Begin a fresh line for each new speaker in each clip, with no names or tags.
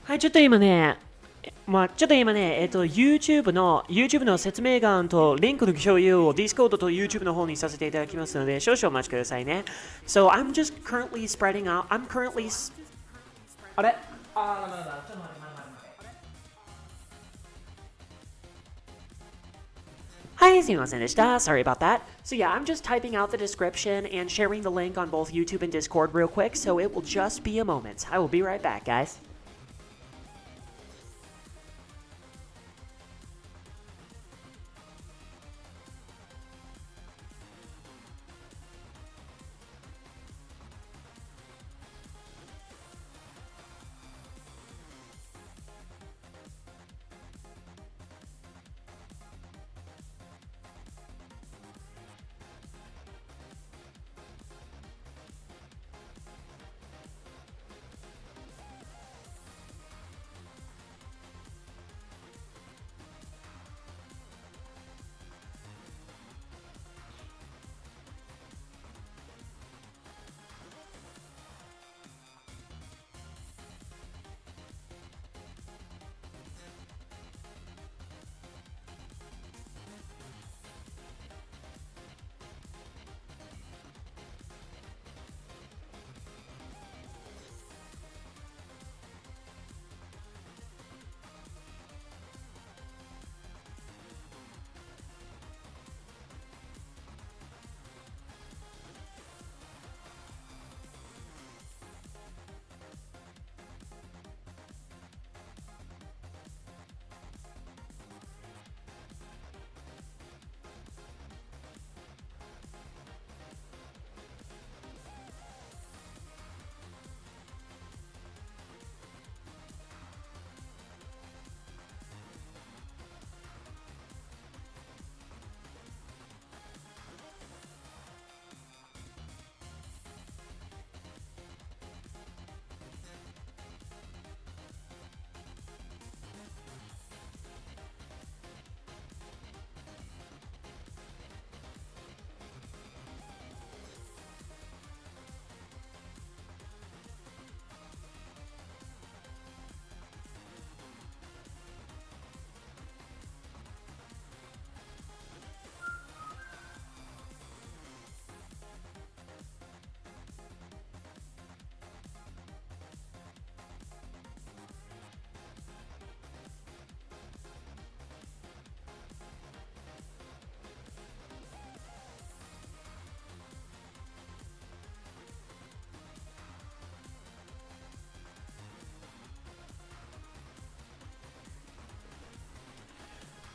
はい、ちょっと今ね、YouTube の説明欄とリンクの共有を Discord と YouTube の方にさせていただきますので、少々お待ちくださいね。So, I'm just currently spreading out. I'm currently. あれなんだ、ちょっと待って。はい、すみませんでした。Sorry about that. So yeah, I'm just typing out the description and sharing the link on both YouTube and Discord real quick, so it will just be a moment. I will be right back, guys.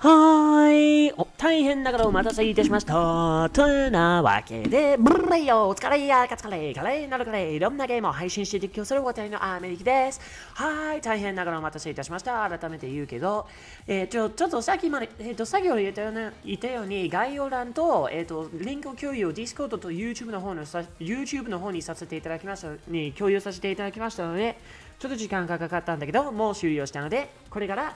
はーい。大変ながらお待たせいたしました。というなわけで、ブルレイよ、お疲れや、カツカレー、カレーなるカレー、いろんなゲームを配信して実況する私のAmeNikiです。はーい。大変ながらお待たせいたしました。改めて言うけど、ちょっとさっきまで、先ほど言ったように、概要欄と、リンク共有を Discord と YouTube の方にさせていただきました共有させていただきましたので、ちょっと時間がかかったんだけど、もう終了したので、これから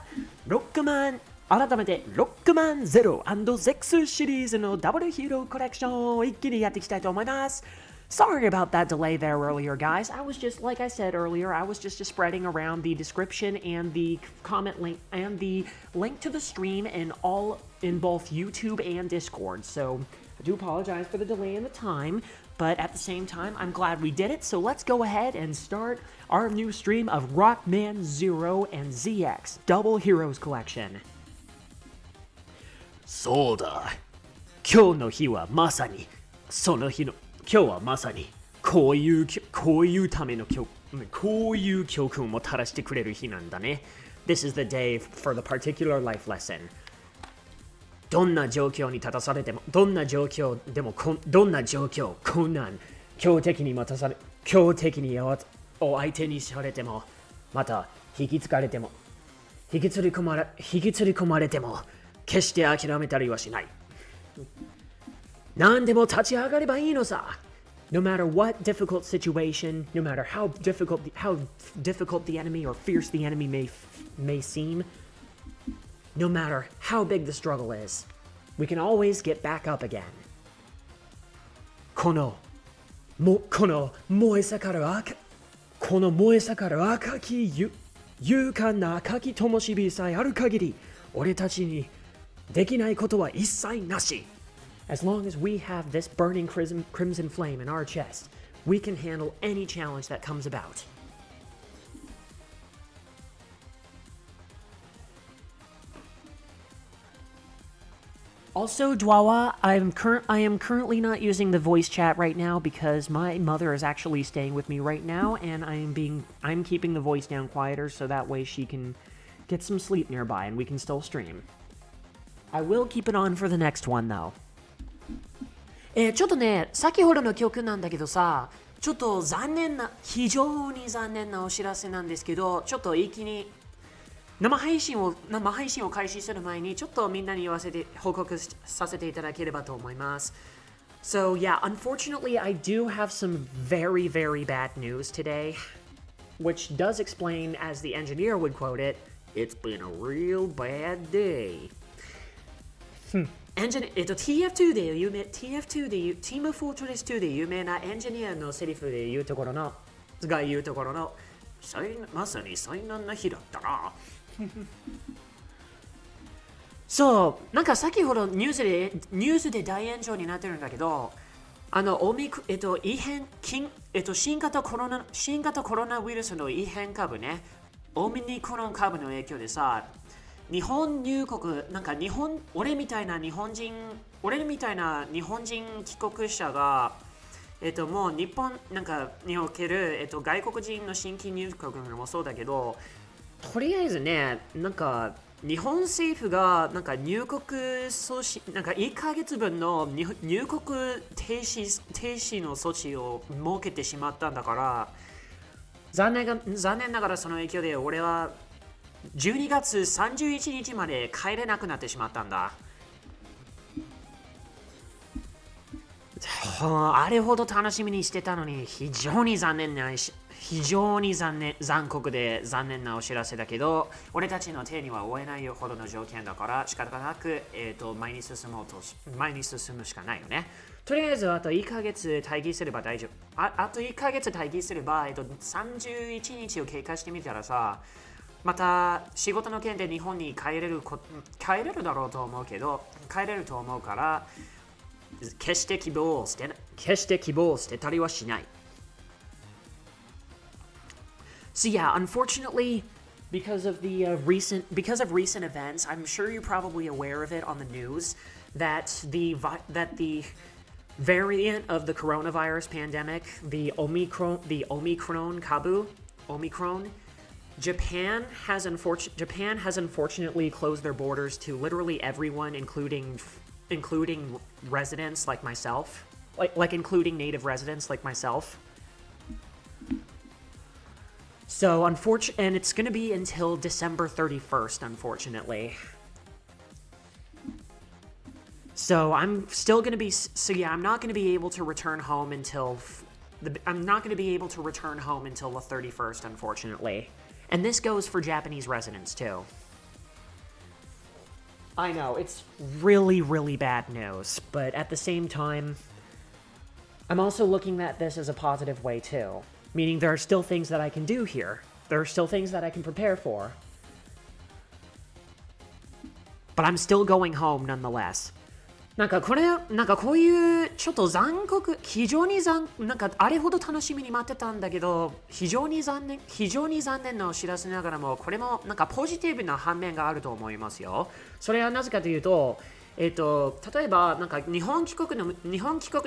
改めてロックマンゼロ&ゼクスシリーズのダブルヒーローコレクションを一気にやっていきたいと思います。Sorry about that delay there earlier, guys. Like I said earlier, I was just spreading around the description and the comment link and the link to the stream in both YouTube and Discord. So I do apologize for the delay in the time, but at the same time, I'm glad we did it. So let's go ahead and start our new stream of Rockman Zero and ZX Double Heroes Collection. そうだ。今日の日はまさに、今日はまさに、こういう教訓をもたらしてくれる日なんだね。This is the day for the particular life lesson. どんな状況に立たされても、どんな状況、困難、強敵にを相手にされても、また引きつり込まれても、決して諦めたりはしない。何でも立ち上がればいいのさ。No matter what difficult situation, no matter how difficult the enemy or fierce the enemy may seem, no matter how big the struggle is, we can always get back up again. この燃え盛る赤き勇敢な赤き灯火さえある限り、俺たちにできないことは一切なし。As long as we have this burning crimson flame in our chest, we can handle any challenge that comes about. Also, Dwawa, I am currently not using the voice chat right now because my mother is actually staying with me right now, and I'm keeping the voice down quieter so that way she can get some sleep nearby and we can still stream. I will keep it on for the next one though. ちょっとね、先ほどの曲なんだけどさ、ちょっと非常に残念なお知らせなんですけど、ちょっと一気に生配信を開始する前にちょっとみんなに報告させていただければと思います。So yeah, unfortunately I do have some very, very bad news today, which does explain, as the engineer would quote it, it's been a real bad day. TF2 で有名、TF2 でティムフォートレス2で有名なエンジニアのセリフで言うところの、まさに災難な日だったな。そう、なんか先ほどニュースで大炎上になってるんだけど、新型コロナウイルスの異変株ね、オミニクロン株の影響でさ、日本入国、なんか俺みたいな日本人帰国者が、もう日本なんかにおける、外国人の新規入国もそうだけど、とりあえずね、なんか日本政府がなんか入国措置、なんか1ヶ月分の入国停止の措置を設けてしまったんだから、残念ながらその影響で俺は12月31日まで帰れなくなってしまったんだ。あれほど楽しみにしてたのに非常に残酷で残念なお知らせだけど、俺たちの手には負えないほどの条件だから仕方なく、前に進むしかないよね。とりあえずあと1ヶ月待機すれば大丈夫。あと1ヶ月待機すれば、31日を経過してみたらさ、また仕事の件で日本に帰れるだろうと思うけど、帰れると思うから、決して希望を捨てたりはしない。So yeah, unfortunately, because of recent events, I'm sure you're probably aware of it on the news that the variant of the coronavirus pandemic, the Omicron kabu, Japan has unfortunately closed their borders to literally everyone, including residents like myself, like including native residents like myself. So and it's going to be until December 31st, unfortunately. So I'm not going to be able to return home until the 31st, unfortunately. And this goes for Japanese residents too. I know, it's really, really bad news, but at the same time, I'm also looking at this as a positive way too. Meaning there are still things that I can do here. There are still things that I can prepare for. But I'm still going home nonetheless. なんかこういうちょっとなんかあれほど楽しみに待ってたんだけど、非常に残念なお知らせながらも、これもなんかポジティブな反面があると思いますよ。それはなぜかというと、例えばなんか日本帰国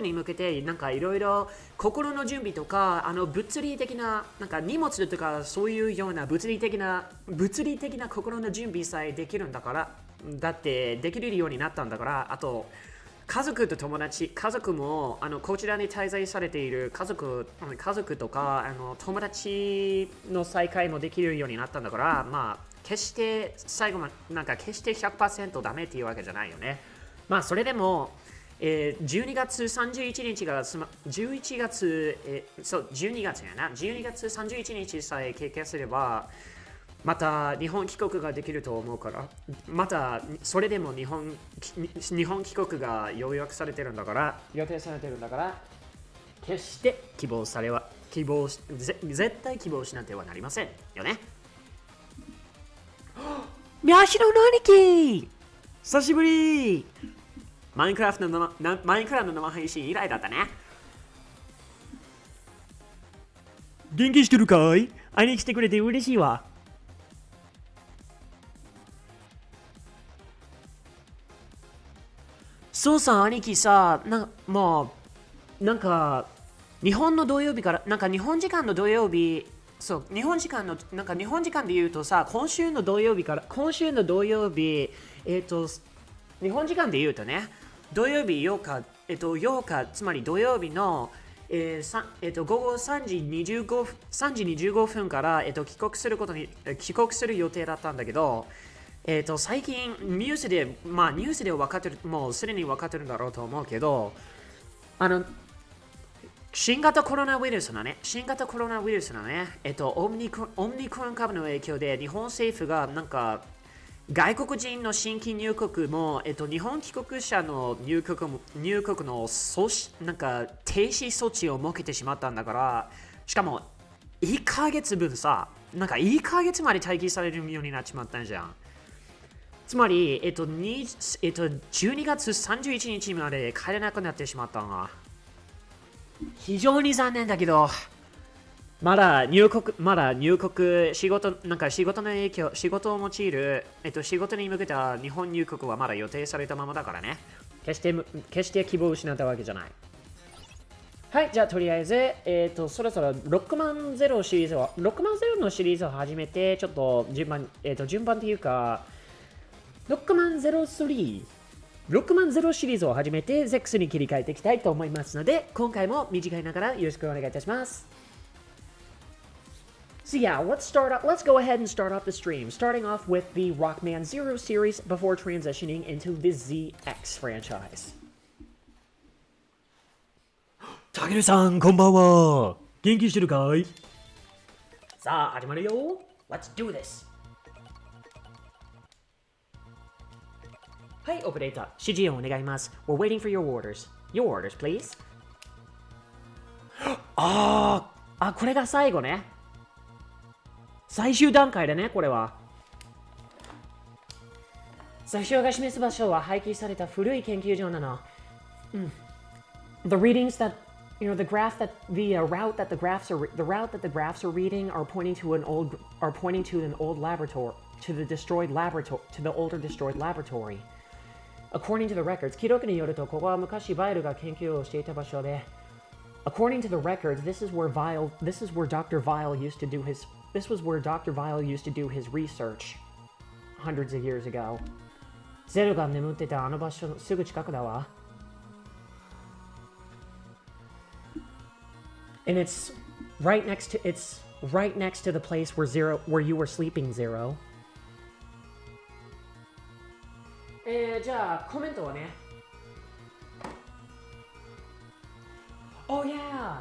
に向けてなんかいろいろ心の準備とか物理的ななんか荷物とかそういうような物理的な心の準備さえできるんだから、だってできるようになったんだから、あと家族もこちらに滞在されている家族とか友達の再会もできるようになったんだから、まあ決して最後まで決して 100% ダメっていうわけじゃないよね。まあそれでも、12月31日さえ経験すればまた日本帰国ができると思うから、またそれでも日本帰国が予定されてるんだから、決して絶対希望しなくてはなりませんよね。宮代の兄貴久しぶり。マインクラフトの生配信以来だったね。元気してるかい？会いに来てくれて嬉しいわ。そうさ、兄貴さ、なんか、日本の土曜日から、日本時間の土曜日、そう、日本時間で言うとさ、今週の土曜日、日本時間で言うとね、土曜日8日、8日、つまり土曜日の、午後3時25分から、帰国する予定だったんだけど、最近ニュースで分かってる、もうすでに分かってるんだろうと思うけど、新型コロナウイルスのね、オムニクロン株の影響で日本政府が外国人の新規入国も、日本帰国者の入国の停止措置を設けてしまったんだから、しかも1ヶ月分さ、1ヶ月まで待機されるようになっちまったんじゃん。つまり、12月31日まで帰れなくなってしまったが、非常に残念だけど、まだ入国、仕事の影響、仕事を用いる、仕事に向けた日本入国はまだ予定されたままだからね。決して希望を失ったわけじゃない。はい、じゃあとりあえず、そろそろロックマンゼロのシリーズを始めて、ちょっと順番っていうか、ロックマンゼロシリーズを始めて、ゼックスに切り替えていきたいと思いますので、今回も短いながらよろしくお願いいたします。So yeah, let's go ahead and start off the stream, starting off with the Rockman Zero series before transitioning into the ZX franchise. たけるさん、こんばんは。元気してるかい？さあ、始まるよ。Let's do this. はい、オペレーター、指示をお願いします。We're waiting for your orders. Your orders, please. これが最後ね。最終段階だね、これは。座標が示す場所は廃棄された古い研究所なの。The readings that, the route that the graphs are reading are pointing to an old laboratory, to the older destroyed laboratory. According to the records, 記録によるとここは昔バイルが研究をしていた場所で、According to the records, this is where Dr. Vile used to do his research hundreds of years ago. ゼロが眠ってたあの場所のすぐ近くだわ。And it's right next to the place where you were sleeping, Zero. じゃあコメントはね。Oh yeah.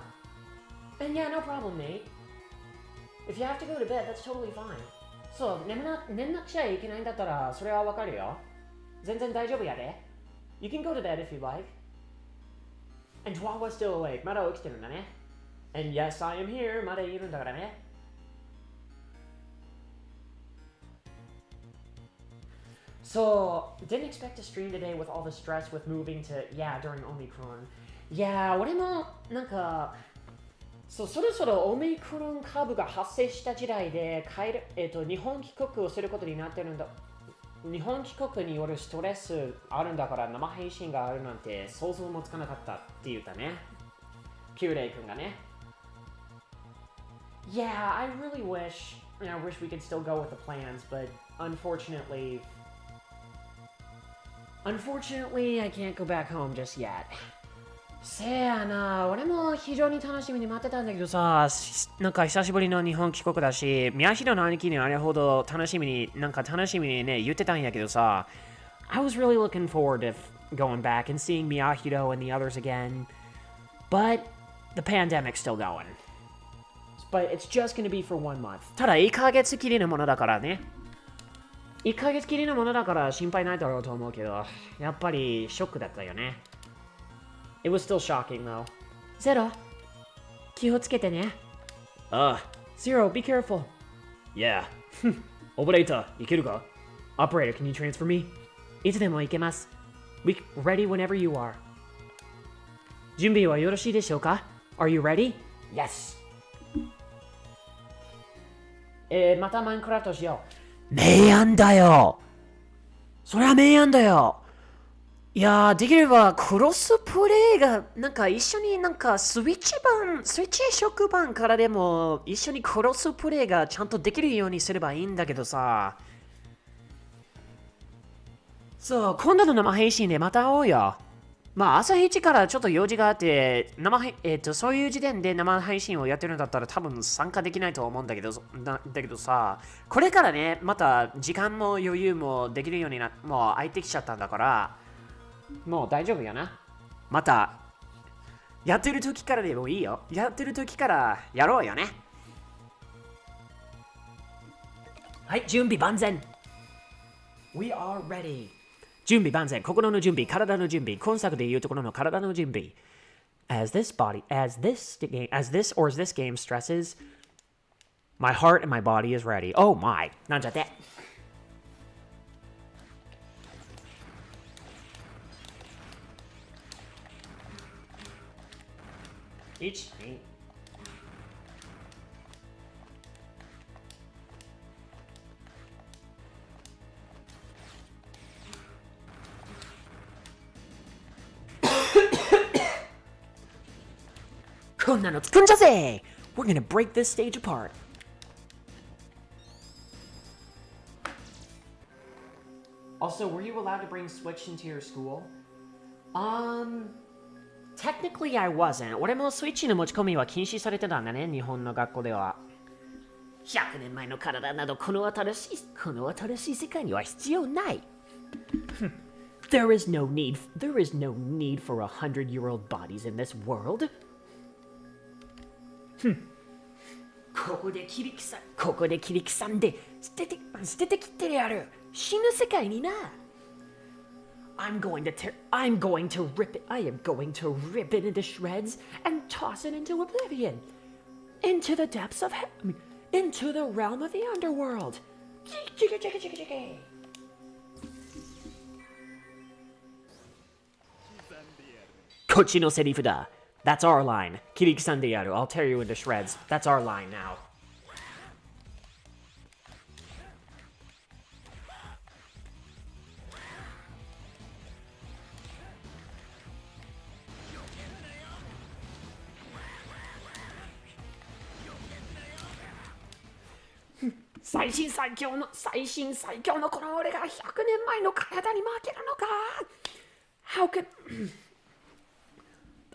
And yeah, no problem, mate. If you have to go to bed, that's totally fine. そう、眠なくちゃいけないんだったら、それはわかるよ。全然大丈夫やで。You can go to bed if you like. And Chihuahua's still awake. まだ起きてるんだね。And yes, I am here. まだいるんだからね。So, didn't expect to stream today with all the stress with moving to, during Omicron. いやー、俺もそろそろオミクロン株が発生した時代で日本帰国をすることになってるんだ。日本帰国によるストレスあるんだから生配信があるなんて想像もつかなかったって言ったね。キューレイ君がね。Yeah, I wish we could still go with the plans, but unfortunately, I can't go back home just yet. せやな、俺も非常に楽しみに待ってたんだけどさ、久しぶりの日本帰国だし、宮代の兄貴にあれほど楽しみにね、言ってたんやけどさ、I was really looking forward to going back and seeing Miyahiro and the others again, but the pandemic's still going. But it's just gonna be for 1 month. ただ1ヶ月きりのものだからね。1ヶ月きりのものだから心配ないだろうと思うけど、やっぱりショックだったよね。It was still shocking though. Zero, 気をつけてね。Zero, be careful. Yeah. オペレーター、いけるか？ Operator, can you transfer me? いつでも行けます。Ready whenever you are. 準備はよろしいでしょうか？ Are you ready? Yes. またマインクラフトしよう。明暗だよ。そりゃ明暗だよ。いやー、できればクロスプレイがなんか一緒になんかスイッチ色版からでも一緒にクロスプレイがちゃんとできるようにすればいいんだけどさ。そう、今度の生配信でまた会おうよ。まあ朝一からちょっと用事があって、そういう時点で生配信をやってるんだったら多分参加できないと思うんだけどさ、これからね、また時間も余裕もできるようにもう空いてきちゃったんだから、もう大丈夫やな。また、やってる時からでもいいよ。やってる時からやろうよね。はい、準備万全。We are ready. 準備万全。心の準備、体の準備。今作でいうところの体の準備。As this game stresses, my heart and my body is ready. Oh my. なんちゃって。1、2。こんなの作んじゃぜ！ We're gonna break this stage apart. Also, were you allowed to bring Switch into your school? Technically I wasn't. 俺もスイッチの持ち込みは禁止されてたんだね、日本の学校では。100年前の体などこの新しい世界には必要ない。There is no need for 100-year-old bodies in this world. ここで切り刻んで捨ててきってやる。死ぬ世界にな。I am going to rip it into shreds and toss it into oblivion. Into the depths of into the realm of the underworld. こっちのセリフだ。That's our line. 切り刻んでやる。I'll tear you into shreds. That's our line now. 最新最強のこの俺が100年前の体に負けるのか。How could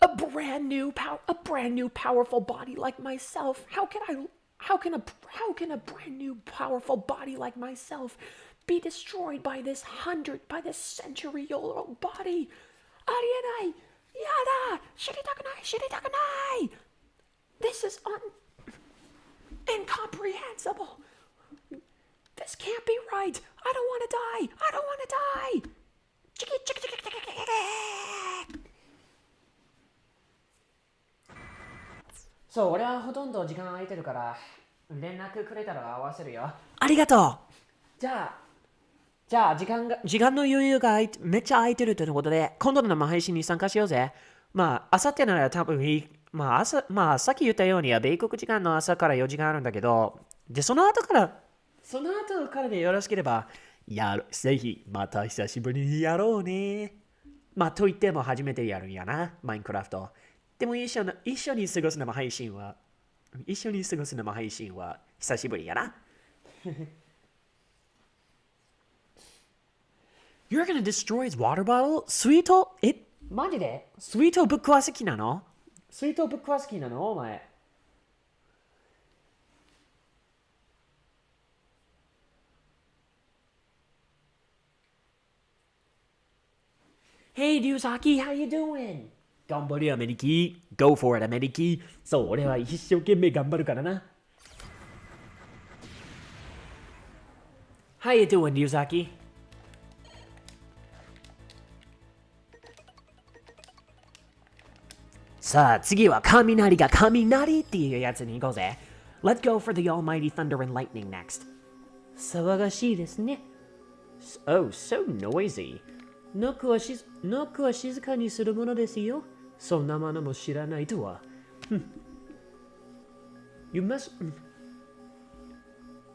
a brand new powerful body like myself? How can a brand new powerful body like myself be destroyed by this century-old body? ありえない。やだ。知りたくない。This is incomprehensible. This can't be right. I don't want to die. チキそう、俺はほとんど時間空いてるから連絡くれたら合わせるよ。ありがとう。じゃあ時間の余裕がめっちゃ空いてるということで、今度の生配信に参加しようぜ。まあ、明後日なら多分いい。まあ、さっき言ったように米国時間の朝から4時間あるんだけど、で、その後からでよろしければ、ぜひ、また久しぶりにやろうね。まあ、と言っても初めてやるんやな、マインクラフト。でも一緒に過ごす生配信は久しぶりやな。You're gonna destroy his water bottle? スイートマジでスイートぶっ壊す気なのお前。Hey, Ryuzaki, how you doing? 頑張れよ、AmeNiki. Go for it, AmeNiki. そう、俺は一生懸命頑張るからな。How you doing, Ryuzaki? さあ、次は雷っていうやつに行こうぜ。Let's go for the almighty thunder and lightning next. 騒がしいですね。Oh, so noisy. ノックは静かにするものですよ。そんなものも知らないとは。You must...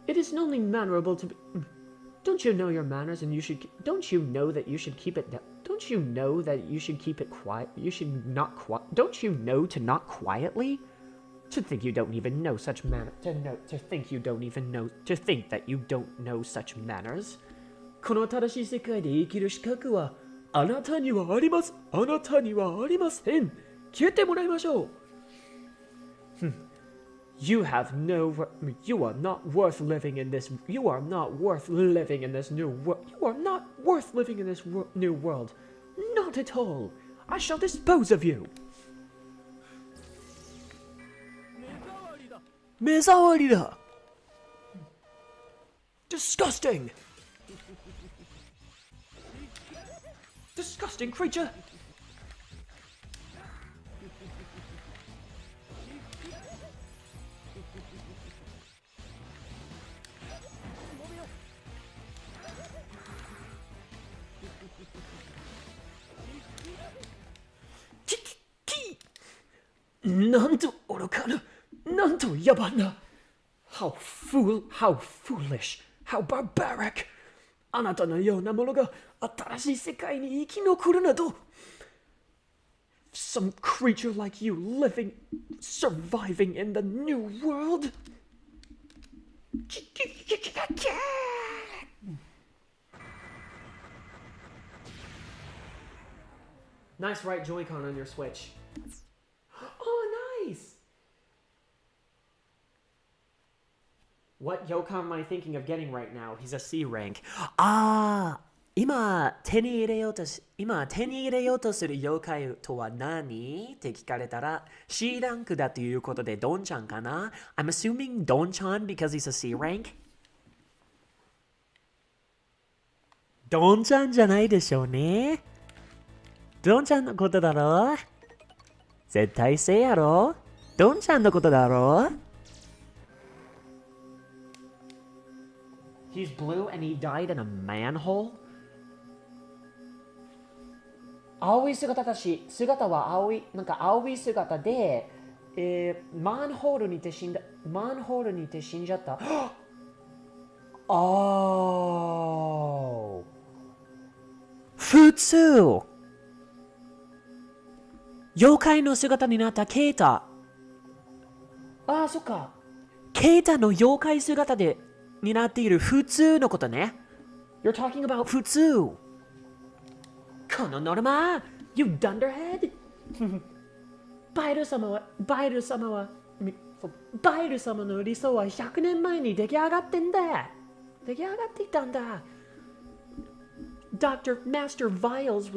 It is only mannerable to be... Don't you know your manners and you should... Don't you know that you should keep it... Don't you know that you should keep it quiet? You should not quiet... Don't you know to knock quietly? To think you don't even know such manners... To think you don't even know... To think that you don't know such manners? この正しい世界で生きる資格はあなたにはあります。あなたにはありません。消えてもらいましょう。You have no... You are not worth living in this... You are not worth living in this new world. You are not worth living in this new world. Not at all. I shall dispose of you. 目障りだ。Disgusting. Disgusting creature. Nanto orokana, nanto yabana. How foolish, how barbaric. あなたのようなものが新しい世界に生き残るなど Some creature like you surviving in the new world. Nice right Joy-Con on your Switch. Oh, nice! What Yokan am I thinking of getting right now? He's a C rank. 今手に入れようとする妖怪とは何って聞かれたら C ランクだということでドンちゃんかな I'm assuming ドンちゃん because he's a C rank. ドンちゃんじゃないでしょうね。ドンちゃんのことだろ絶対せやろドンちゃんのことだろHe's blue and he died in a manhole? 青い姿だし、姿は青い青い姿で、マンホールにて死んじゃった。普通妖怪の姿になったケイタ。そっか。ケイタの妖怪姿になっている普通のことね。You're talking about 普通。このノルマ You dunderhead バイル様の理想は100年前に出来上がっていたんだ。Master Vile's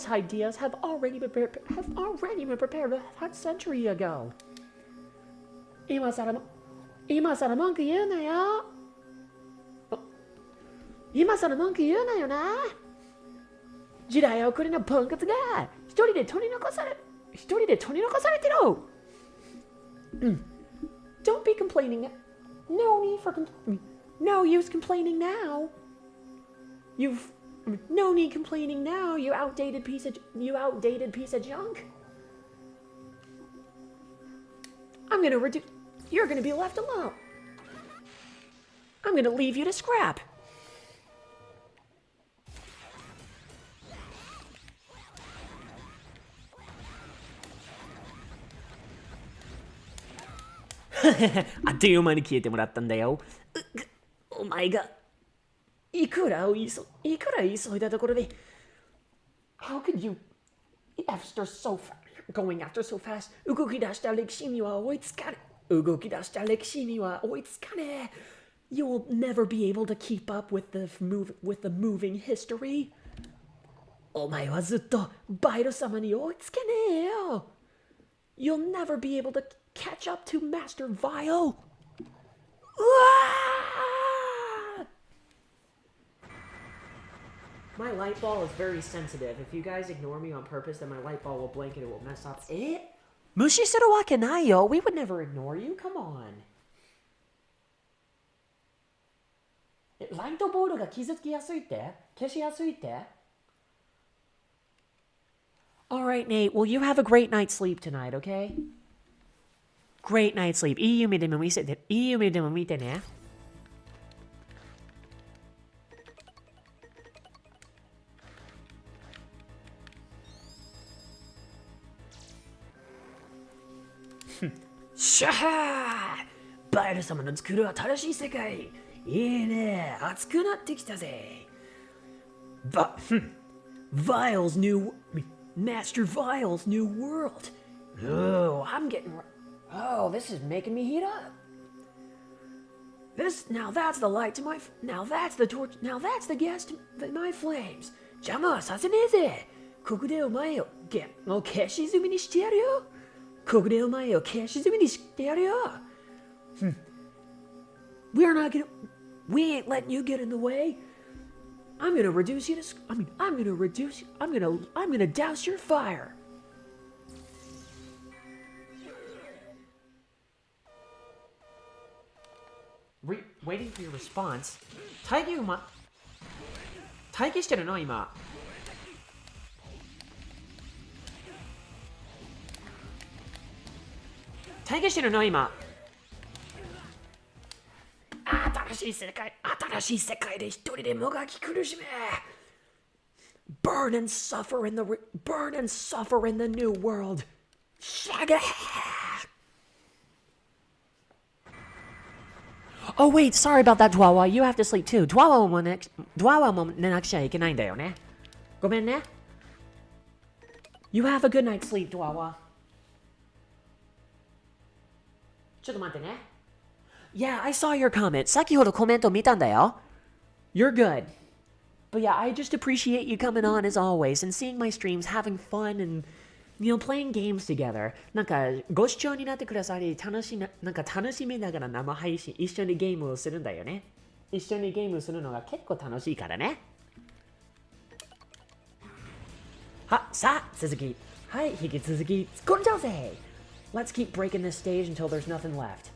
ideas have already been prepared a half century ago. 今さら文句言うなよ。時代遅れのポンコツが一人で取り残されてろ。Don't be complaining. No use complaining now. No need complaining now, you outdated piece of junk. You're gonna be left alone. I'm gonna leave you to scrap.あっという間に消えてもらったんだよ。お前がいくら急いだところで How could you going after so fast 動き出した歴史には追いつかね You'll never be able to keep up with the moving history お前はずっとバイル様に追いつけねえよ You'll never be able to catch up to Master Vile My light ball is very sensitive. If you guys ignore me on purpose, then my light ball will blink and it will mess up. 無視するわけないよ。We would never ignore you. Come on. ライトボールが傷つきやすいって消しやすいって Alright, Nate. Well, you have a great night's sleep tonight, okay? Great night's sleep. いい夢でも見てね。シャハーバイル様の作る新しい世界いいね熱くなってきたぜVile's new Master Vile's new world Oh, this is making me heat up Now that's the light to my Now that's the torch Now that's the gas to my flames 邪魔はさせねえぜここでお前をもう消し済みにしてやるよここでお前を消し済みにしてやるよ。We ain't letting you get in the way. I'm gonna reduce you to. I'm gonna douse your fire. Waiting for your response. 待機してるの今。待機してるの今新しい世界で一人でもがき苦しめ Burn and suffer in the new world Shaggy Oh wait, sorry about that, Dwawa. You have to sleep too. Dwawaも寝なくちゃいけないんだよね。ごめんね。You have a good night's sleep, Dwawa. ちょっと待ってね。Yeah, I saw your comment. 先ほどコメント見たんだよ。You're good. But yeah, I just appreciate you coming on as always and seeing my streams, having fun and, playing games together. なんか、ご視聴になってくださり、楽しみながら生配信、一緒にゲームをするんだよね。一緒にゲームするのが結構楽しいからね。さあ、続き。はい、引き続き、突っ込んじゃうぜLet's keep breaking this stage until there's nothing left.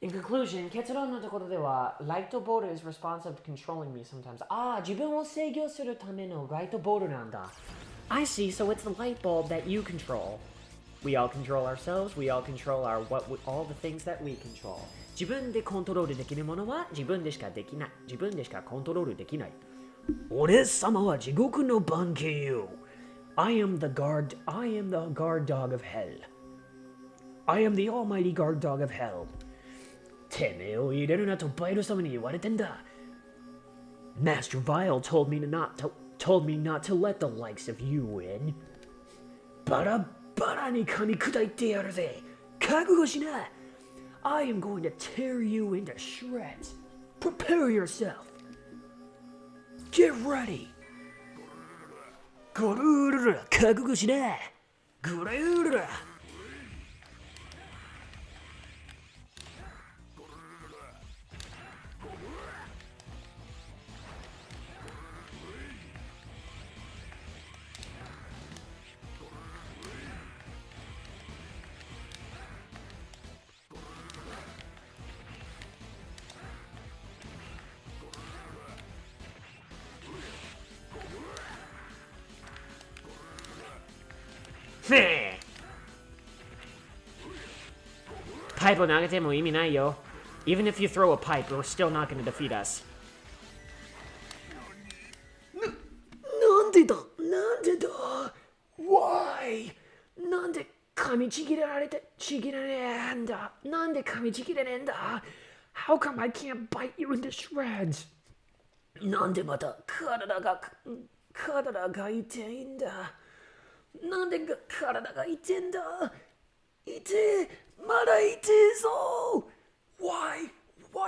In conclusion, 結論のところでは、ライトボール is responsive to controlling me sometimes. 自分を制御するためのライトボールなんだ。I see, so it's the light bulb that you control. We all control ourselves, we all control all the things that we control. 自分でコントロールできるものは自分でしかできない。自分でしかコントロールできない。俺様は地獄の番犬よ。I am the guard dog of hell. I am the almighty guard dog of hell. てめえを入れるなとバイル様に言われてんだ。Master Vile told me not to let the likes of you in. バラバラに噛み砕いてやるぜ。覚悟しな。I am going to tear you into shreds. Prepare yourself. Get ready. ゴルールラ覚悟しな。グレールラ。パイプを投げても意味ないよ。Even if you throw a pipe, we're still not going to defeat us. なんでだ Why? なんで噛みちぎれねえんだなんで噛みちぎれねえんだ How come I can't bite you into shreds? なんでまた体が痛いんだなんで体が痛いんだ痛まだ痛いぞ Why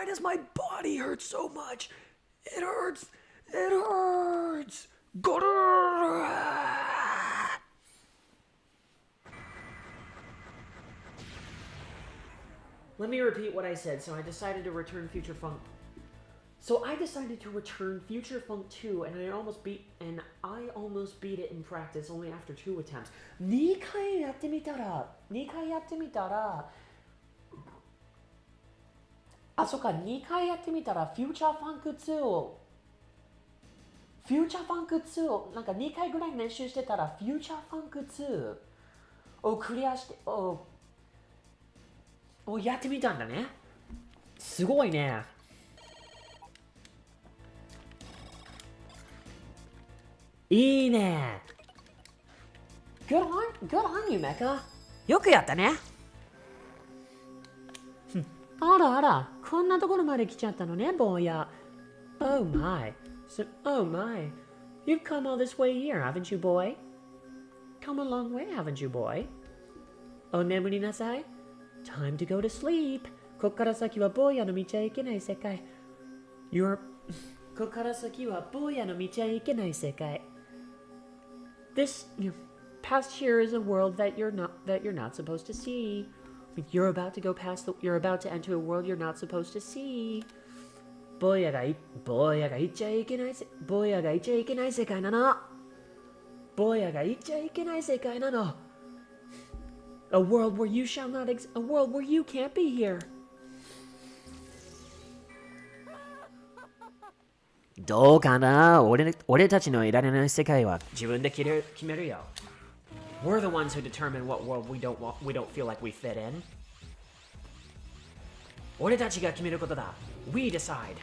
does my body hurt so much? It hurts! It hurts! Let me repeat what I said. So I decided to return Future Funk 2 and I almost beat it in practice only after 2 attempts. 2回やってみたらあ、そっか、2回やってみたら Future Funk 2をなんか2回ぐらい練習してたら Future Funk 2をクリアしてをやってみたんだね。すごいね。いいね。Good on you, Mecha. よくやったね。あらあら、こんなところまで来ちゃったのね、坊や。Oh my. Oh my. You've come all this way here, haven't you, boy? Come a long way, haven't you, boy? お眠りなさい。Time to go to sleep. こっから先は坊やの道へ行けない世界。こっから先は坊やの道へ行けない世界。This past here is a world that you're not supposed to see. You're about to enter a world you're not supposed to see. 坊やが行っちゃいけない世界なの。坊やが行っちゃいけない世界なの。A world where you can't be here. どうかな、俺たちのいられない世界は自分で決めるよ。We're the ones who determine what world we don't feel like we fit in. 俺たちが決めることだ。We decide.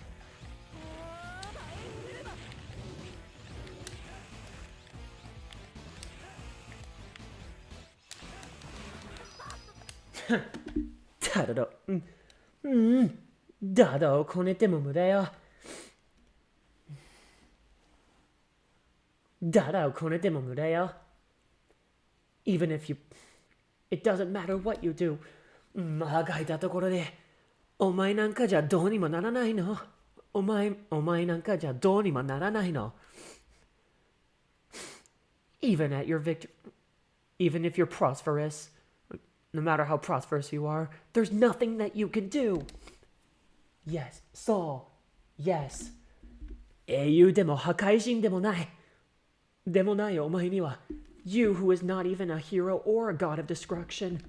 ダダをこねても無駄よ。ダダをこねても無駄よ。Even if it doesn't matter what you do. まあ書いたところで、お前なんかじゃどうにもならないの。お前なんかじゃどうにもならないの。Even if you're prosperous, no matter how prosperous you are, there's nothing that you can do. Yes, yes. 英雄でも破壊神でもない。でもないお前には。You who is not even a hero or a god of destruction.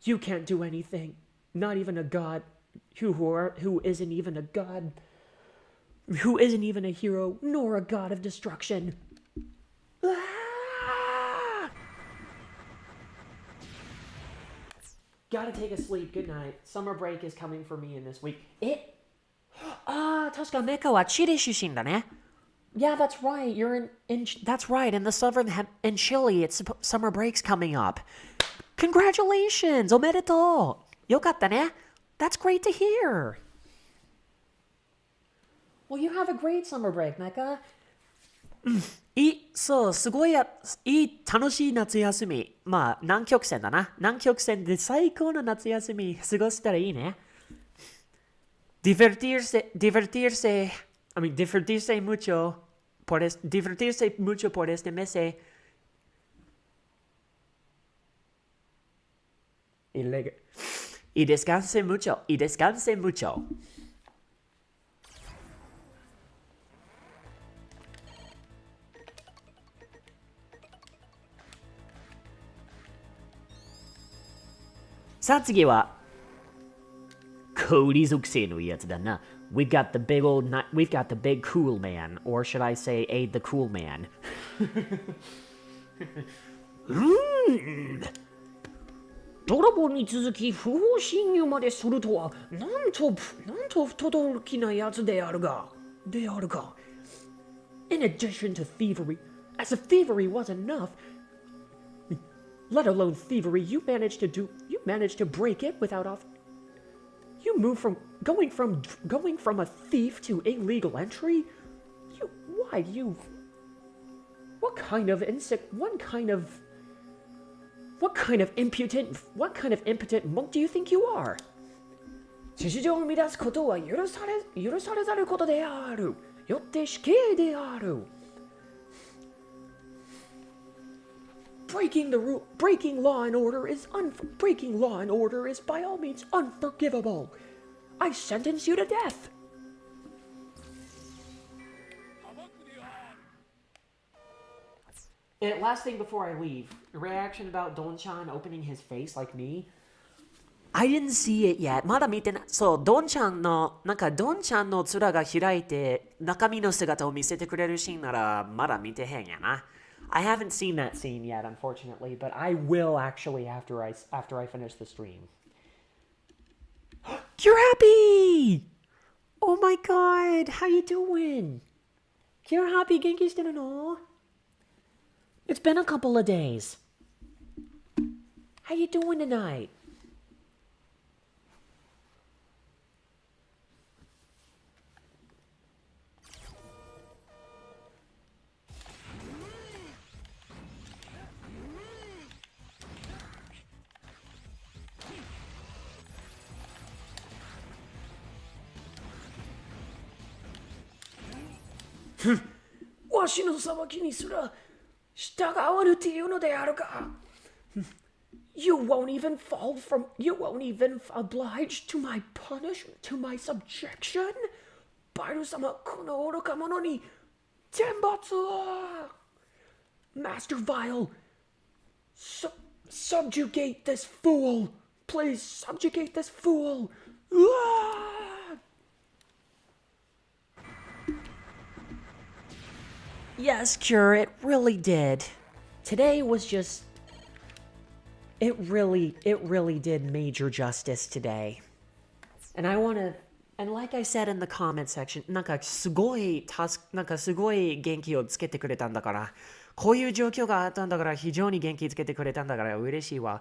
You can't do anything. Not even a god who isn't even a god. Who isn't even a hero nor a god of destruction. Gotta take a sleep. Good night. Summer break is coming for me in this week. 確かメカはチリ出身だね。Yeah, that's right. That's right. In the in Chile, it's summer break's coming up. Congratulations! おめでとう。よかったね。That's great to hear. Well, you have a great summer break, Mecha. すごい楽しい夏休み。まあ、南極線だな。南極線で最高の夏休み過ごせたらいいね。divertirse mucho por este mes. Y descanse mucho. さあ次は氷属性のやつだな。We've got the big cool man, or should I say, aid the cool man. 泥棒に続き不法侵入までするとは、なんと不届きなやつであるが。In addition to thievery, as if thievery was enough, let alone thievery, you managed to break it without off. You moved from going from a thief to illegal entry? What kind of What kind of impotent monk do you think you are? 秩序を生み出すことは許されざることである。よって死刑である。Breaking law and order is by all means unforgivable. I sentence you to death. And last thing before I leave, a reaction about Don-chan opening his face like me. I didn't see it yet. まだ見てない。そう、ドンちゃんの面が開いて中身の姿を見せてくれるシーンならまだ見てへんやな。I haven't seen that scene yet, unfortunately, but I will actually after I finish the stream. You're happy! Oh my god, how you doing? You're happy? 元気してるの? It's been a couple of days. How you doing tonight? わしの裁きにすら従わぬっていうのであるか You won't even oblige to my punishment, to my subjection? バイル様、この愚か者に天罰を Master Vile, subjugate this fool. Please subjugate this fool. Yes, Cure, it really did. Today was just... It really did major justice today. And I want to... And like I said in the comment section, なんかすごい元気をつけてくれたんだから、こういう状況があったんだから非常に元気つけてくれたんだから嬉しいわ。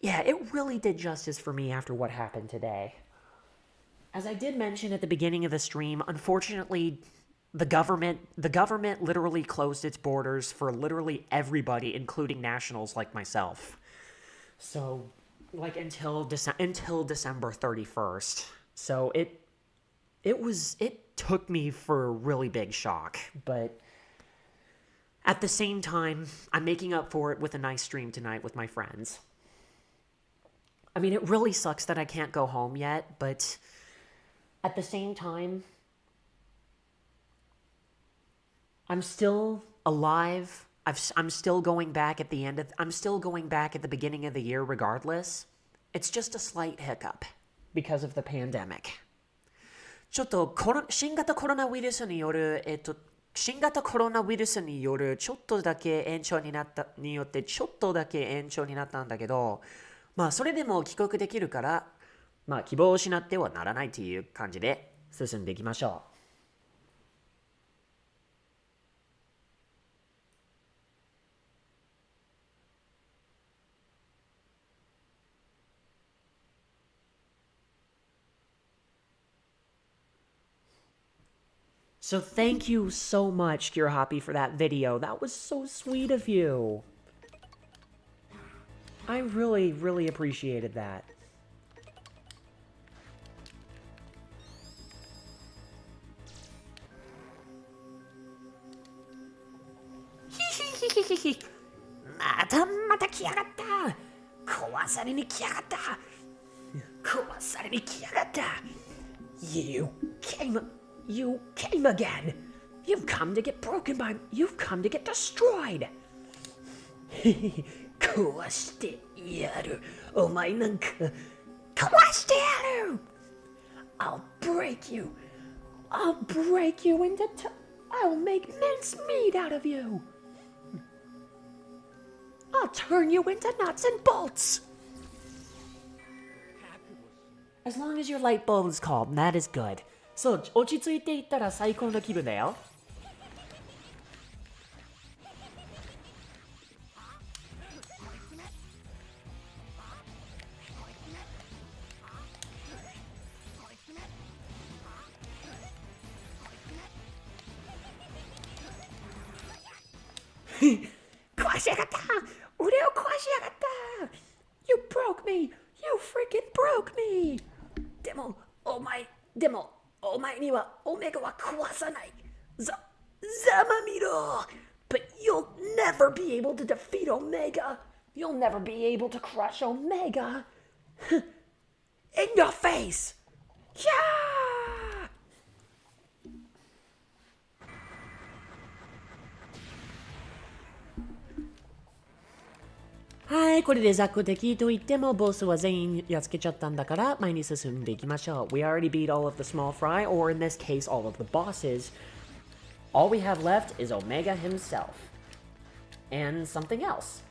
Yeah, it really did justice for me after what happened today. As I did mention at the beginning of the stream, unfortunately... The government literally closed its borders for literally everybody, including nationals like myself. So, like until December 31st. So it took me for a really big shock, but at the same time, I'm making up for it with a nice stream tonight with my friends. I mean, it really sucks that I can't go home yet, but at the same time, I'm still alive. I'm still going back at the beginning of the year regardless. It's just a slight hiccup because of the pandemic. ちょっと新型コロナウイルスによるちょっとだけ延長になったんだけど、まあそれでも帰国できるから、まあ希望を失ってはならないという感じで進んでいきましょう。So thank you so much, Kirahappy, for that video. That was so sweet of you. I really, really appreciated that. Mata 来やがった。壊されに来やがった。壊されに来やがった。You came again. You've come to get destroyed. 壊してやる。お前なんか壊してやる。I'll break you into I'll make mincemeat out of you. I'll turn you into nuts and bolts. As long as your light bulb is calm, that is good. そう、落ち着いていったら最高の気分だよ。壊しやがった。俺を壊しやがった。You broke me! You freaking broke me! でも、お前にはオメガは壊さない。ざまみろ But you'll never be able to defeat Omega. You'll never be able to crush Omega. In your face! Yeah! はい、これで雑魚敵と言ってもボスは全員やっつけちゃったんだから前に進んでいきましょう。We already beat all of the small fry, or in this case, all of the bosses. All we have left is Omega himself. And something else.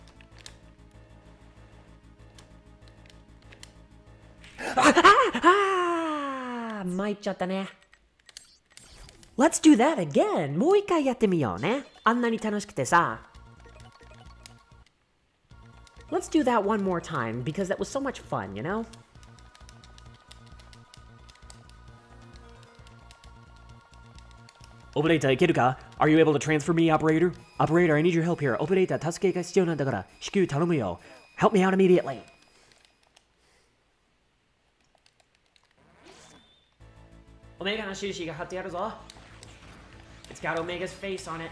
参っちゃったね。Let's do that again! もう一回やってみようね。あんなに楽しくてさ。Let's do that one more time, because that was so much fun, you know? Operator, いけるか? Are you able to transfer me, operator? Operator, I need your help here. Operator, 助けが必要なんだから、至急頼むよ。Help me out immediately. オメガの印が貼ってあるぞ。It's got Omega's face on it.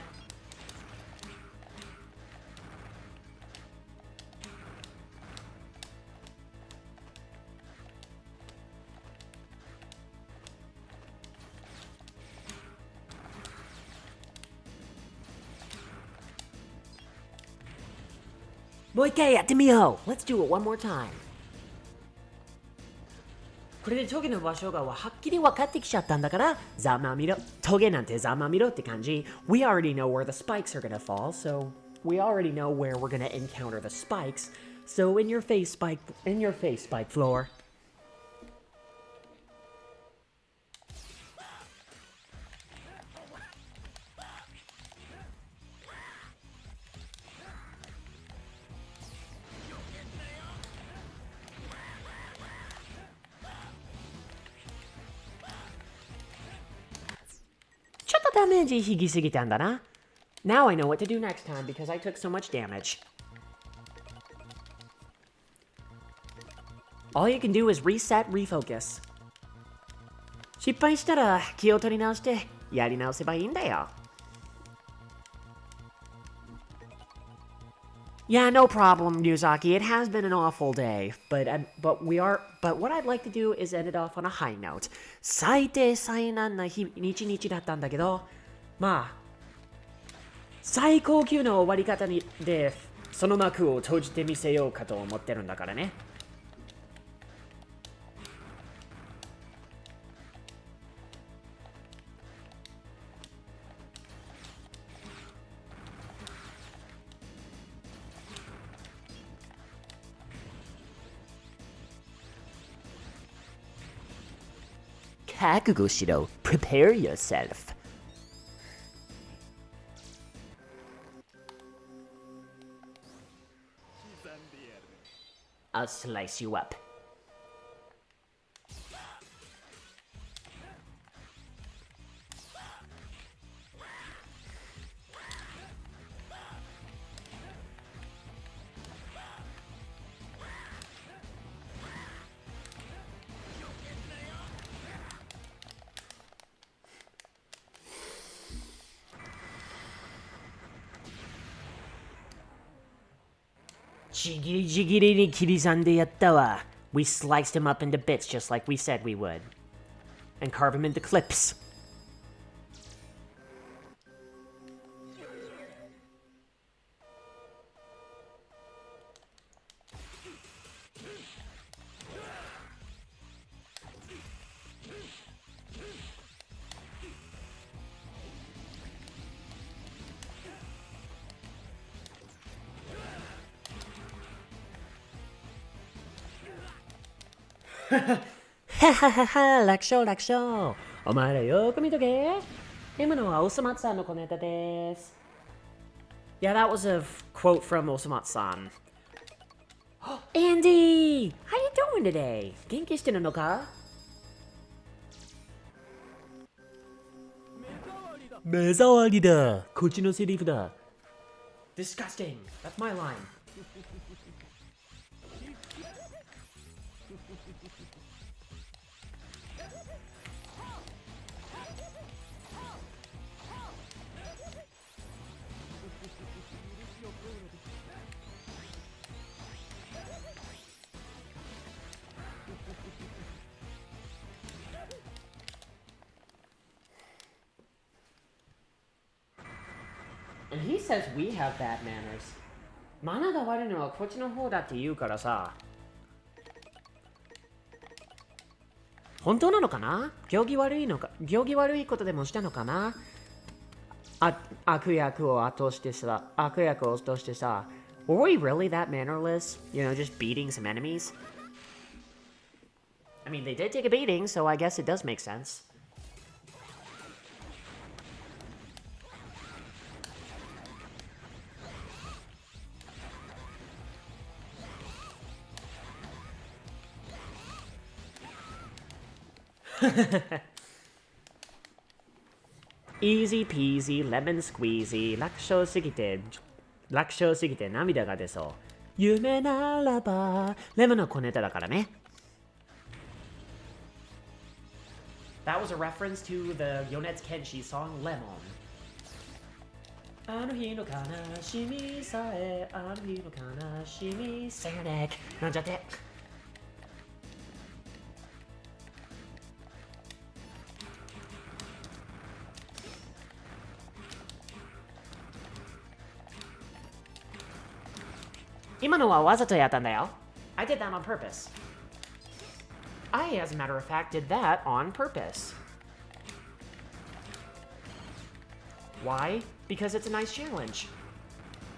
Let's do it one more time. これでトゲの場所がはっきり分かってきちゃったんだからざまみろトゲなんてざまみろって感じ We already know where the spikes are gonna fall, so we already know where we're gonna encounter the spikes. So in your face, spike floor. ちょっとダメージ引きすぎたんだな。Now I know what to do next time because I took so much damage. All you can do is reset, refocus. 失敗したら気を取り直してやり直せばいいんだよ。Yeah, no problem, Ryuzaki. It has been an awful day, but what I'd like to do is end it off on a high note. 最低最難な日だったんだけど、まあ最高級の終わり方でその幕を閉じてみせようかと思ってるんだからね。覚悟しろ。Prepare yourself. I'll slice you up. We sliced him up into bits just like we said we would. And carve him into clips. Hahaha, 楽勝。お前らよく見とけ。今のはおそ松さんの小ネタです。Yeah, that was a quote from Osamatsu-san. Andy! How you doing today? 元気してるのか？目障りだ。こっちのセリフだ。Disgusting. That's my line. And he says we have bad manners. マナーが悪いのはこっちの方だって言うからさ。本当なのかな？行儀悪いことでもしたのかな？悪役を落としてさ。Were we really that mannerless? You know, just beating some enemies? I mean, they did take a beating, so I guess it does make sense. Easy peasy, lemon squeezy, 楽勝すぎて涙が出そう。夢ならば、レモンの小ネタだからね。That was a reference to the Yonetsu Kenshi song Lemon. あの日の悲しみさえ、あの日の悲しみさえ、なんちゃって。今のはわざとやったんだよ。I did that on purpose. I, as a matter of fact, did that on purpose. Why? Because it's a nice challenge.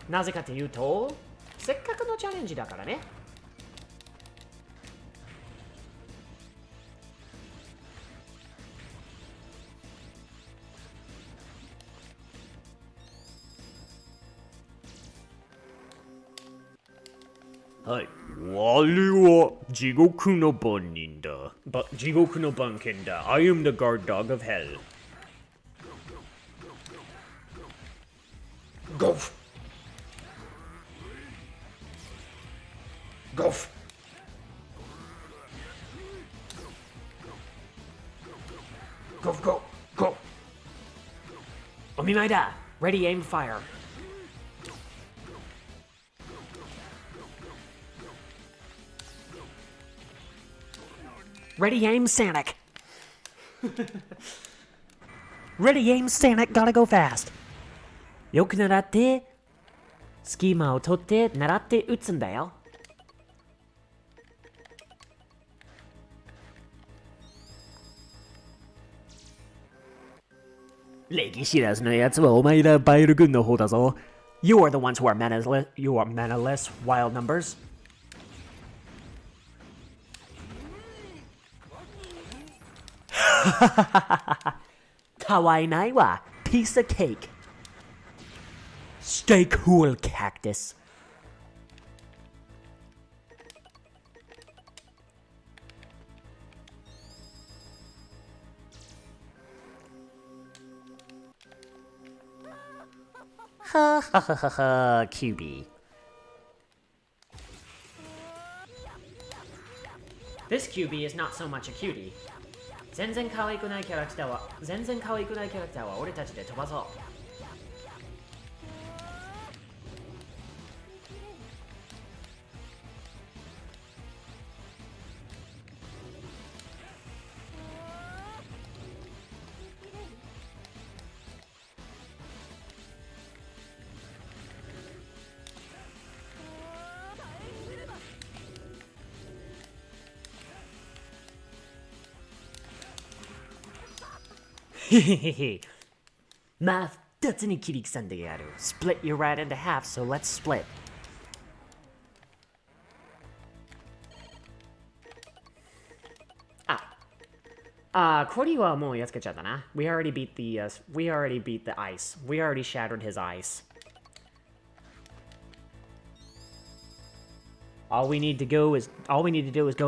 なぜかというと、せっかくのチャレンジだからね。はい。我は地獄の番人だ。地獄の番犬だ。I am the guard dog of hell. Golf. Golf. Golf, go, go. お見舞いだ。Ready, aim, fire. Ready, aim, Sonic. Ready, aim, Sonic, gotta go fast. よく習って、スキーマを取って習って撃つんだよ。礼儀知らずのやつはお前らバイル軍の方だぞ。You are the ones who are mannerless, wild numbers. たわいないわ。Piece of cake. Stay cool, cactus. ははははは、キュービー。This QB is not so much a cutie. 全然可愛くないキャラクターは俺たちで飛ばそう。へへへへ。まあ、二つに切り刻んでやる。Split you right into half, so let's split. これはもうやっつけちゃったな。We already beat the ice. We already shattered his ice. All we need to do is go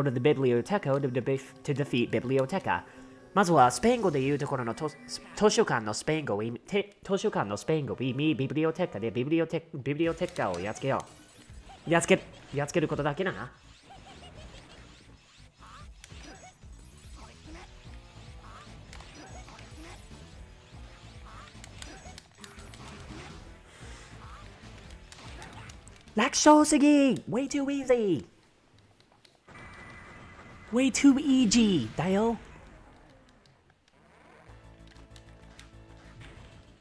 to the biblioteca to defeat Biblioteca. まずはスペイン語で言うところの図書館のスペイン語を意味ビブリオテッカでビブリオテッカをやっつけよう。やっつけることだけだな。楽勝すぎ !Way too easy! Way too easy! だよ。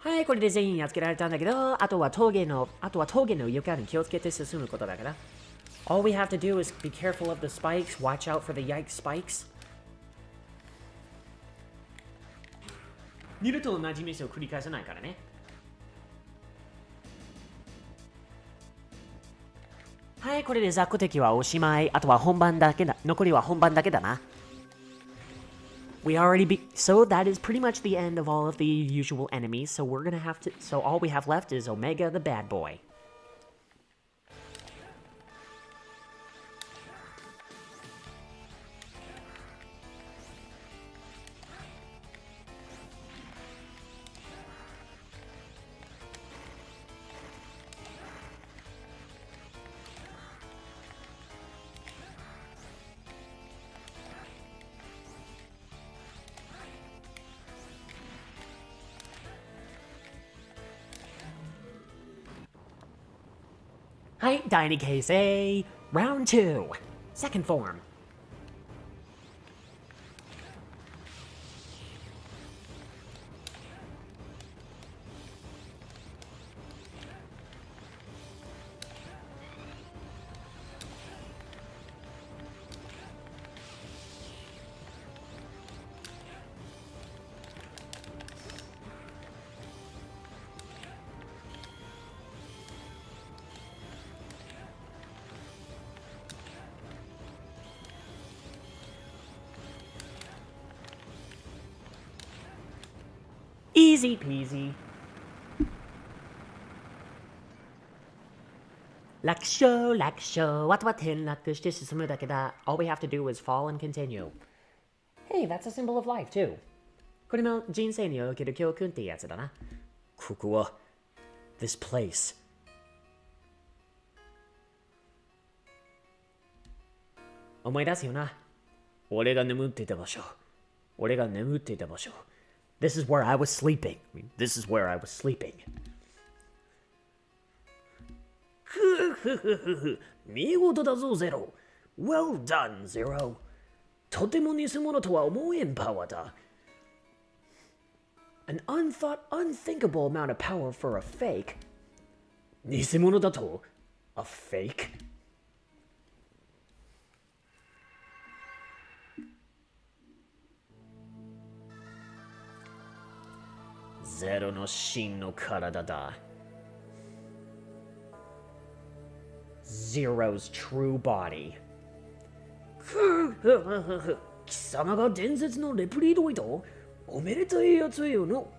はい、これで全員やっつけられたんだけど、あとは峠の床に気をつけて進むことだから。All we have to do is be careful of the spikes, watch out for the yike spikes. 二度と同じミスを繰り返さないからね。はい、これで雑魚敵はおしまい。あとは本番だけだ。残りは本番だけだな。So that is pretty much the end of all of the usual enemies. So all we have left is Omega the bad boy. Hi, Tiny Case A, round 2, second form. Easy peasy. 楽勝楽勝。あとは転落して進むだけだ。All we have to do is fall and continue. Hey, that's a symbol of life too. これも人生における教訓ってやつだな。ここは this place. 思い出すよな。俺が眠っていた場所。This is where I was sleeping. Zero. 見事だぞ、ゼロ。Well done, Zero. とても偽物とは思えんパワーだ。An unthinkable amount of power for a fake. 偽物だと A fake? ゼロの真の体だ。Zero's true body. 貴様が伝説のレプリドイド？おめでたいやつよの。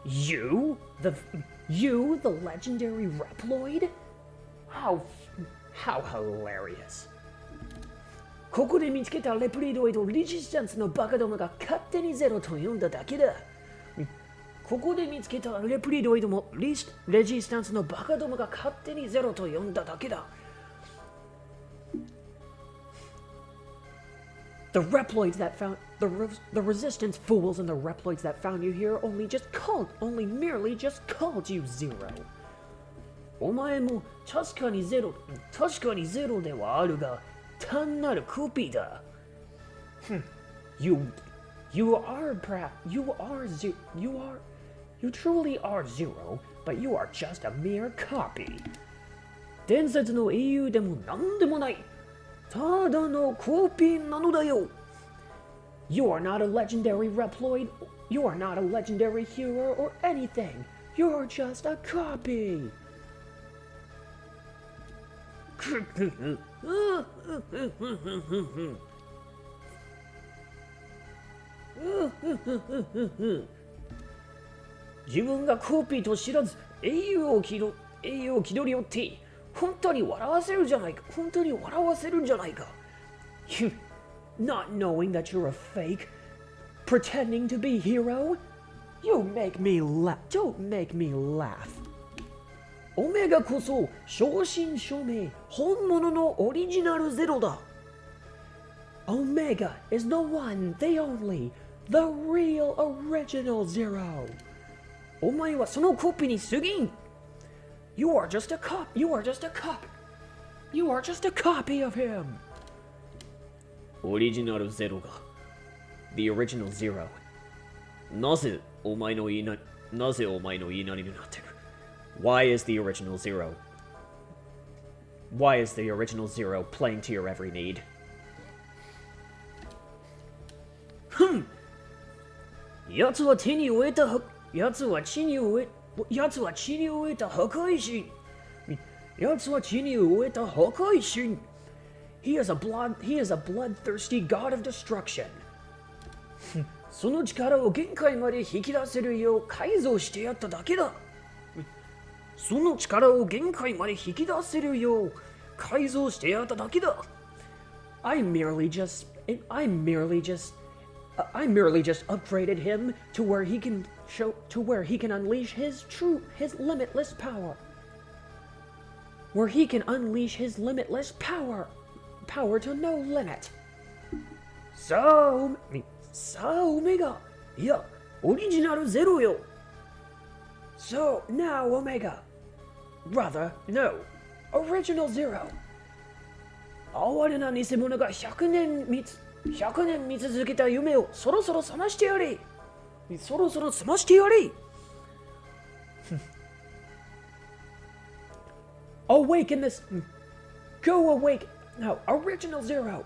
You, the legendary Reploid? How hilarious. ここで見つけたレプリドイドレジスタンスのバカどもが勝手にゼロと呼んだだけだ。ここで見つけたレプリドイドもレジスタンスのバカどもが勝手にゼロと呼んだだけだ。The Reploids that found the resistance fools and the Reploids that found you here merely just called you Zero. お前も確かにゼロではあるが、単なるコピーだ。You truly are Zero, but you are just a mere copy. 伝説の英雄でも何でもない。ただのコピーなのだよ。You are not a legendary Reploid. You are not a legendary hero or anything. You're just a copy. 自分がコピーと知らず英雄を気取り寄って本当に笑わせるんじゃないか。You not knowing that you're a fake, pretending to be hero? Don't make me laugh. オメガこそ正真正銘本物のオリジナルゼロだ。Omega is the one, the only, the real original Zero. お前はそのコピーに過ぎん。You are just a cop. You are just a copy of him. オリジナルゼロが The original Zero なぜお前の言いなりになってる Why is the original Zero? Why is the original Zero playing to your every need? 奴は血に飢えた破壊神。奴は血に飢えた破壊神。He is a bloodthirsty god of destruction. その力を限界まで引き出せるよう改造してやっただけだ。その力を限界まで引き出せるよう改造してやっただけだ。I merely just upgraded him to where he can unleash his limitless power. Where he can unleash his limitless power to no limit. So, Omega, yeah, original Zero yo. So, now Omega. Rather, no, original Zero. 哀れな偽物が100年見続けた夢をそろそろ覚ましてやれ。Awaken this. Go awake. No, original Zero.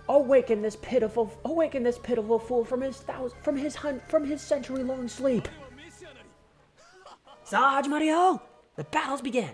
Awaken this pitiful fool from his century-long sleep. さあ始まるよ。The battles begin.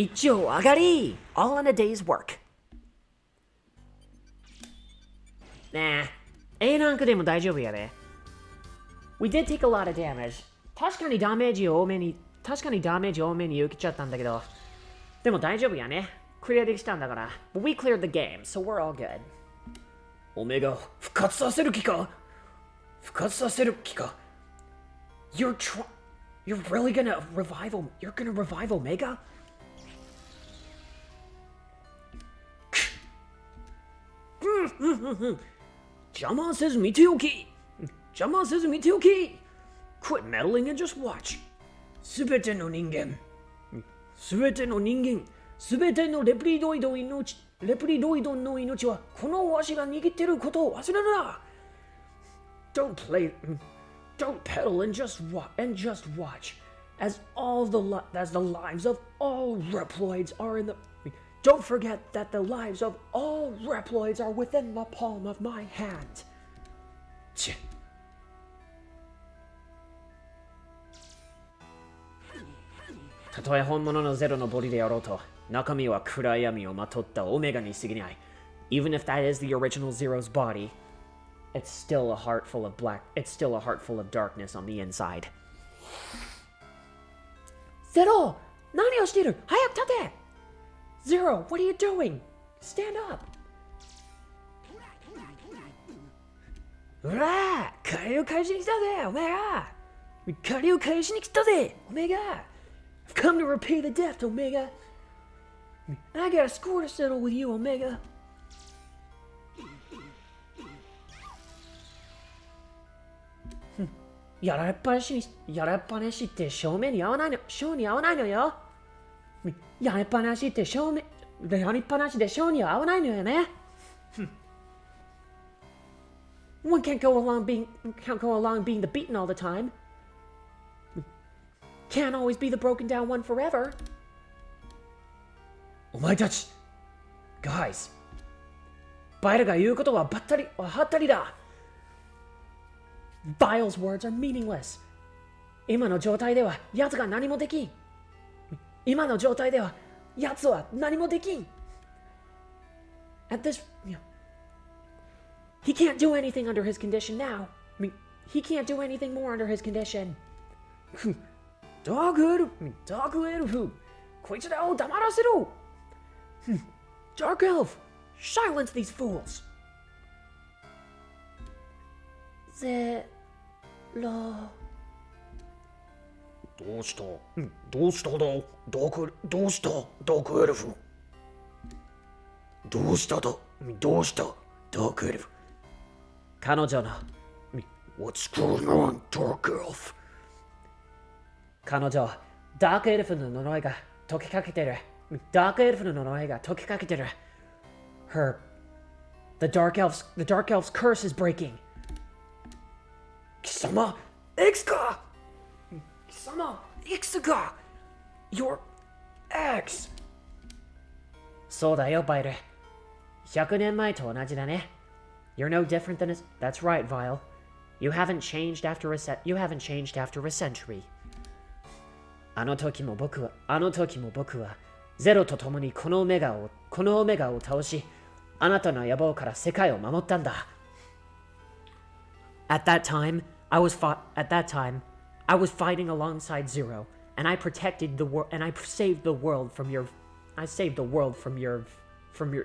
一丁上がり All in a day's work. ねえ、A ランクでも大丈夫やで。We did take a lot of damage. 確かにダメージ多めに受けちゃったんだけど、でも大丈夫やね。クリアできたんだから。But we cleared the game, so we're all good. オメガ、復活させる気か You're really gonna revive Omega? 邪魔せず見ておき Quit meddling and just watch. すべての人間、すべてのレプリドイドの命はこのわしが握っていることを忘れるな。Don't pedal and just watch as the lives of all Reploids are in the. Don't forget that the lives of all Reploids are within the palm of my hand. たとえ本物のゼロのボディであろうと、中身は暗闇をまとったオメガに過ぎない。Even if that is the original Zero's body, it's still a heart full of darkness on the inside. ゼロ、何をしている？早く立て！ Zero, what are you doing? Stand up! ほら、借りを返しに来たぜ、オメガ！借りを返しに来たぜ、オメガ！ I've come to repay the debt, Omega. I got a score to settle with you, Omega. やられっぱなしって正面に合わないのよ。やられっぱなしで正に合わないのよね。One can't go along being the beaten all the time. Can't always be the broken down one forever. お前たち Guys バイルが言うことははったりだ。Bile's words are meaningless. 今の状態では奴は何もできん。He can't do anything under his condition now. He can't do anything more under his condition. ダークエルフ、こいつらを黙らせろ。Dark Elf, silence these fools. ゼロ。どうしただどうしたダークエルフ。どうしたダークエルフ。彼女の What's going on, Dark Elf? 彼女、ダークエルフの呪いが解きかけてる。ダークエルフの呪いが解きかけてる。The Dark Elf's curse is breaking. 貴様、X か貴様、X か Your X そうだよ、バイル。100年前と同じだね。You're no different than That's right, Vile. You haven't changed after a century. あの時も僕は、ゼロと共にこのオメガを倒し、あなたの野望から世界を守ったんだ。At that time, I was fighting alongside Zero, and I protected the world, and I saved the world from your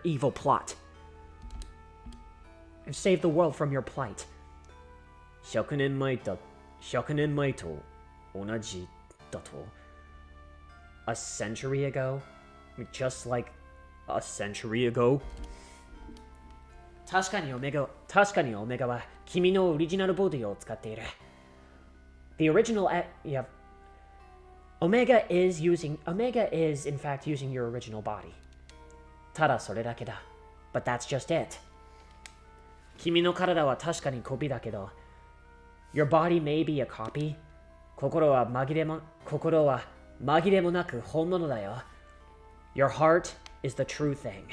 evil plot. I saved the world from your plight. 100年前と同じだと。A century ago? Just like a century ago? 確かにオメガは君のオリジナルボディを使っている。The original, Omega is in fact using your original body. ただそれだけだ。But that's just it. 君の体は確かにコピーだけど、Your body may be a copy. 心は紛れもなく本物だよ。Your heart is the true thing.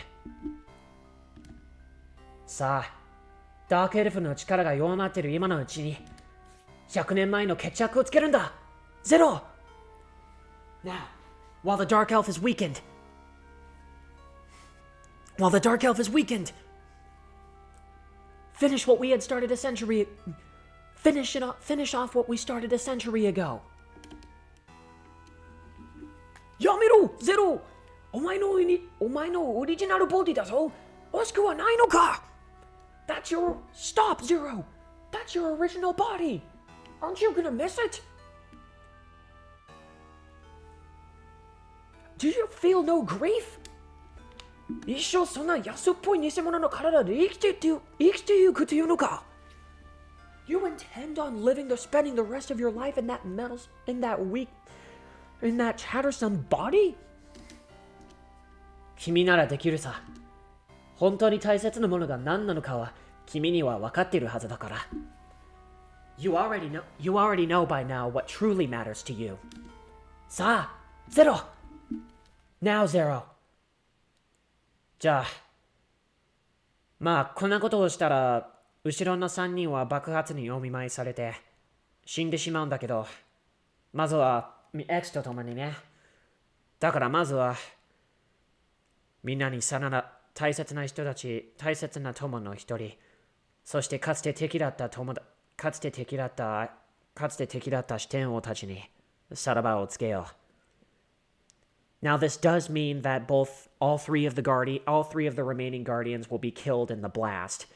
さあ、ダークエルフの力が弱まっている今のうちに、100年前の決着をつけるんだ。ゼロ Now, while the Dark Elf is weakened, finish what we had started a century. Finish off what we started a century ago. やめろ、ゼロ。お前のオリジナルボディだぞ。惜しくはないのか。Stop, Zero. That's your original body. Aren't you gonna miss it? Do you feel no grief? 一生そんな安っぽい偽物の体で生きてゆくというのか。You intend on spending the rest of your life in that chattersome body? 君ならできるさ。本当に大切なものが何なのかは君には分かっているはずだから。You already know by now what truly matters to you. さあ、ゼロ Now, Zero. じゃあ、まあ、こんなことをしたら、後ろの3人は爆発にお見舞いされて、死んでしまうんだけど、まずは、X と共にね。だからまずは、みんなに大切な人たち、大切な友の一人、そしてかつて敵だった視点王たちに、さらばをつけよう。Now this does mean that all three of the remaining guardians will be killed in the blast,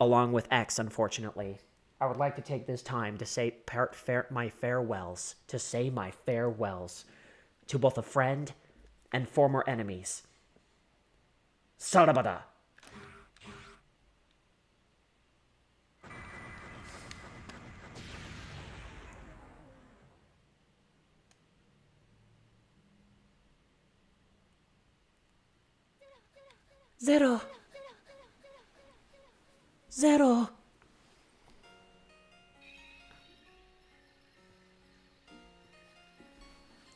along with X, unfortunately. I would like to take this time to say my farewells to both a friend and former enemies. さらばだ。ゼロ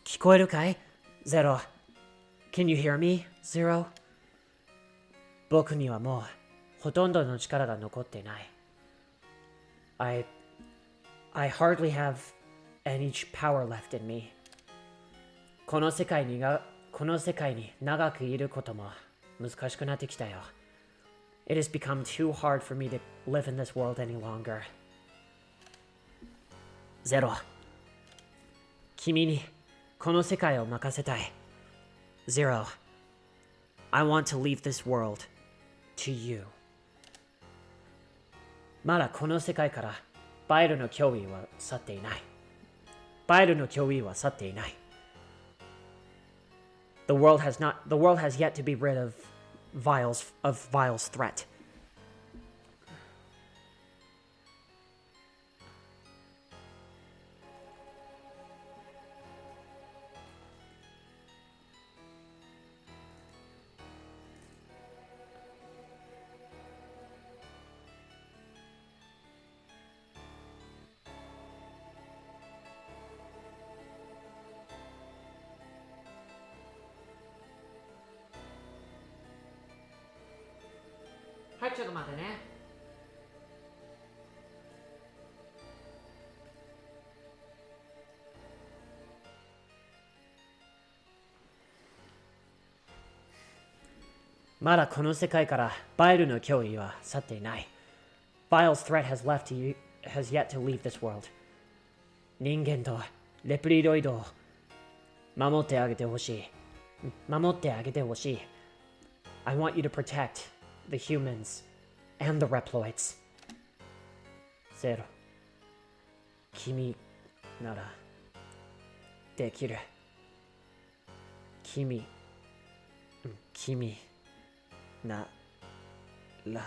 聞こえるかいゼロ Can you hear me, Zero? 僕にはもうほとんどの力が残っていない。I hardly have any power left in me. この世界に長くいることも難しくなってきたよ。It has become too hard for me to live in this world any longer. ゼロ。君にこの世界を任せたい。Zero, I want to leave this world to you. まだこの世界からバイルの脅威は去っていない。バイルの脅威は去っていない。The world has yet to be rid of Vile's threat. はい、ちょっと待ってね。まだこの世界からバイルの脅威は去っていない。Vile's threat has yet to leave this world. 人間とレプリドイドを守ってあげてほしい。守ってあげてほしい。I want you to protect the humans and the Reploids. ゼロ。君ならできる。君なら。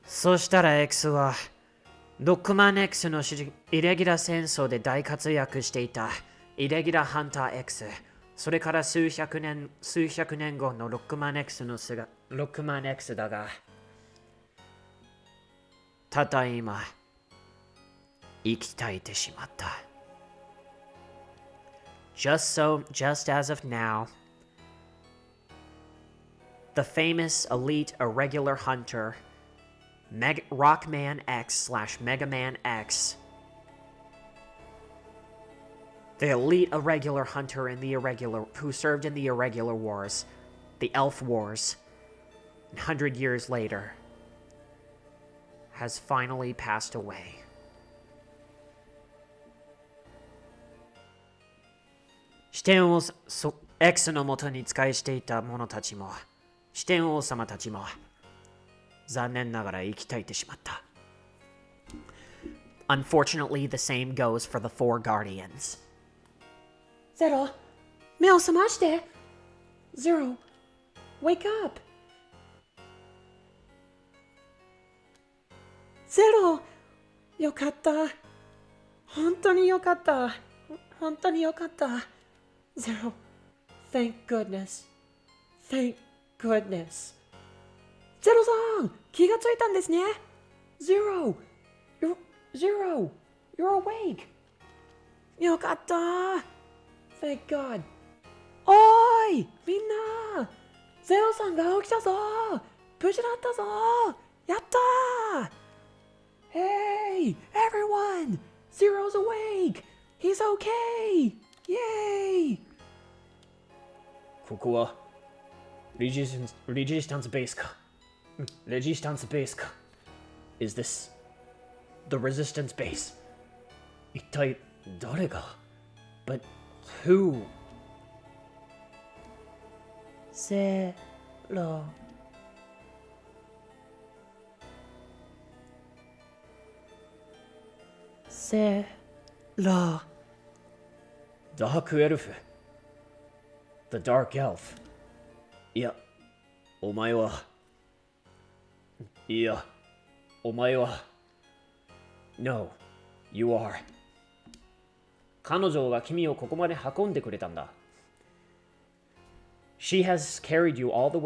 そしたら X はロックマン X のイレギュラー戦争で大活躍していたイレギュラーハンター X、それから数百年後のロックマン X だが、たった今、生き絶えてしまった。Just as of now, the famous elite irregular hunter, Rockman X/Mega Man X, the elite irregular hunter who served in the irregular wars, the Elf Wars, 100 years later, has finally passed away. 視点をX のもとに使いしていた者たちも、視点王様たちも、残念ながら生き絶えてしまった。Unfortunately, the same goes for the four guardians. ゼロ、目を覚まして。Zero, wake up. ゼロ、よかった。本当によかった。本当によかった。Zero, thank goodness. Thank goodness. ゼロさん、気がついたんですね。Zero, you're awake. よかった。Thank God. おーい、みんな。ゼロさんが起きたぞ。無事だったぞ。やったー。Hey, everyone. Zero's awake. He's okay. Yay. ここはレジスタンスベースか。レジスタンスベースか。Is this the resistance base? 一体誰が But who? ゼロ。ゼロ。ダークエルフ。The Dark Elf。いや、お前は。No, you are. 彼女が君をここまで運んでくれたんだ。She has carried you all the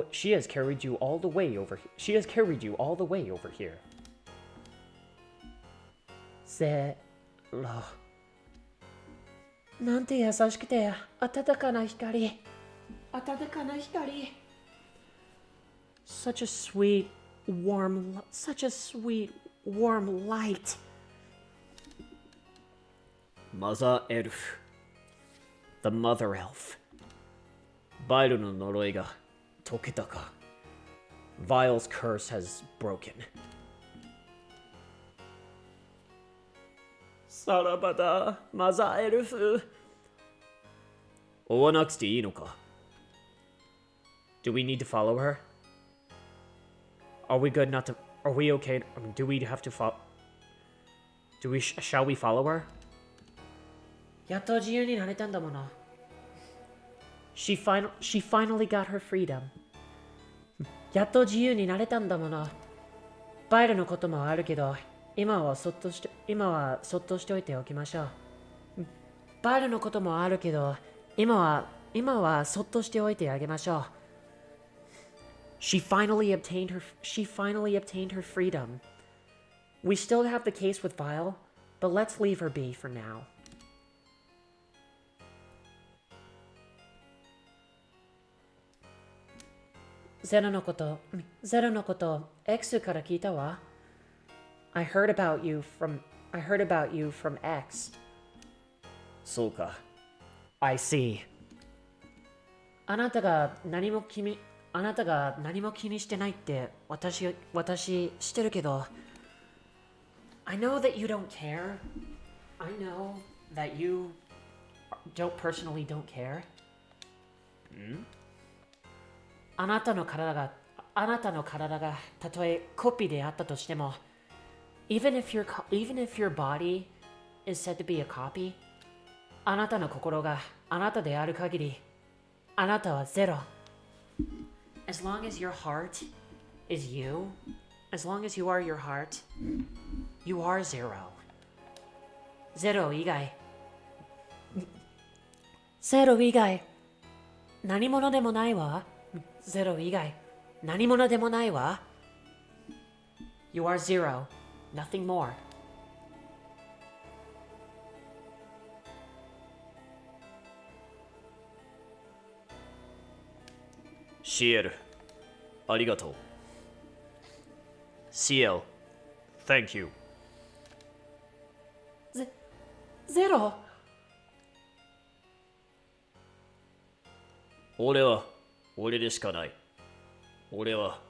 way over here. ゼロ。なんて優しくて温かな光。温かな光。Such a sweet, warm light. Mother Elf. The Mother Elf. バイルの呪いが解けたか。Vile's curse has broken. さらばだ、マザーエルフ。追わなくていいのか？ Do we need to follow her? Are we good not to... Are we okay? I mean, do we have to follow... Shall we follow her? やっと自由になれたんだもの。She finally got her freedom. やっと自由になれたんだもの。バイルのこともあるけど、今はそっとしておいておきましょう。バイルのこともあるけど、今はそっとしておいてあげましょう。She finally obtained her freedom. We still have the case with Vile, but let's leave her be for now. ゼロのこと、X から聞いたわ。I heard about you from X. そうか。I see. あなたが何も気にしてないって私知ってるけど。I know that you don't care. I know that you personally don't care. あなたの体がたとえコピーであったとしても、even if your body is said to be a copy, あなたの心があなたである限り、あなたはゼロ。As long as your heart is you, as long as you are your heart, you are zero. ゼロ以外何者でもないわ。ゼロ以外何者でもないわ。You are zero, nothing more. シエル、ありがとう。シエル、Thank you. ゼロ。俺は俺でしかない。俺は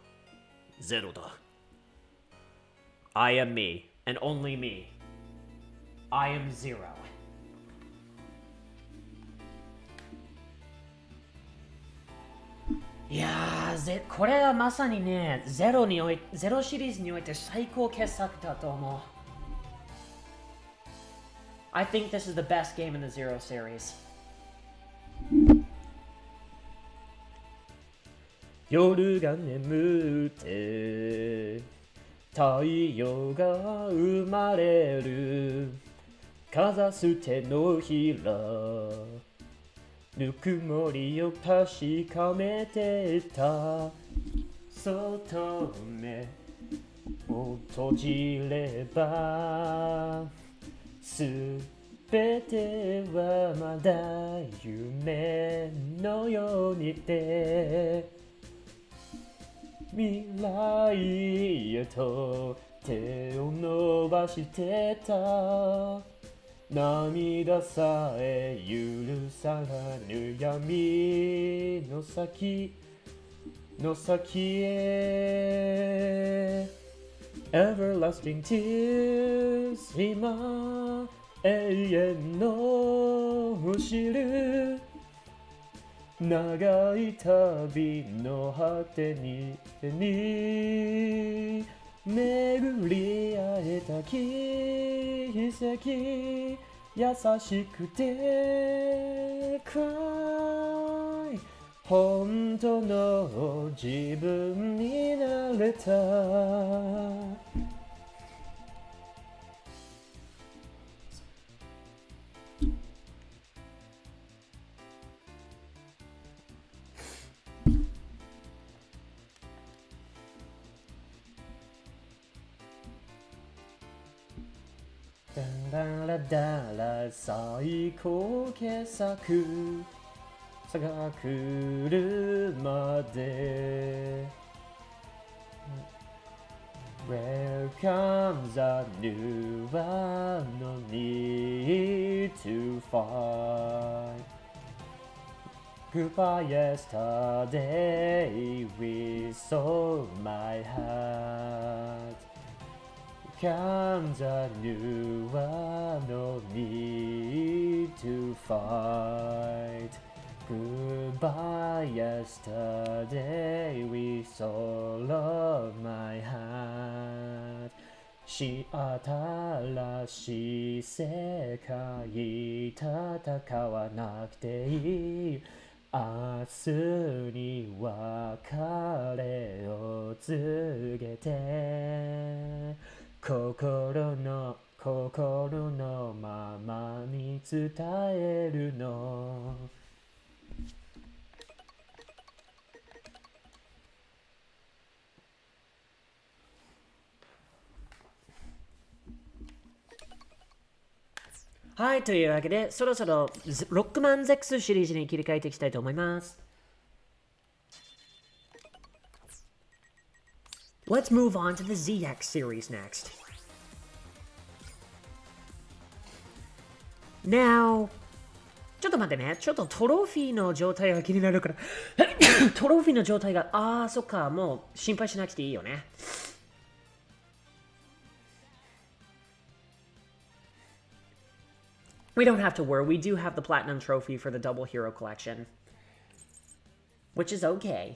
ゼロだ。I am me and only me. I am zero. いやー、これはまさにね、ゼロシリーズにおいて最高傑作だと思う。I think this is the best game in the Zero series. 夜が眠って太陽が生まれるかざす手のひらぬくもりを確かめてた外目を閉じればすべてはまだ夢のようにて未来へと手を伸ばしてた涙さえ許さぬ闇の先へ Everlasting tears 今永遠の知る長い旅の果てに巡り会えた奇跡優しくてcry本当の自分になれただらだら最高傑作さが来るまで Where comes a new one no need to fight Goodbye yesterday we saw my heart comes a new one, no need to fight. Goodbye yesterday we saw my heart. 新しい世界戦わなくていい明日に別れを告げて心のままに伝えるのはい、というわけで、そろそろロックマンゼクスシリーズに切り替えていきたいと思います。Let's move on to the ZX series next. Now, ちょっと待ってね。ちょっとトロフィーの状態が気になるからトロフィーの状態が、そっか、もう心配しなくていいよね。We don't have to worry. We do have the platinum trophy for the double hero collection, which is okay.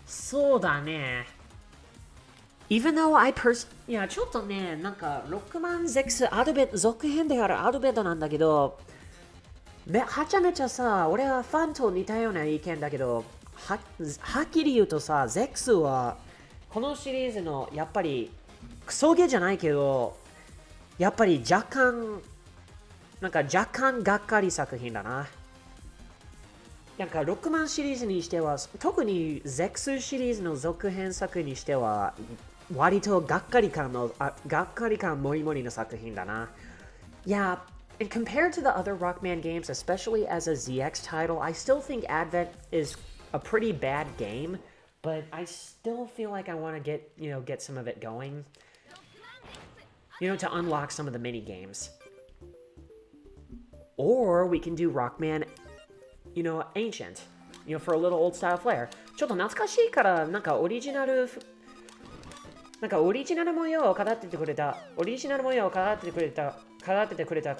そうだね。Even thoughいや、ちょっとね、なんか、ロックマンゼクス続編であるアドベットなんだけど、はちゃめちゃさ、俺はファンと似たような意見だけど、はっきり言うとさ、ゼクスはこのシリーズのやっぱりクソゲーじゃないけど、やっぱり若干がっかり作品だな。なんかロックマンシリーズにしては、特にゼクスシリーズの続編作にしては、割とがっかり感もりもりの作品だな。いや、And compared to the other Rockman games, especially as a ZX title, I still think Advent is a pretty bad game, but I still feel like I want to get some of it going, to unlock some of the mini games. Or we can do Rockman, Ancient, for a little old style flair. ちょっと懐かしいから、なんかオリジナル模様を語っててくれたこ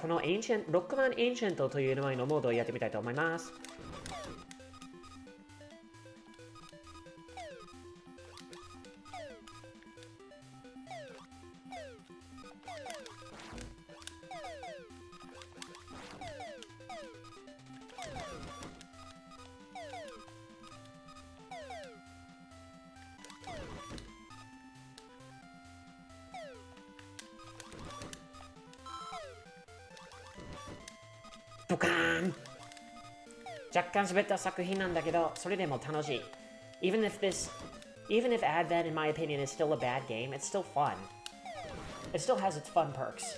のロックマンエンシェントという名前のモードをやってみたいと思います。ドカーン若干滑った作品なんだけど、それでも楽しい。Even if Advent, in my opinion, is still a bad game, it's still fun. It still has its fun perks.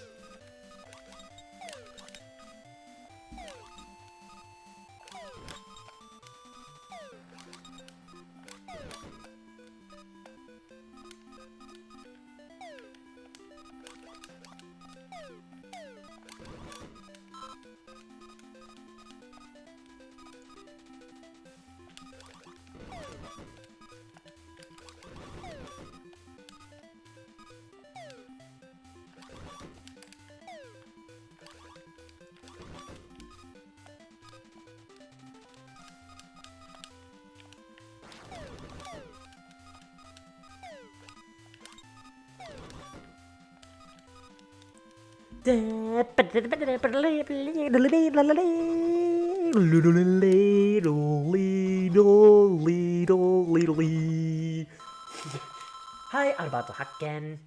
Hi, Alberto 発見。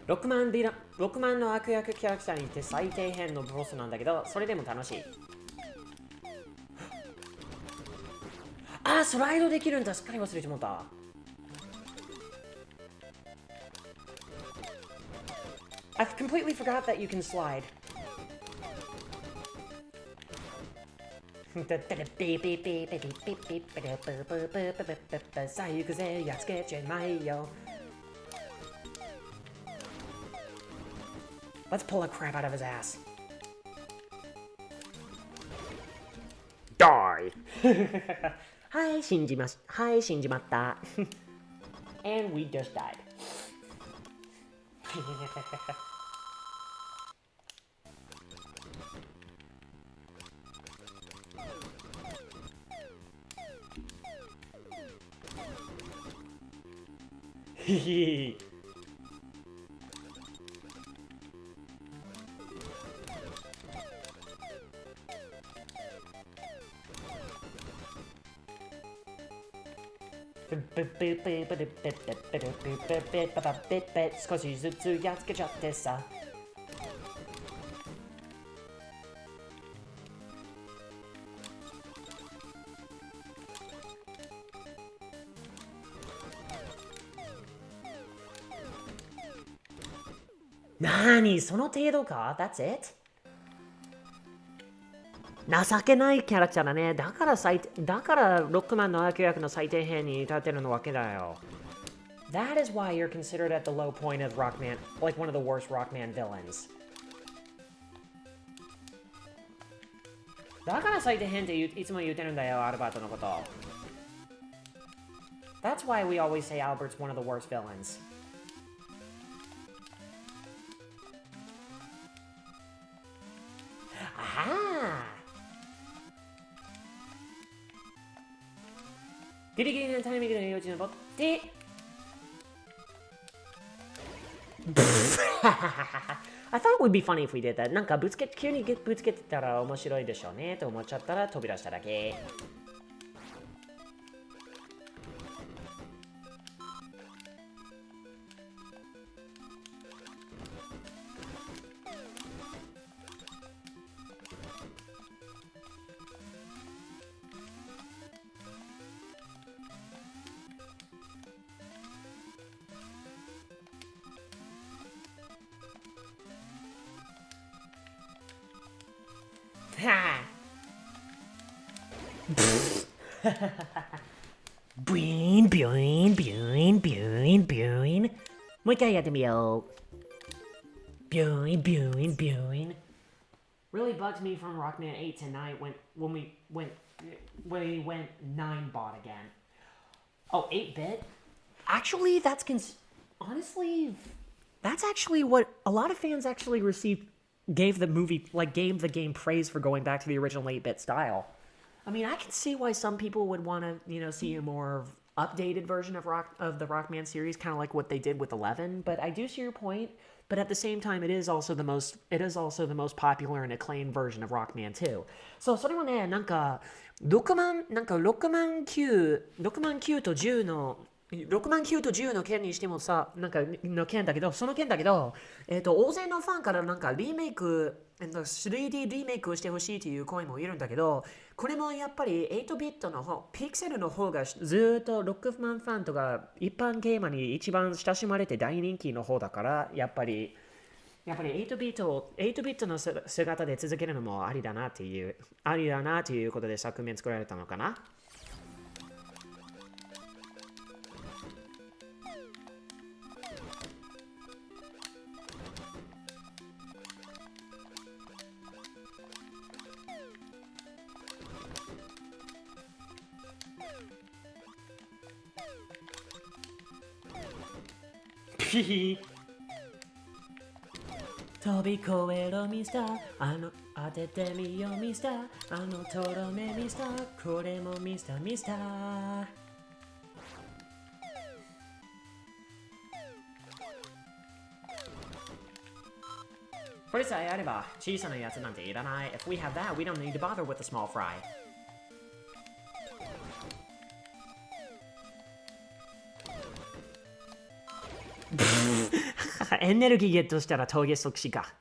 ロックマンの悪役キャラクターにて最底辺のボスなんだけど、それでも楽しい。スライドできるんだ。すっかり忘れてもった。I completely forgot that you can slide. さあ行くぜ、やっつけちゃいまいよ。Let's pull a crap out of his ass. Die! はい、信じまった。And we just died. ひひ少しずつやっつけちゃってさ。なーに、その程度か？ That's it? 情けないキャラクターだね。だからロックマンの悪役の最低編に立てるのわけだよ。That is why you're considered at the low point of Rockman, like one of the worst Rockman villains. だから最低編っていつも言ってるんだよ、アルバートのこと。That's why we always say Albert's one of the worst villains. ギリギリのタイミングで幼稚に登って。I thought it would be funny if we did that. なんか急にぶつけてたら面白いでしょうねと思っちゃったら飛び出しただけ。ブイーンビューンビューンビューンビューン。もう一回やってみよう。ビューンビューンビューン。Really bugs me from Rockman 8 to 9 when we went 9 bot again. Oh, 8-bit? Actually, honestly, that's actually what a lot of fans actually gave the game praise for going back to the original 8-bit style. I mean, I can see why some people would want to, see a more updated version of the Rockman series, kind of like what they did with 11. But I do see your point. But at the same time, it is also the most popular and acclaimed version of Rockman 2. So, それもね、なんか6万9と10の6万9と10の件にしてもさ、なんかの件だけど、大勢のファンからなんかリメイク、3D リメイクをしてほしいという声もいるんだけど、これもやっぱり8ビットの方、ピクセルの方がずっとロックマンファンとか一般ゲーマーに一番親しまれて大人気の方だから、やっぱり8ビットの姿で続けるのもありだなということで作品作られたのかな。飛び越えろミスター、当ててみよミスター、とろめミスター、これもミスター。これさえあれば小さなやつなんていらない。If we have that, we don't need to bother with the small fry. エネルギーゲットしたら峠即死か。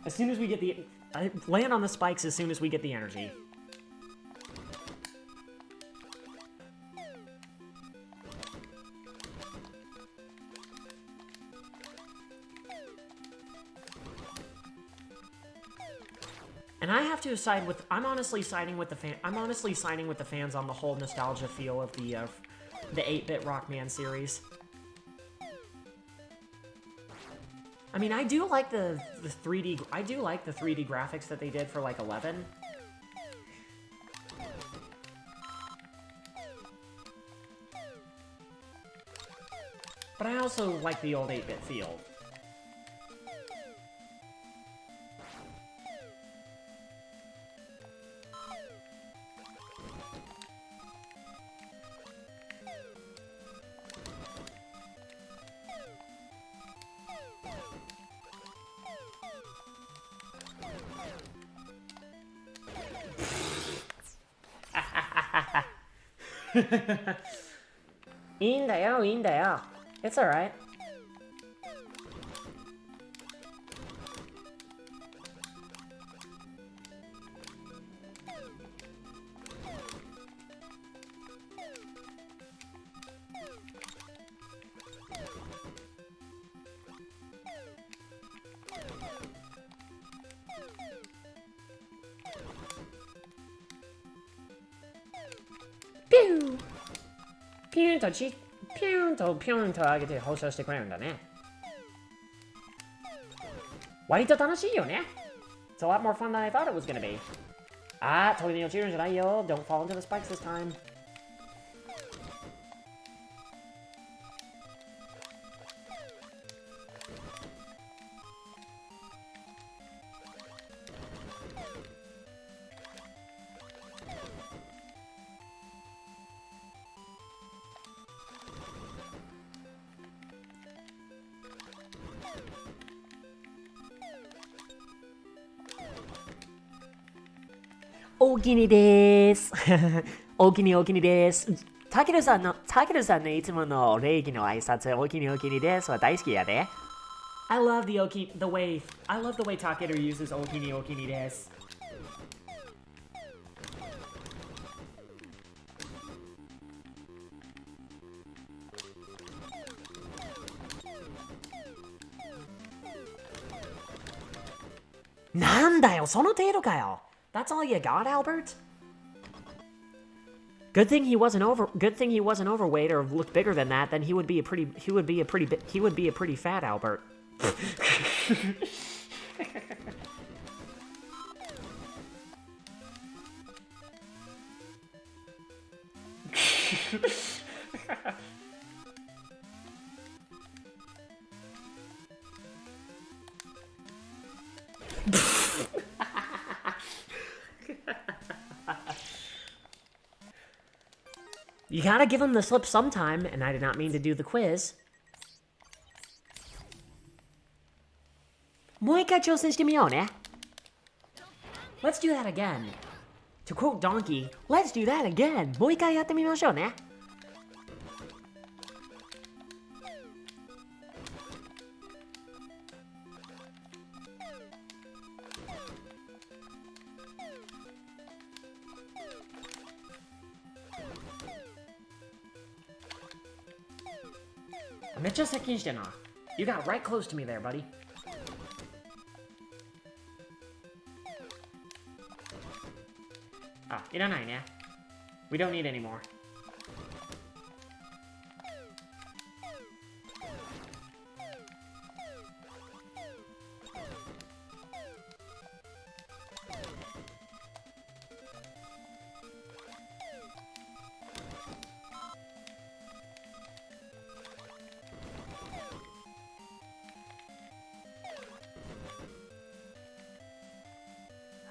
As soon as we get I land on the spikes as soon as we get the energy. And And I have to side with. I'm honestly siding with the fan. I'm honestly siding with the fans on the whole nostalgia feel of the 8-bit Rockman series. I mean, I do like the 3D. I do like the 3D graphics that they did for like 11. But I also like the old 8-bit feel. Indayo. It's alright. Pew! ピューンと上げて放送してくれるんだね。割と楽しいよね。It's a lot more fun than I thought it was gonna be. あー、飛びに落ちるんじゃないよ。Don't fall into the spikes this time.おおきにです。おおきにです。たけるさんのいつもの礼儀の挨拶、おおきにですは大好きやで。I love the way Takeru uses おおきにです。なんだよ、その程度かよ。That's all you got, Albert? Good thing he wasn't overweight or looked bigger than that. Then he would be a pretty fat Albert. You gotta give him the slip sometime, and I did not mean to do the quiz. もう一回挑戦してみようね。Let's do that again. To quote Donkey, let's do that again. もう一回やってみましょうね。めっちゃ接近してんな。You got right close to me there, buddy. あ、いらないね。We don't need any more.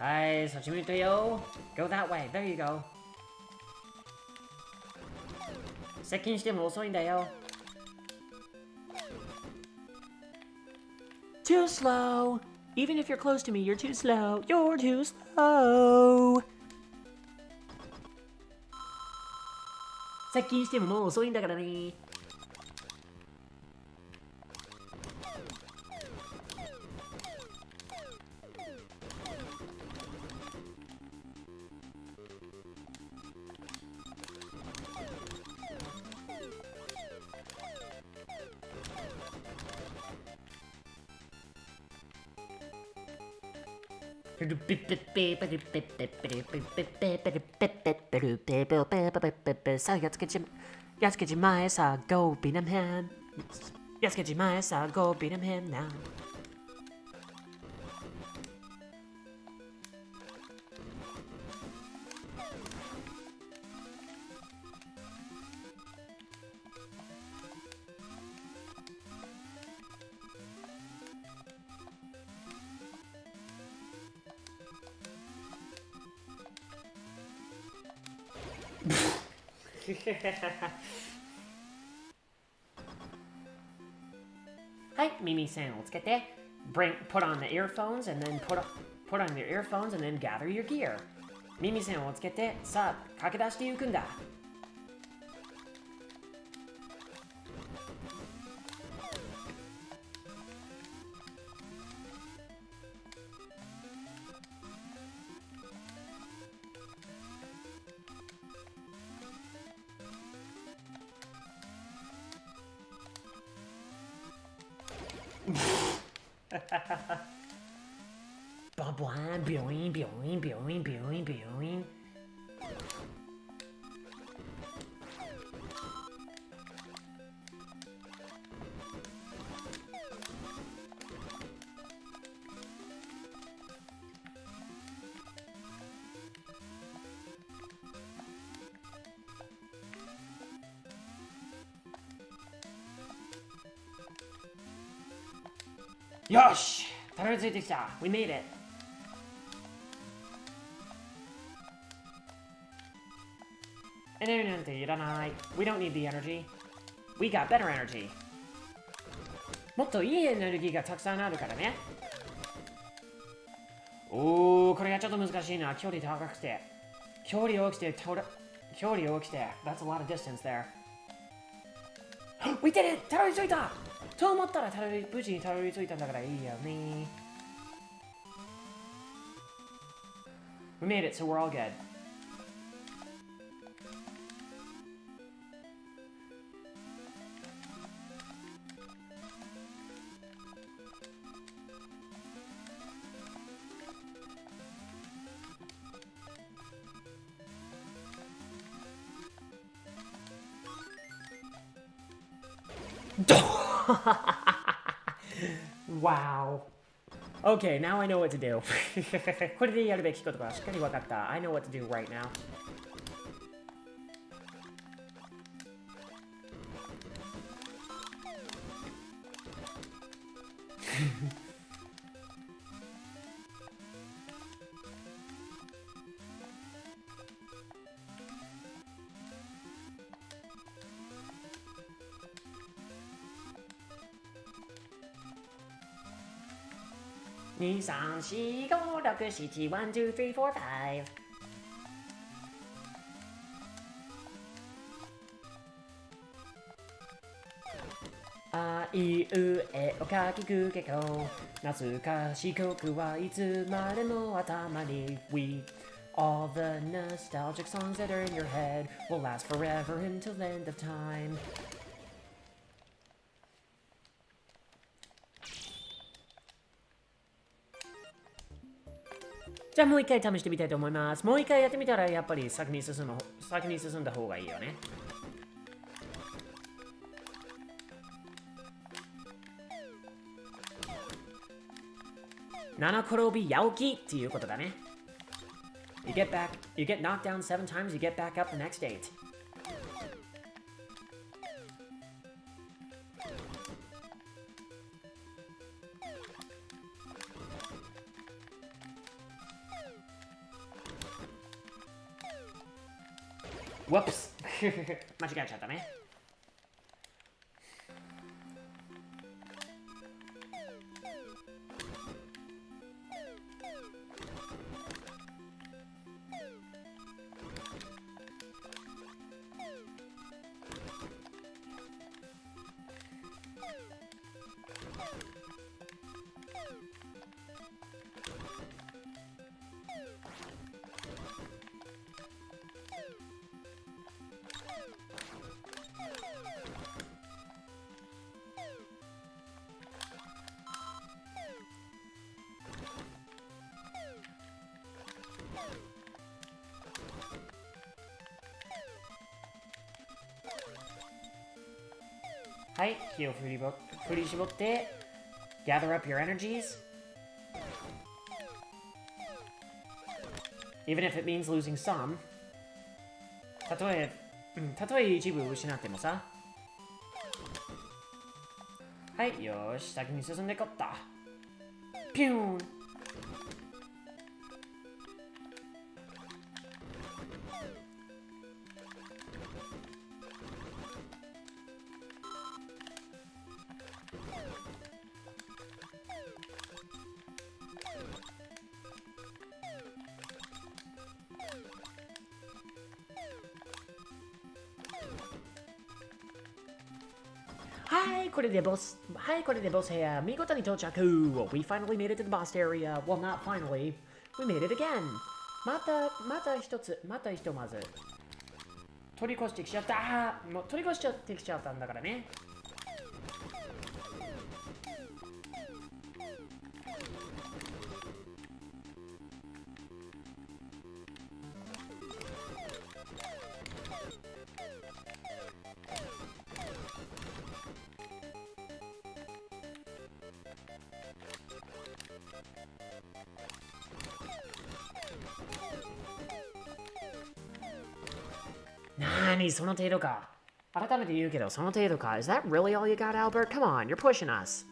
Hi, そっち向いてよ。Go that way. There you go. 接近しても遅いんだよ。Too slow. Even if you're close to me, you're too slow. You're too slow. 接近してももう遅いんだからね。さあやっつけちまえさ Go beat them hand やっつけちまえさ Go beat them hand nowはい、耳栓をつけて put on the earphones and then put on your earphones and then gather your gear 耳栓をつけてさあ駆け出していくんだババーンビョインビョインビョインビョインビョインよしたどり着いてきた We made it Energy なんていらない We don't need the energy We got better energy もっといいエネルギーがたくさんあるからねおーこれがちょっと難しいな距離高くて距離大きくて That's a lot of distance there We did it! たどり着いたと思ったら無事にたどり着いたんだからいいよね We made it, so we're all good Wow. Okay, now I know what to do. これでやるべきことがしっかり分かった。I know what to do right now. Ni san shi go roku shichi 1 2 3 4 5あいうえおかきくけこ懐かし曲はいつまでも頭に We all the nostalgic songs that are in your head will last forever until the end of timeじゃあもう一回試してみたいと思います。もう一回やってみたらやっぱり先に進んだ方がいいよね。七転び八起きっていうことだね。You get knocked down 7 times, you get back up the next 8. Whoops! 間違えちゃったね。はい、気を振り絞って Gather up your energies Even if it means losing some たとえ一部失ってもさはい、よし、先に進んでこった。ピューン。はい、これでボス部屋、見事に到着。We finally made it to the boss area. Well, not finally. We made it again. またひとまず。取り越してきちゃった。もう取り越してきちゃったんだからね。なーに、その程度か。改めて言うけど、その程度か。Is that really all you got, Albert? Come on, you're pushing us.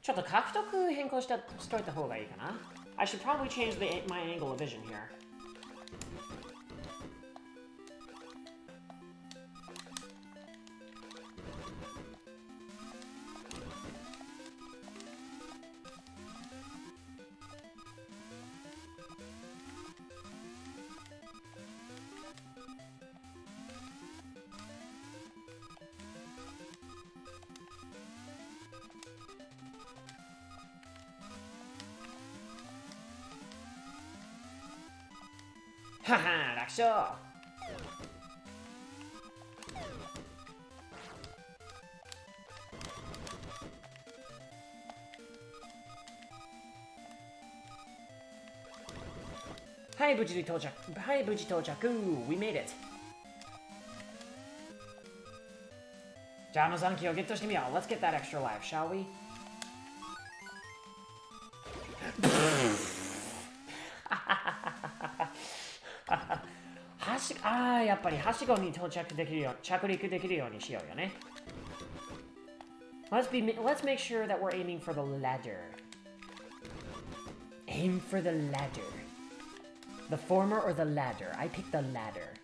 ちょっと獲得変更しといた方がいいかな。I should probably change my angle of vision here. はは、楽勝。はい、無事到着。We made it. じゃあ、残機をゲットしてみよう。Let's get that extra life, shall we? やっぱりはしごに着陸できるようにしようよね。Let's make sure that we're aiming for the ladder. Aim for the ladder. The former or the ladder? I pick the ladder. ”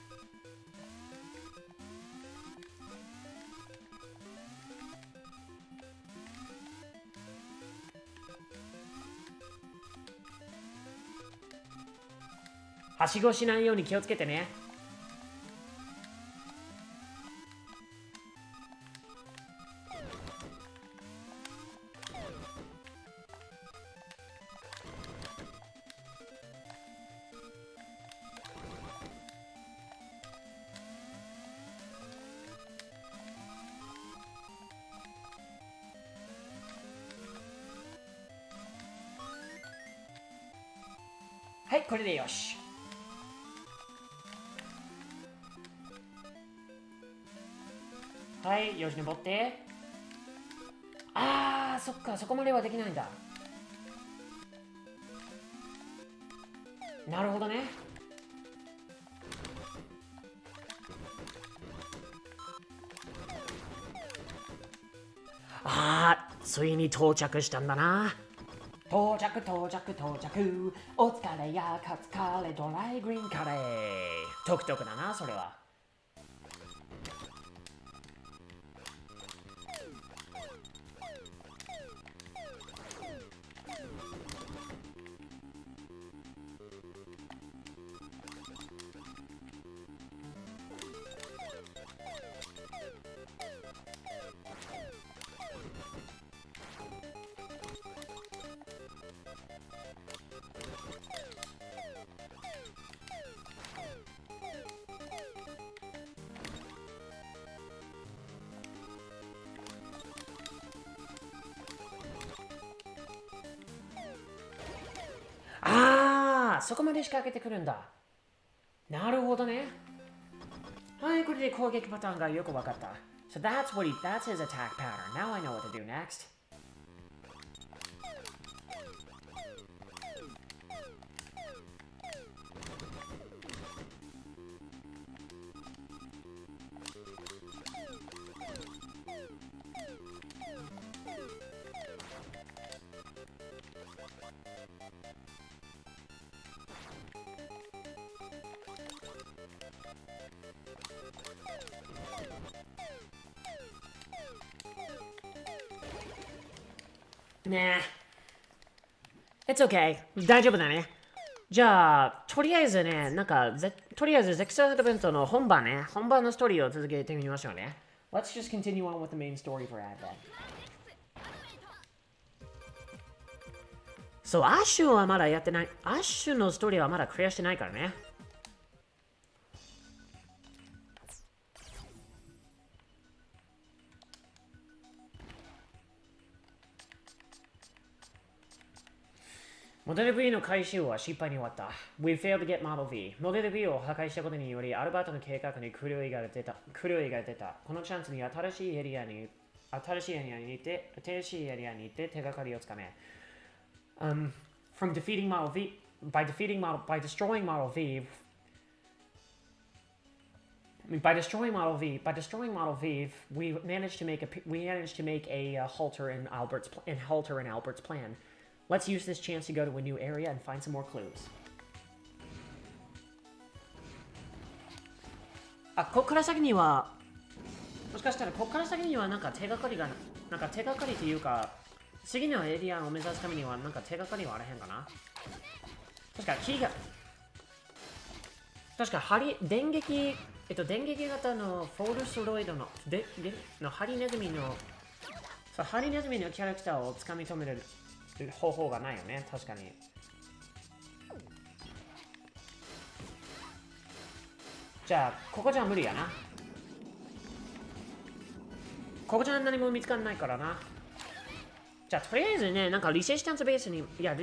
はしごしないように気をつけてね。はい、これでよし。はい、よし登って。そっか、そこまではできないんだ。なるほどね。ついに到着したんだな。到着。お疲れやカツカレードライグリーンカレー。トクトクだな、それは。ああ、そこまで仕掛けてくるんだ。なるほどね。はい、これで攻撃パターンがよくわかった。So that's his attack pattern. Now I know what to do next. ねえ。It's okay. 大丈夫だね。じゃあ、とりあえずね、とりあえずゼクスアドベントの本番のストーリーを続けてみましょうね。Let's just continue on with the main story for Advent. そう、アッシュはまだやってない。アッシュのストーリーはまだクリアしてないからね。モデル V の回収は失敗に終わった。We failed to get Model V。モデル V を破壊したことにより、アルバートの計画に狂いが出た。このチャンスに新しいエリアに行って手がかりをつかめ。By destroying Model V, we managed to make a halter in Albert's plan. Let's use this chance to go to a new area and find some more clues. ここから先には、もしかしたらここから先には手がかりというか、次のエリアを目指すためには手がかりはあらへんかな。確か電撃型のフォルスロイドのハリネズミのキャラクターをつかみ止める方法がないよね、確かに。じゃあ、ここじゃ無理やな。ここじゃ何も見つかんないからな。じゃあ、とりあえずね、リシスタンスベースじゃ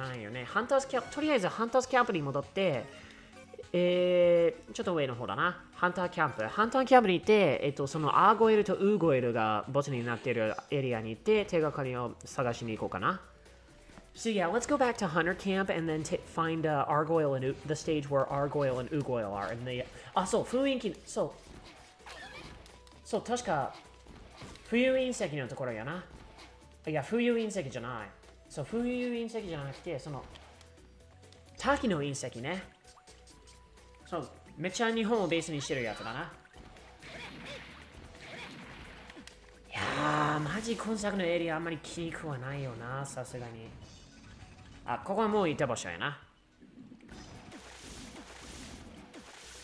ないよね。とりあえずハンターズキャンプに戻って、ちょっと上の方だな。ハンターキャンプに行って、そのアーゴイルとウーゴイルがボスになっているエリアに行って手がかりを探しに行こうかな。So yeah, let's go back to Hunter Camp and then find Argoyle and the stage where Argoyle and Ugoyle are. Andそう、確か、冬隕石のところやな。いや、冬隕石じゃない。そう、冬隕石じゃなくて、滝の隕石ね。そう、めっちゃ日本をベースにしてるやつだな。いやー、マジ今作のエリアあんまり気に食わないよな、さすがに。ここはもういた場所やな。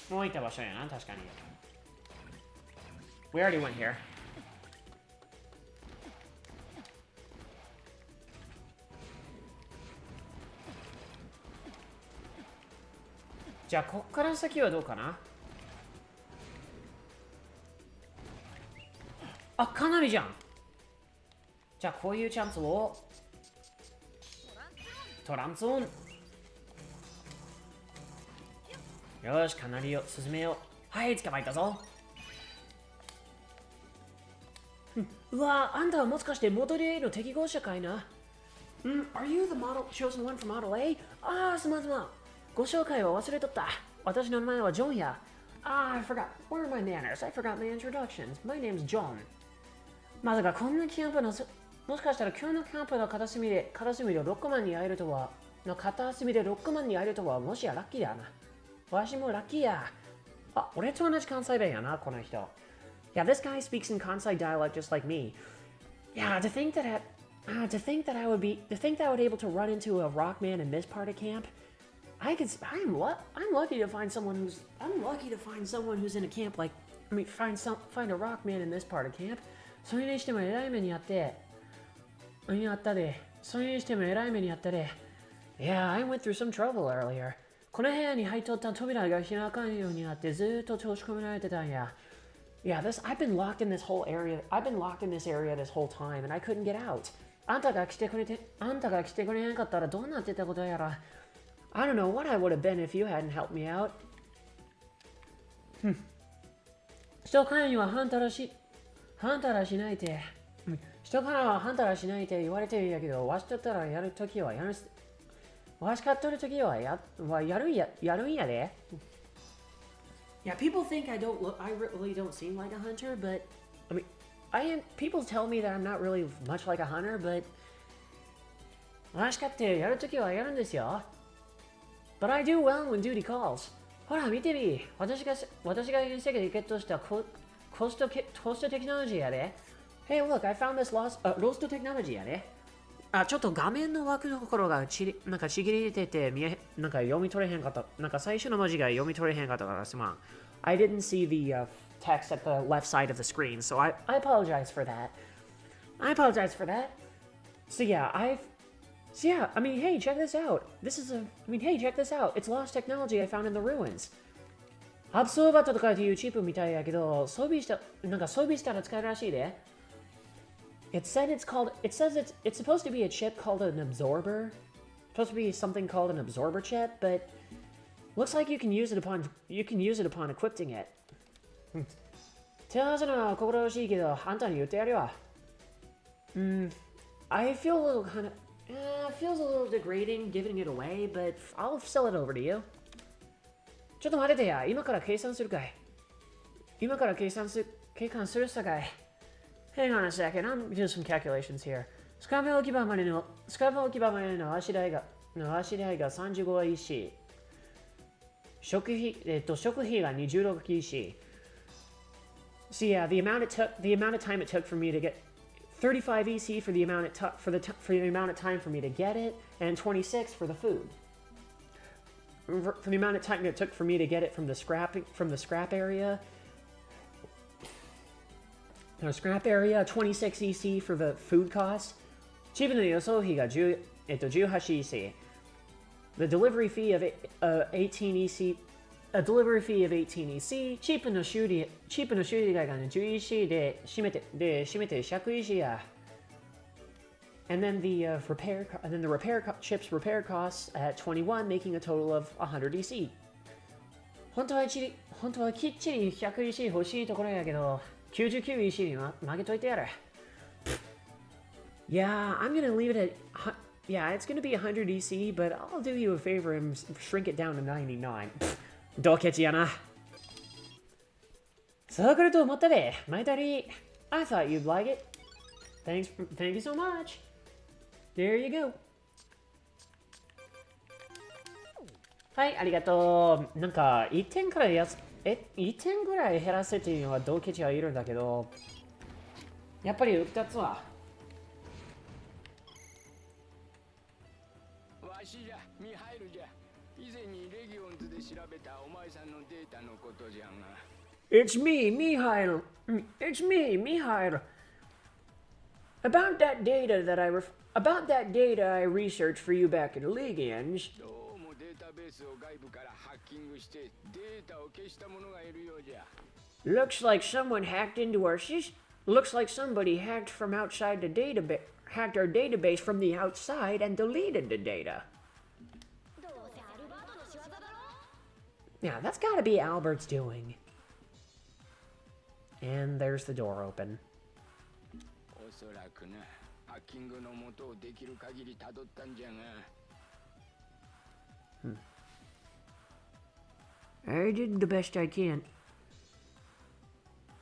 確かに。We already went here. じゃあ、こっから先はどうかな。かなりじゃん。じゃあ、こういうチャンスをトランスオン。よし、かなりを進めよう。はい、捕まえたぞ。うわ、あんたはもしかしてモデル A の適合者かいな。Are you the chosen one for Model A? すまん。ご紹介は忘れとった。私の名前はジョンや。I forgot. Where are my manners? I forgot my introductions. My name's John. まさかこんなキャンプのもしかしたら今日のキャンプの片隅でロックマンに会えるとは、もしやラッキーだな。わしもラッキーや。俺と同じ関西弁やな、この人。Yeah, this guy speaks in Kansai dialect just like me. Yeah, to think that I would be able to run into a Rockman in this part of camp. I'm lucky to find someone who's in a camp like find a Rockman in this part of camp. それにしても偉い目にあったで。Yeah, I went through some trouble earlier. この部屋に入っとった扉が開かんようになってずっと閉じ込められてたんや。Yeah, I've been locked in this area this whole time and I couldn't get out. あんたが来てくれへんかったらどうなってたことやら。I don't know what I would have been if you hadn't helped me out. 人からにはハンタラしないて。人からはハンタラしないて言われてるんやけど、わしだったらやるときはやる。わしかっとるときはやるんやで。Yeah, people think I really don't seem like a hunter, but I mean, people tell me that I'm not really much like a hunter, but わしかってやるときはやるんですよ。But I do well when duty calls. ほら見てみ、私が原石でゲットしたコストテクノロジーやで。Hey, look, I found thisローストテクノロジーやで。ちょっと画面の枠のところがなんかちぎれててなんか読み取れへんかった。なんか最初の文字が読み取れへんかったからすまん。I didn't see the text at the left side of the screen, so I apologize for that. So yeah, I mean, hey, check this out. Check this out. It's lost technology I found in the ruins. アブソーバットとかっていうチップみたいやけど、装備したら使えるらしいで。It says it's supposed to be a chip called an absorber. Supposed to be something called an absorber chip, but looks like you can use it upon equipping it. 手合わせのは心惜しいけど、あんたに言ってやるわ。I feel feels a little degrading giving it away, but I'll sell it over to you. ちょっと待っててや、今から計算するさかい。Hang on a second, I'm doing some calculations here. スクラム置き場までの足代が35EC。食費が26 EC. So yeah, the amount of time it took for me to get 35 EC for the amount of time for me to get it, and 26 for the food. For the amount of time it took for me to get it from the scrap area. Scrap area, 26 EC for the food costs. チップの輸送費が18 EC. The delivery fee of 18 EC. A delivery fee of 18 EC. チップの修理代が10 EC で締めて100 EC や。And then the chip's repair costs at 21, making a total of 100 EC. 本当はきっちり100 EC 欲しいところやけど、99 EC に負けといてやる。Yeah, I'm gonna leave it at. Yeah, it's gonna be 100 EC, but I'll do you a favor and shrink it down to 99. ドケチやな。そう来ると思ったで、マイタリー。I thought you'd like it. Thank you so much. There you go. はい、ありがとう。なんか、1点ぐらい減らせっていうのはドケチはいるんだけど、やっぱり2つは。わしじゃ、ミハイルじゃ。以前にレギオンズで調べたお前さんのデータのことじゃが。It's me, Mihail. It's me, Mihail. About that data I researched for you back in Legions. どうもデータベースを外部からハッキングしてデータを消した者がいるようじゃ。Looks like someone hacked into our system. Looks like somebody hacked from outside the database. Hacked our database from the outside and deleted the data. Yeah, that's gotta be Albert's doing. And there's the door open. I did the best I can.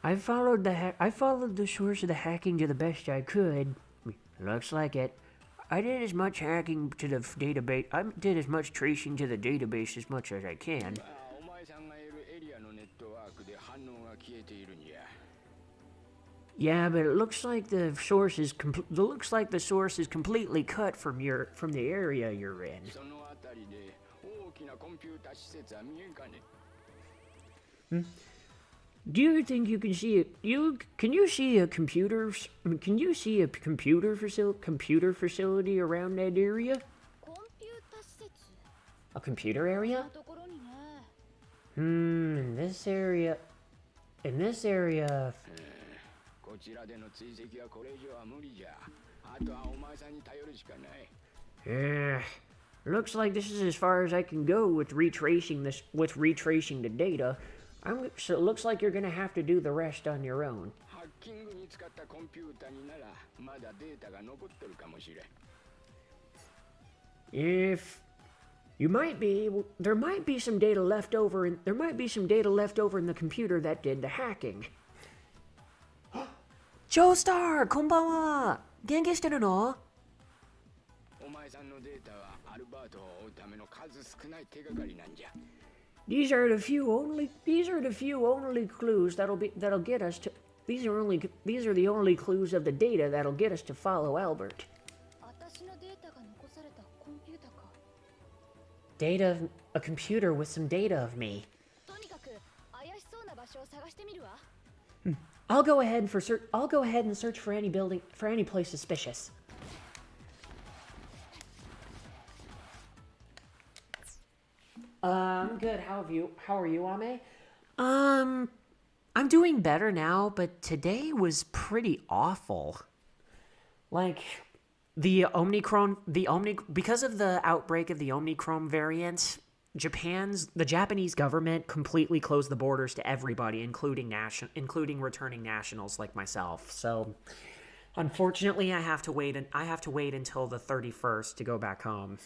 I followed the source of the hacking to the best I could. Looks like it. I did as much hacking to the database. I did as much tracing to the database as much as I can. Yeah, but it looks like the source is completely cut from the area you're in. Do you think you can see it? Can you see a computer? Can you see a computer facility around that area? A computer area? In this area. こちらでの追跡はこれ以上は無理じゃ。Yeah, looks like this is as far as I can go with retracing the data. So it looks like you're gonna have to do the rest on your own. If you might be, there might be some data left over in the computer that did the hacking. Joestar, こんばんは。元気してるの？These are the few only clues that'll get us to these are the only clues of the data that'll get us to follow Albert. Data, a computer with some data of me. I'll go ahead and search for any place suspicious. I'm good. How are you, Ame? I'm doing better now, but today was pretty awful. Like, because of the outbreak of the Omicron variant, the Japanese government completely closed the borders to everybody, including returning nationals like myself. So, unfortunately, I have to wait until the 31st to go back home.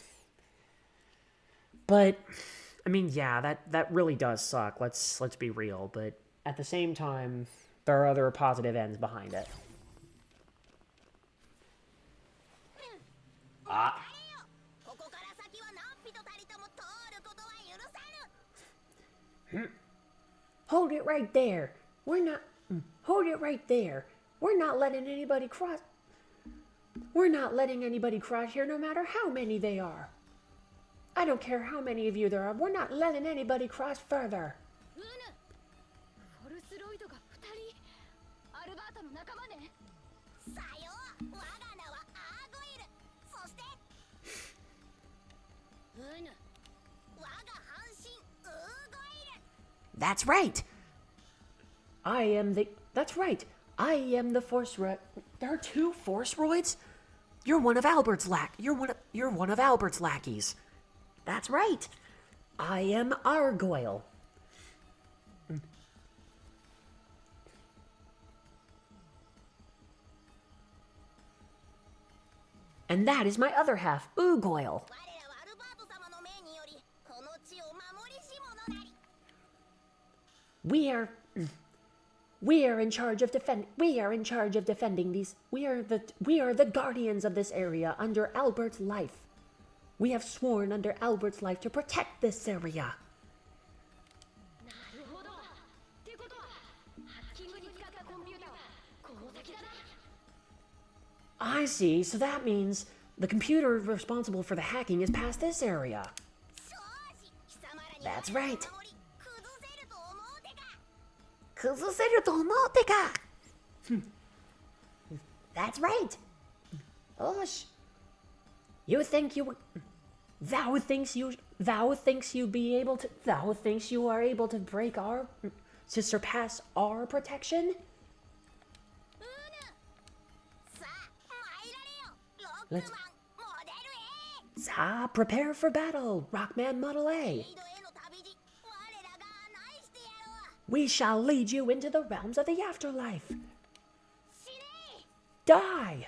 But I mean, yeah, that really does suck. Let's be real, but at the same time, there are other positive ends behind it. Hold it right there. Hold it right there. We're not letting anybody cross. We're not letting anybody cross here, no matter how many they are. I don't care how many of you there are. We're not letting anybody cross further. That's right. That's right. I am the Force Roid. There are two Force Roids? You're one of Albert's lackeys. That's right. I am Argoyle. And that is my other half, Ugoyle. We are in charge of defending these. We are the guardians of this area under Albert's life. We have sworn under Albert's life to protect this area. I see, so that means the computer responsible for the hacking is past this area. That's right. That's right. Osh. Thou thinks you are able to surpass our protection? Prepare for battle, Rockman Model A. We shall lead you into the realms of the afterlife. Die!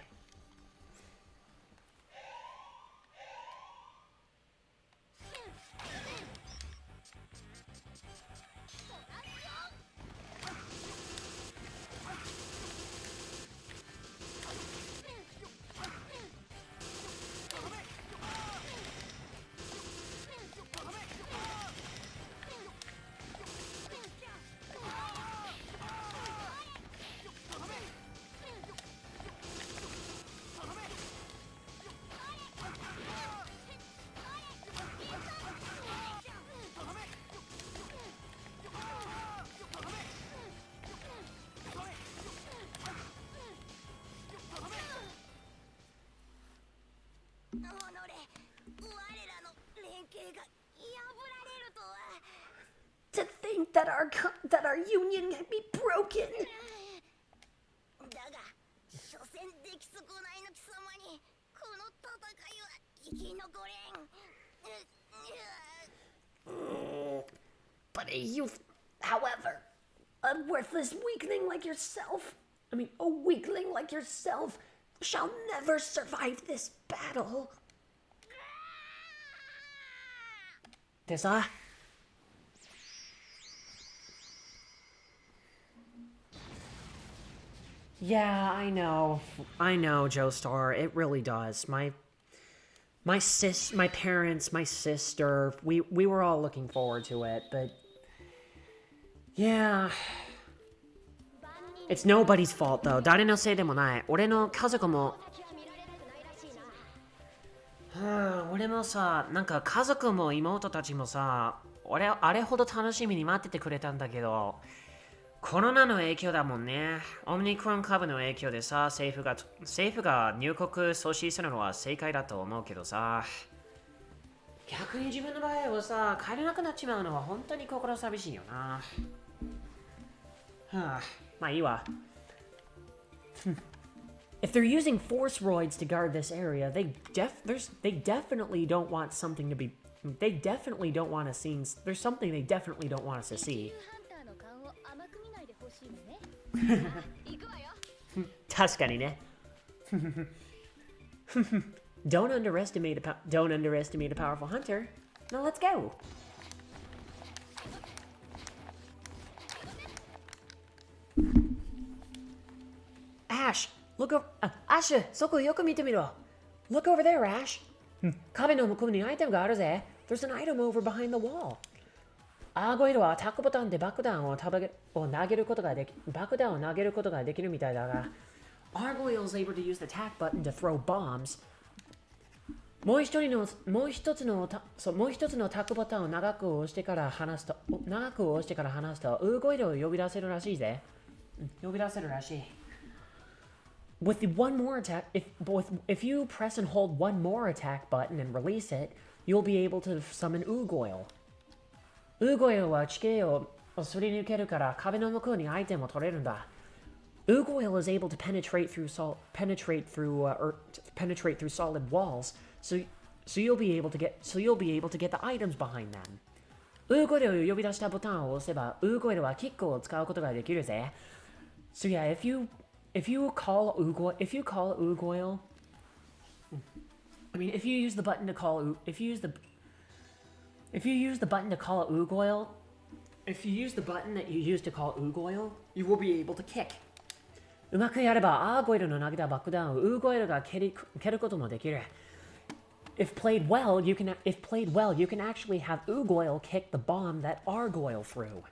To think that our union can be broken. But a youth, however, a worthless weakling like yourself, a weakling like yourself shall never survive this battle. ってさ。Yeah, I know, Joestar. It really does. My parents, my sister, we were all looking forward to it, but yeah, it's nobody's fault though. 誰のせいでもない。俺の家族も、俺もさ、なんか家族も妹たちもさ、あれほど楽しみに待っててくれたんだけど。コロナの影響だもんね。オミクロン株の影響でさ、政府が入国阻止するのは正解だと思うけどさ、逆に自分の場合はさ、帰れなくなっちまうのは本当に心寂しいよな。まあいいわ。If they're using force roids to guard this area, they definitely don't want something to be. They definitely don't want to see. There's something they definitely don't want us to see. 確かにね。Don't underestimate a powerful hunter. Now let's go. Ash, look over. Ash, そこよく見てみろ。Look over there, Ash. 壁の向こうにアイテムがあるぜ。There's an item over behind the wall. アーゴイルはタックボタンで爆弾を投げることができるみたいだが、Argoyle is able to use the attack button to throw bombs. もう一つのタックボタンを長く押してから離すと、ウーゴイルを呼び出せるらしい。With the one more attack, if you press and hold one more attack button and release it, you'll be able to summon Ugoil. ウーゴイルは地形をすり抜けるから壁の向こうにアイテムを取れるんだ。Ugoil is able to penetrate through solid walls, so you'll be able to get the items behind them. ウーゴイルを呼び出したボタンを押せば、ウーゴイルはキックを使うことができるぜ。So yeah, if you call Ugoil, if you use the button to call Ugoil, you will be able to kick. うまくやれば、アーゴイルの投げた爆弾をウーゴイルが蹴ることもできる。If played well, you can actually have Ugoil kick the bomb that Argoil threw.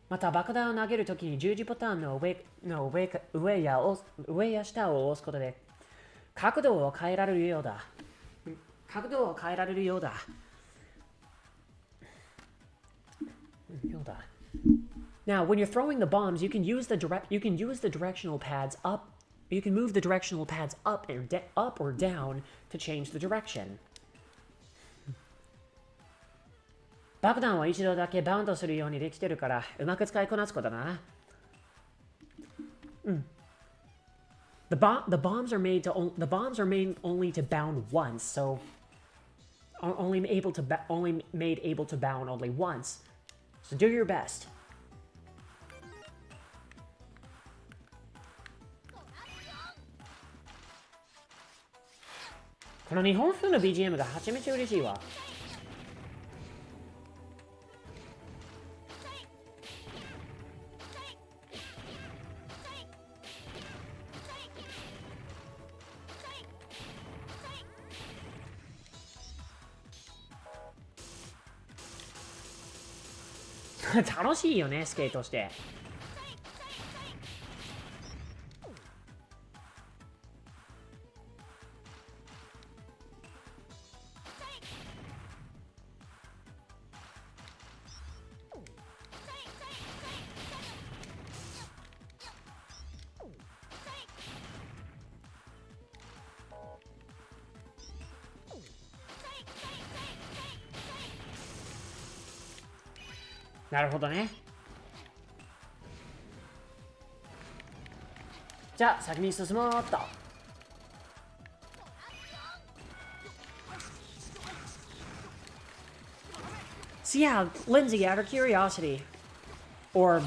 また爆弾を投げるときに十字ボタンの上や下を押すことで角度を変えられるようだ。Now, when you're throwing the bombs, you can use the directional pads up. You can move the directional pads up or down to change the direction. 爆弾は一度だけバウンドするようにできてるからうまく使いこなすことだな。The bombs are made only to bound once, so only made able to bound only once. So do your best. この日本風の BGM がはちめちゃ嬉しいわ。楽しいよね、スケートして。なるほどね。じゃあ先に進もうっと。So yeah, Lindsay, out of curiosity, or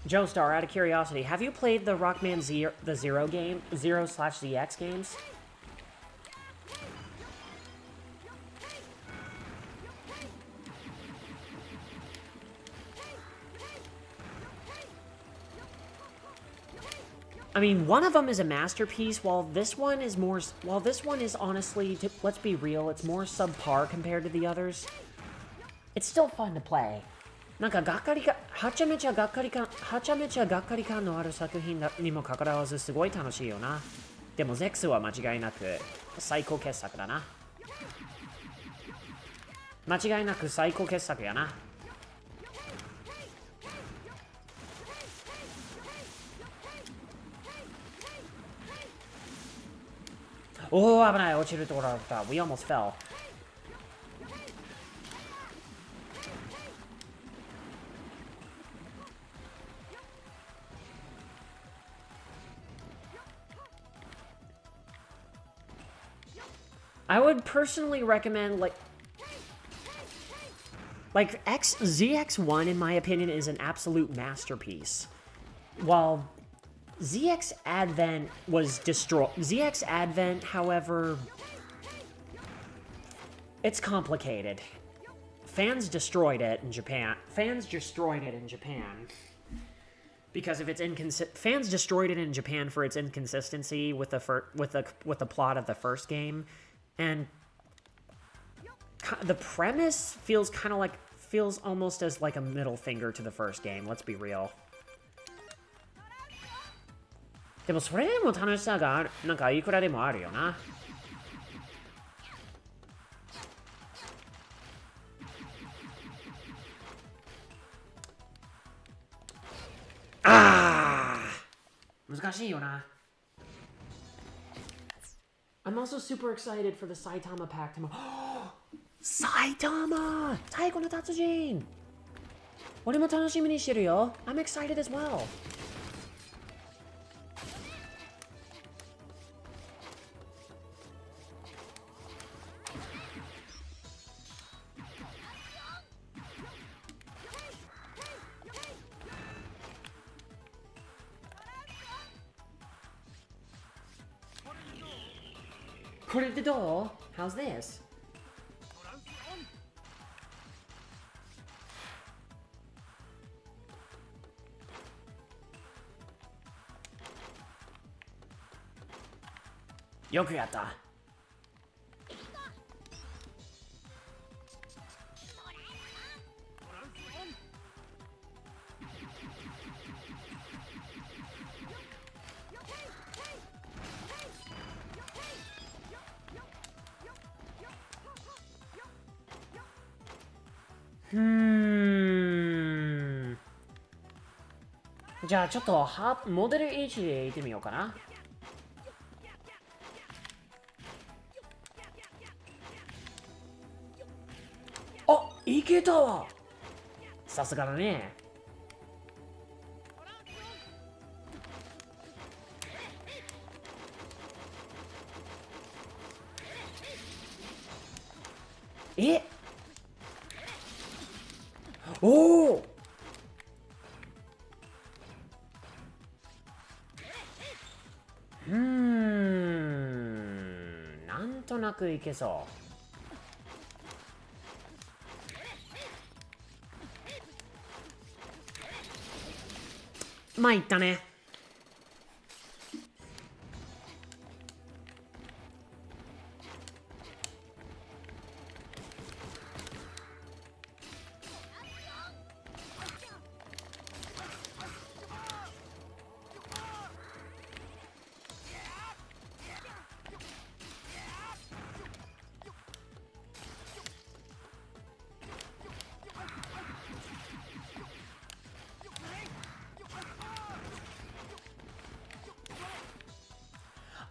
Joestar, out of curiosity, have you played the Rockman Zero, the Zero game, Zero/ZX games? I mean, one of them is a masterpiece, while this one is honestly, let's be real, it's more subpar compared to the others. It's still fun to play. なんかがっかりか、はちゃめちゃがっかり感のある作品にもかかわらずすごい楽しいよな。でもゼクスは間違いなく最高傑作だな。間違いなく最高傑作やな。おお、危ない。落ちるところだった。We almost fell. I would personally recommend ZX1 in my opinion is an absolute masterpiece. While ZX Advent was destroyed. ZX Advent, however, it's complicated. Fans destroyed it in Japan. Because of its fans destroyed it in Japan for its inconsistency with the plot of the first game. And the premise feels almost as like a middle finger to the first game, let's be real. でもそれでも楽しさがある、なんかいくらでもあるよな。難しいよな。I'm also super excited for the Saitama pack tomorrow. Saitama! 太鼓の達人! 俺も楽しみにしてるよ。I'm excited as well. Put it the door. How's this? Yoku yatta. Hmm. じゃあちょっとモデル H で行ってみようかな。あ、いけたわ。さすがだね。え？おお。なんとなくいけそう。まあいったね。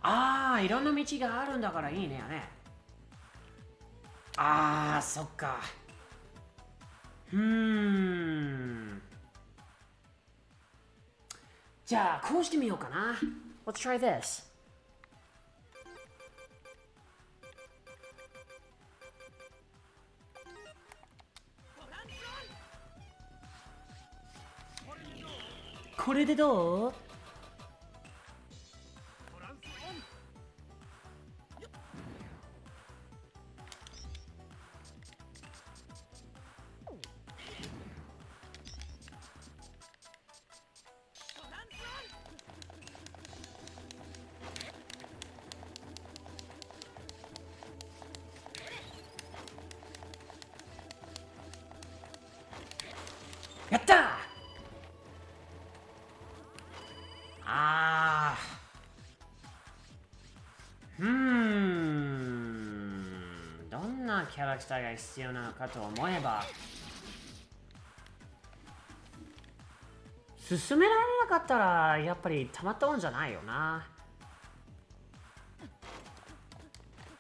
ああ、いろんな道があるんだからいいねやね。ああ、そっか。じゃあ、こうしてみようかな。Let's try this. これでどう？やったー。どんなキャラクターが必要なのかと思えば、進められなかったらやっぱりたまったもんじゃないよな。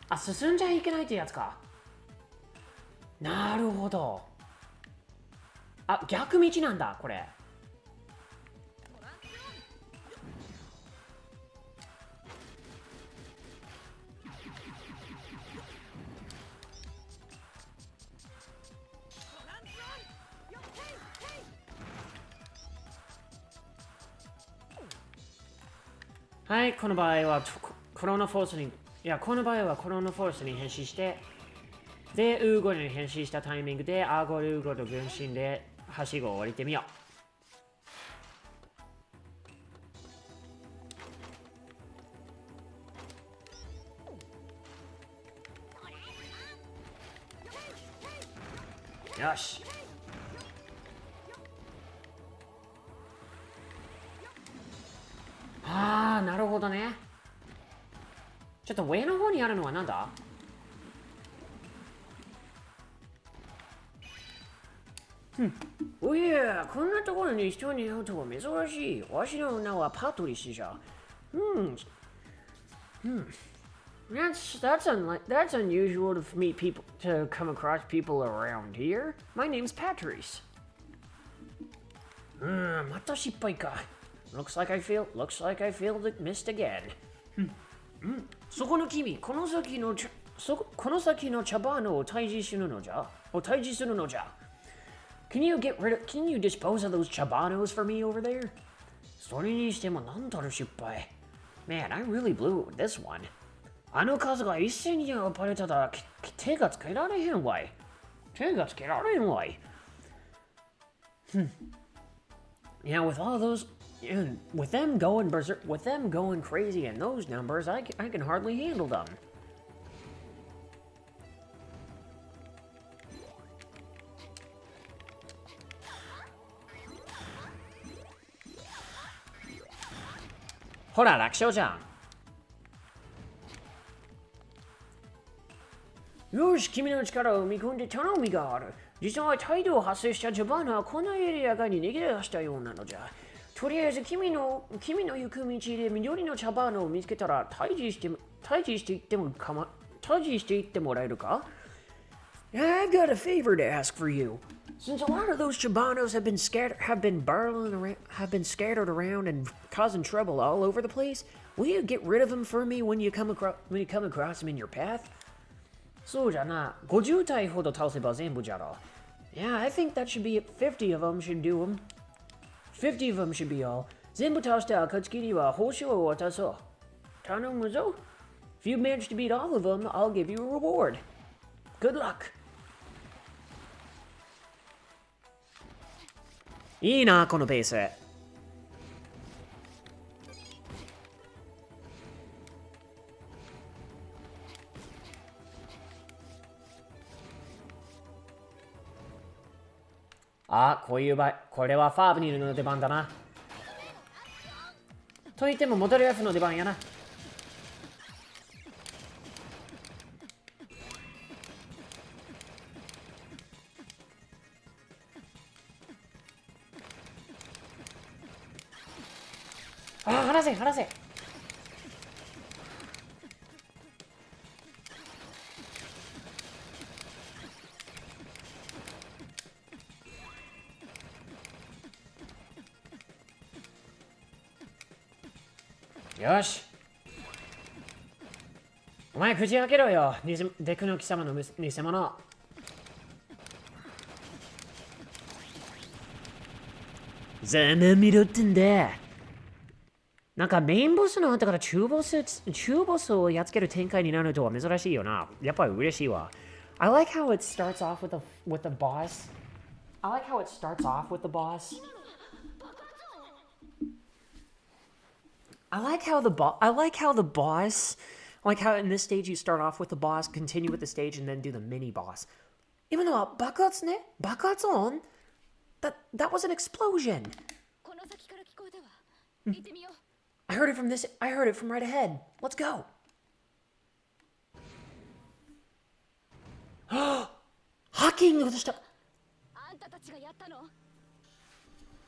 あ、進んじゃいけないってやつか。なるほど。あ、逆道なんだこれ。はい、この場合はコロナフォースに、この場合はコロナフォースに変身して、で、ウーゴに変身したタイミングで、アーゴルウーゴと分身で、はしごを降りてみよう。よし。なるほどね。ちょっと上の方にあるのはなんだ？おいや、こんなところに人に会うとは珍しい。わしの名はパトリスじゃ。That's unusual to meet people, to come across people around here. My name's Patrice. また失敗か。Looks like I failed the mist again. そこの君、この先の茶花を退治するのじゃ。Can you dispose of those chabanos for me over there? それにしてもなんだろ失敗。Man, I really blew it with this one. あの数が一斉に暴れたら手がつけられへんわい。Yeah, with all those, with them going crazy and those numbers, I can hardly handle them. ほら、楽勝じゃん。よし、君の力を見込んで頼みがある。実は態度を発生したジャバーナはこのエリア外に逃げ出したようなのじゃ。とりあえず君の行く道で緑の茶バーナを見つけたら退治していってもらえるか？ I've got a favor to ask for you. Since a lot of those Chabanos have been scattered around and causing trouble all over the place, will you get rid of them for me when you come across them in your path? そうじゃな、50体ほど倒せば全部じゃろ。Yeah, I think that should be it. 50 of them should do them. 50 of them should be all. 全部倒した暁には報酬を渡そう。頼むぞ。If you manage to beat all of them, I'll give you a reward. Good luck. いいな、このペース。こういう場合、これはファーブニルの出番だな。と言ってもモデル F の出番やな。離せ。よし。お前口開けろよ。デクの貴様の偽物。全部見るってんで。なんかメインボスの後から中ボスをやっつける展開になるとは珍しいよな。やっぱり嬉しいわ。I like how it starts off with the boss. I like how it starts off with the boss. I like how the boss, like how in this stage you start off with the boss, continue with the stage, and then do the mini boss. 今のは爆発ね。爆発音 that was an explosion.
この先から聞こえたわ。行ってみよう。
I heard it from right ahead. Let's go. ハッキングした。
あんたたちがやったの？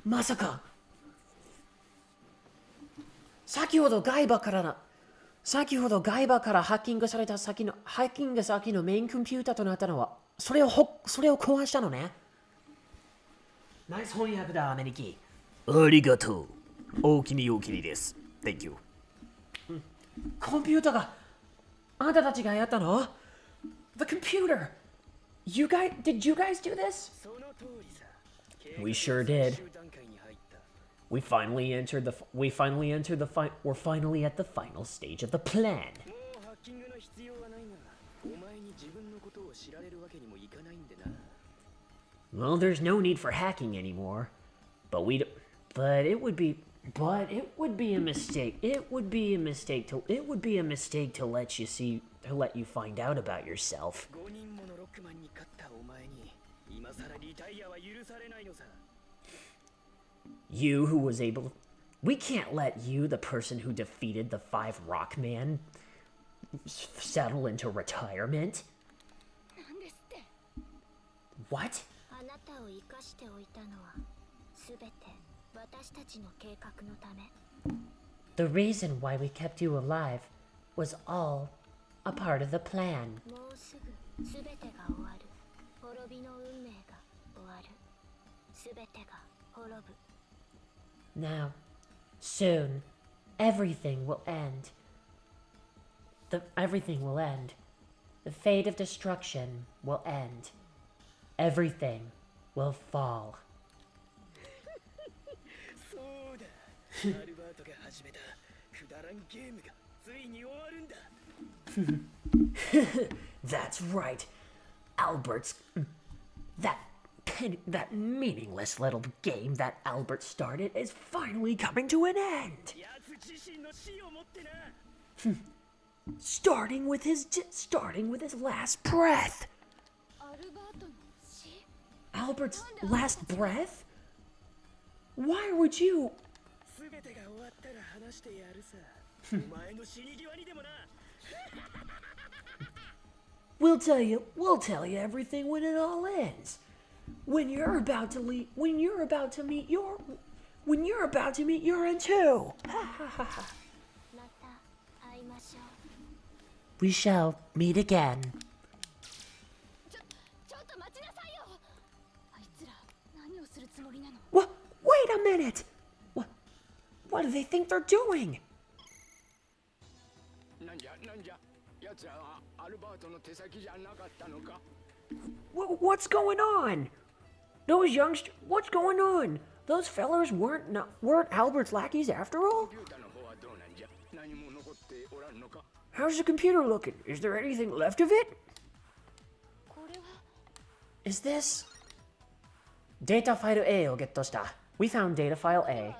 まさか。先ほど外部からハッキング先のメインコンピューターとなったのは、それを壊したのね。ナイス翻訳だ、アメリキ。ありがとう。おおきにです。Thank you. コンピューターが、あんたたちがやったの？ The computer! Did you guys do this? We sure did. We're finally at the final stage of the plan. Well, there's no need for hacking anymore. But it would be a mistake. It would be a mistake to let you find out about yourself. You who was able... We can't let you, the person who defeated the 5 Rockman, settle into retirement. What? The reason why we kept you alive was all a part of the plan. Now, soon, everything will end. Everything will end. The fate of destruction will end. Everything will fall. That's right. Albert's... That meaningless little game that Albert started is finally coming to an end. Starting with his last breath. Albert's last breath? Why would you... We'll tell you everything when it all ends. When you're about to meet your end too. We shall meet again. What? Wait a minute. What do they think they're doing? What's going on? Those youngsters, what's going on? Those fellas weren't Albert's lackeys after all? How's the computer looking? Is there anything left of it? Is this... Data file A をゲットした. We found data file A.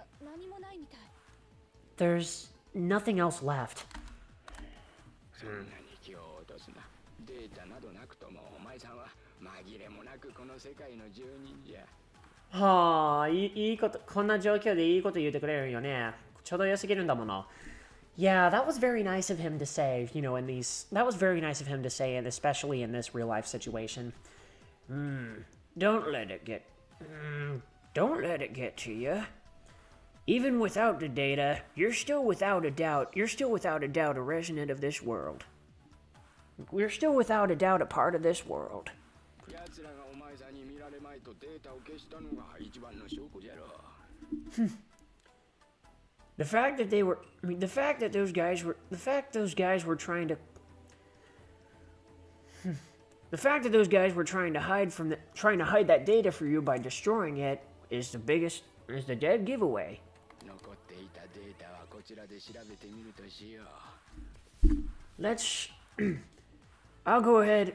There's nothing else left.こんな状況でいいこと言ってくれるよね。ちょうど良すぎるんだもの。Yeah, that was very nice of him to say, that was very nice of him to say, and especially in this real life situation. Don't let it get to you. Even without the data, you're still without a doubt a resident of this world. We're still without a doubt a part of this world. The fact those guys were trying to hide that data for you by destroying it is the biggest is the dead giveaway.
残っていたデータはこちらで調べてみるとしよう。
Let's. I'll go ahead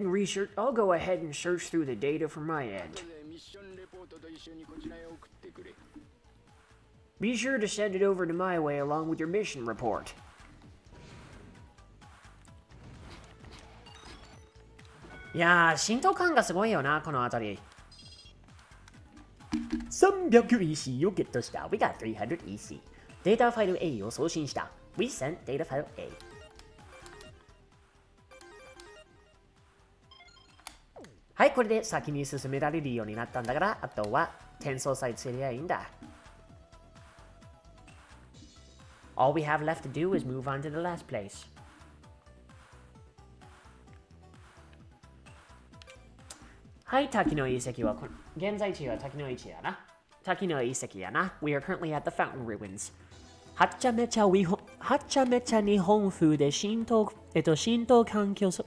and research. I'll go ahead and search through the data from my end.
後でミッションレポートと一緒にこちらへ送ってくれ。
Be sure to send it over to my way along with your mission report. いやー、浸透感がすごいよな、この辺り。300EC をゲットした。We got 300EC。データファイル A を送信した。We sent data file A。はい、これで先に進められるようになったんだから、あとは転送さえすりゃいいんだ。All we have left to do is move on to the last place. はい、滝の遺跡は現在地は滝の位置やな。滝の遺跡やな。We are currently at the fountain ruins. はっちゃめちゃ日本風で浸透環境は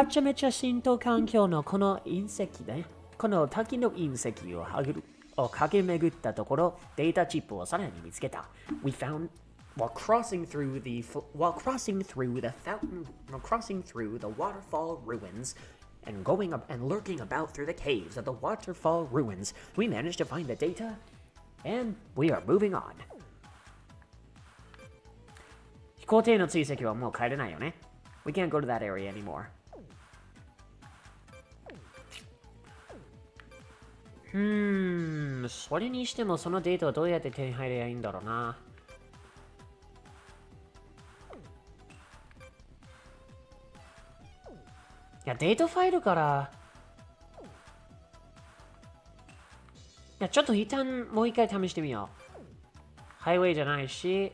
っちゃめちゃ浸透環境のこの隕石ね。この滝の隕石を駆け巡ったところ、データチップをさらに見つけた。We found while crossing through the waterfall ruins and lurking about through the caves of the waterfall ruins, we managed to find the data and we are moving on. 飛行艇の追跡はもう帰れないよね。We can't go to that area anymore. それにしてもそのデータをどうやって手に入ればいいんだろうな。いや、データファイルから。いや、ちょっと一旦もう一回試してみよう。ハイウェイじゃないし。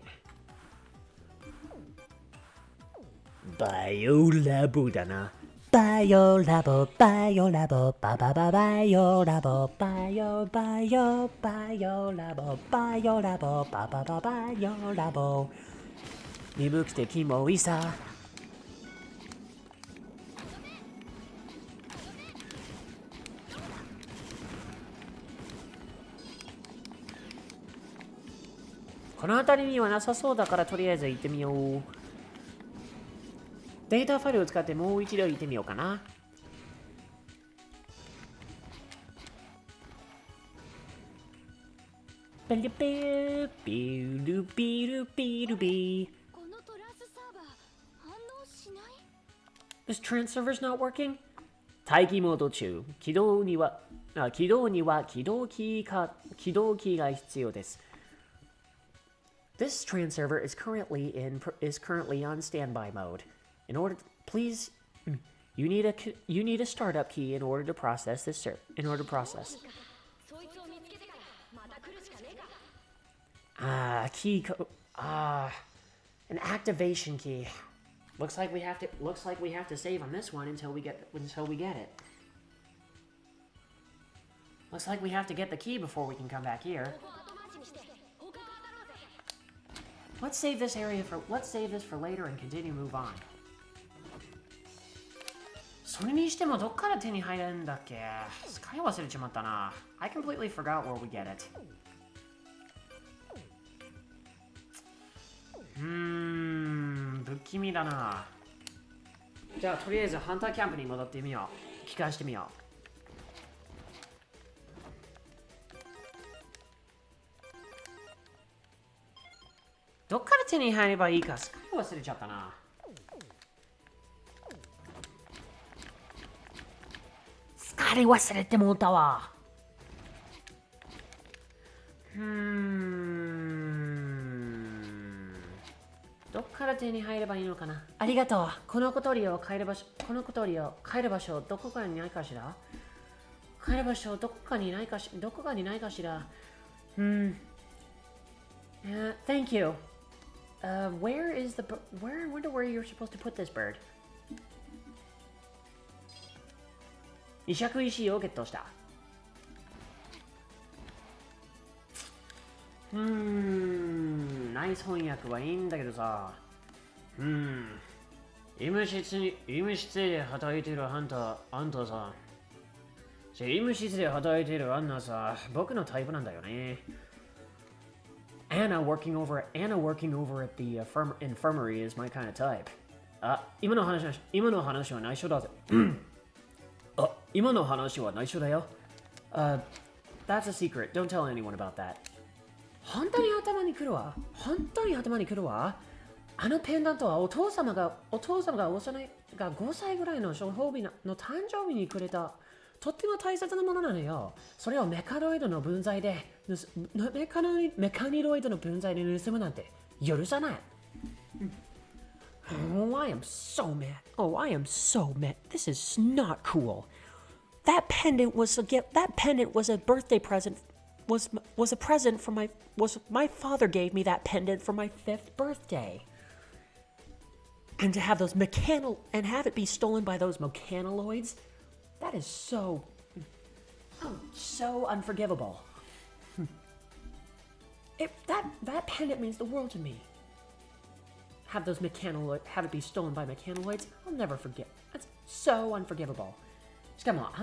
バイオラボだな。バイオラボ、バイオラボ、ババババイオラボ、バイオラボ、バイオラボ、ババババイオラボ。鈍くてキモいさ。この辺りにはなさそうだからとりあえず行ってみよう。データファイルを使ってもう一度行ってみようかな。ビルビルビルビルビルビ。
このトランスサーバー反応しない？
This transfer is not working? 待機モード中。起動には起動キーが必要です。This transfer is currently on standby mode. In order, please, you need a startup key in order to process this. Key code. An activation key. Looks like we have to save on this one until we get it. Looks like we have to get the key before we can come back here. Let's save this for later and continue to move on. それにしてもどっから手に入るんだっけ？使い忘れちまったな。I completely forgot where we get it. 不気味だな。じゃあとりあえずハンターキャンプに戻ってみよう。聞かしてみよう。どっから手に入ればいいか使い忘れちゃったな。使い忘れてもうたわ。どっから手に入ればいいのかな。ありがとう。この小鳥を帰る場所どこかにないかしら。帰る場所どこかにないかしら。Thank you. I wonder where you're supposed to put this bird. 移植石をゲットした。ナイス翻訳はいいんだけどさ。医務室で働いているあんたさ。事務室で働いているアンナさ、僕のタイプなんだよね。Anna working over at the infirmary is my kind of type. 今の話は内緒だぜ。今の話は内緒だよ。That's a secret. Don't tell anyone about that. 本当に頭にくるわ。あのペンダントはお父様が5歳ぐらいのご褒美の誕生日にくれたとっても大切なものなのよ。それをメカニロイドの分際で盗むなんて許さない。Oh, I am so mad. This is not cool. That pendant was a birthday present. Was my father gave me that pendant for my 5th birthday. And to have have it be stolen by those mechaniloids, that is so unforgivable. That pendant means the world to me. Have it be stolen by mechaniloids, I'll never forget. That's so unforgivable. しかもあ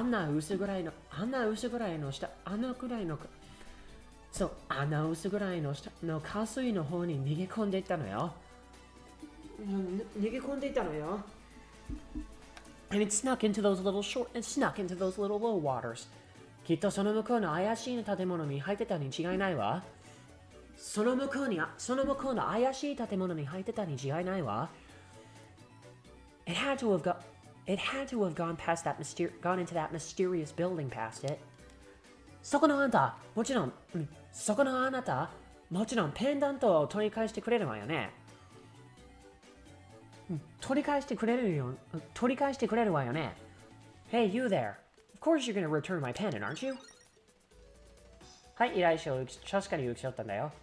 んな薄暗いの下の下水の方に逃げ込んでいったのよ。And it snuck into those little low waters. きっとその向こうの怪しい建物に入ってたに違いないわ。その向こうの怪しい建物に入ってたに違いないわ。It had to have gone into that mysterious building past it. そこのあなた、もちろんペンダントを取り返してくれるわよね。取り返してくれるわよね。Hey, you there. Of course you're gonna return my pendant, aren't you? はい、依頼書を確かに受け取ったんだよ。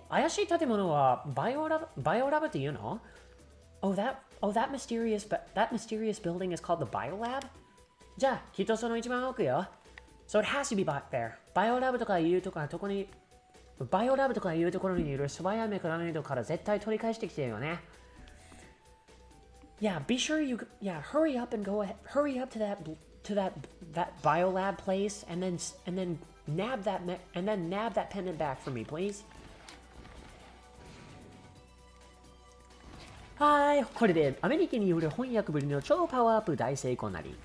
怪しい建物はバイオラブっていうの？ that mysterious building is called the biolab? じゃあ、きっとその一番奥よ。So it has to be back there. バイオラブとかいうところにいる素早いメカノイドから絶対取り返してきてるよね。Yeah, hurry up to that biolab place and then nab that pendant back for me, please. はい、これでアメリカによる翻訳ぶりの超パワーアップ大成功なり。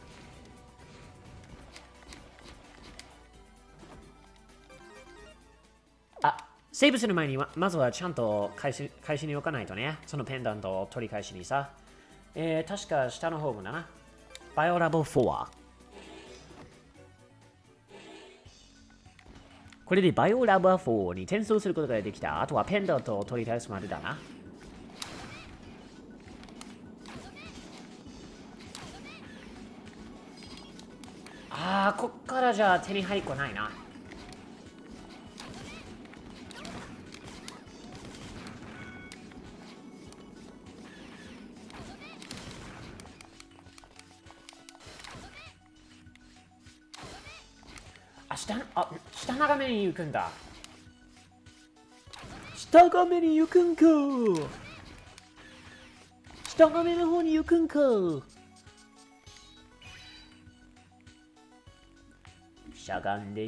セーブする前にまずはちゃんと返しに置かないとね。そのペンダントを取り返しにさ。確か下の方だな。バイオラブ4。これでバイオラブ4に転送することができた。あとはペンダントを取り返すまでだな。こっからじゃあ手に入りっこないな。下眺めに行くんだ。下眺めの方に行くんか。しゃがんで。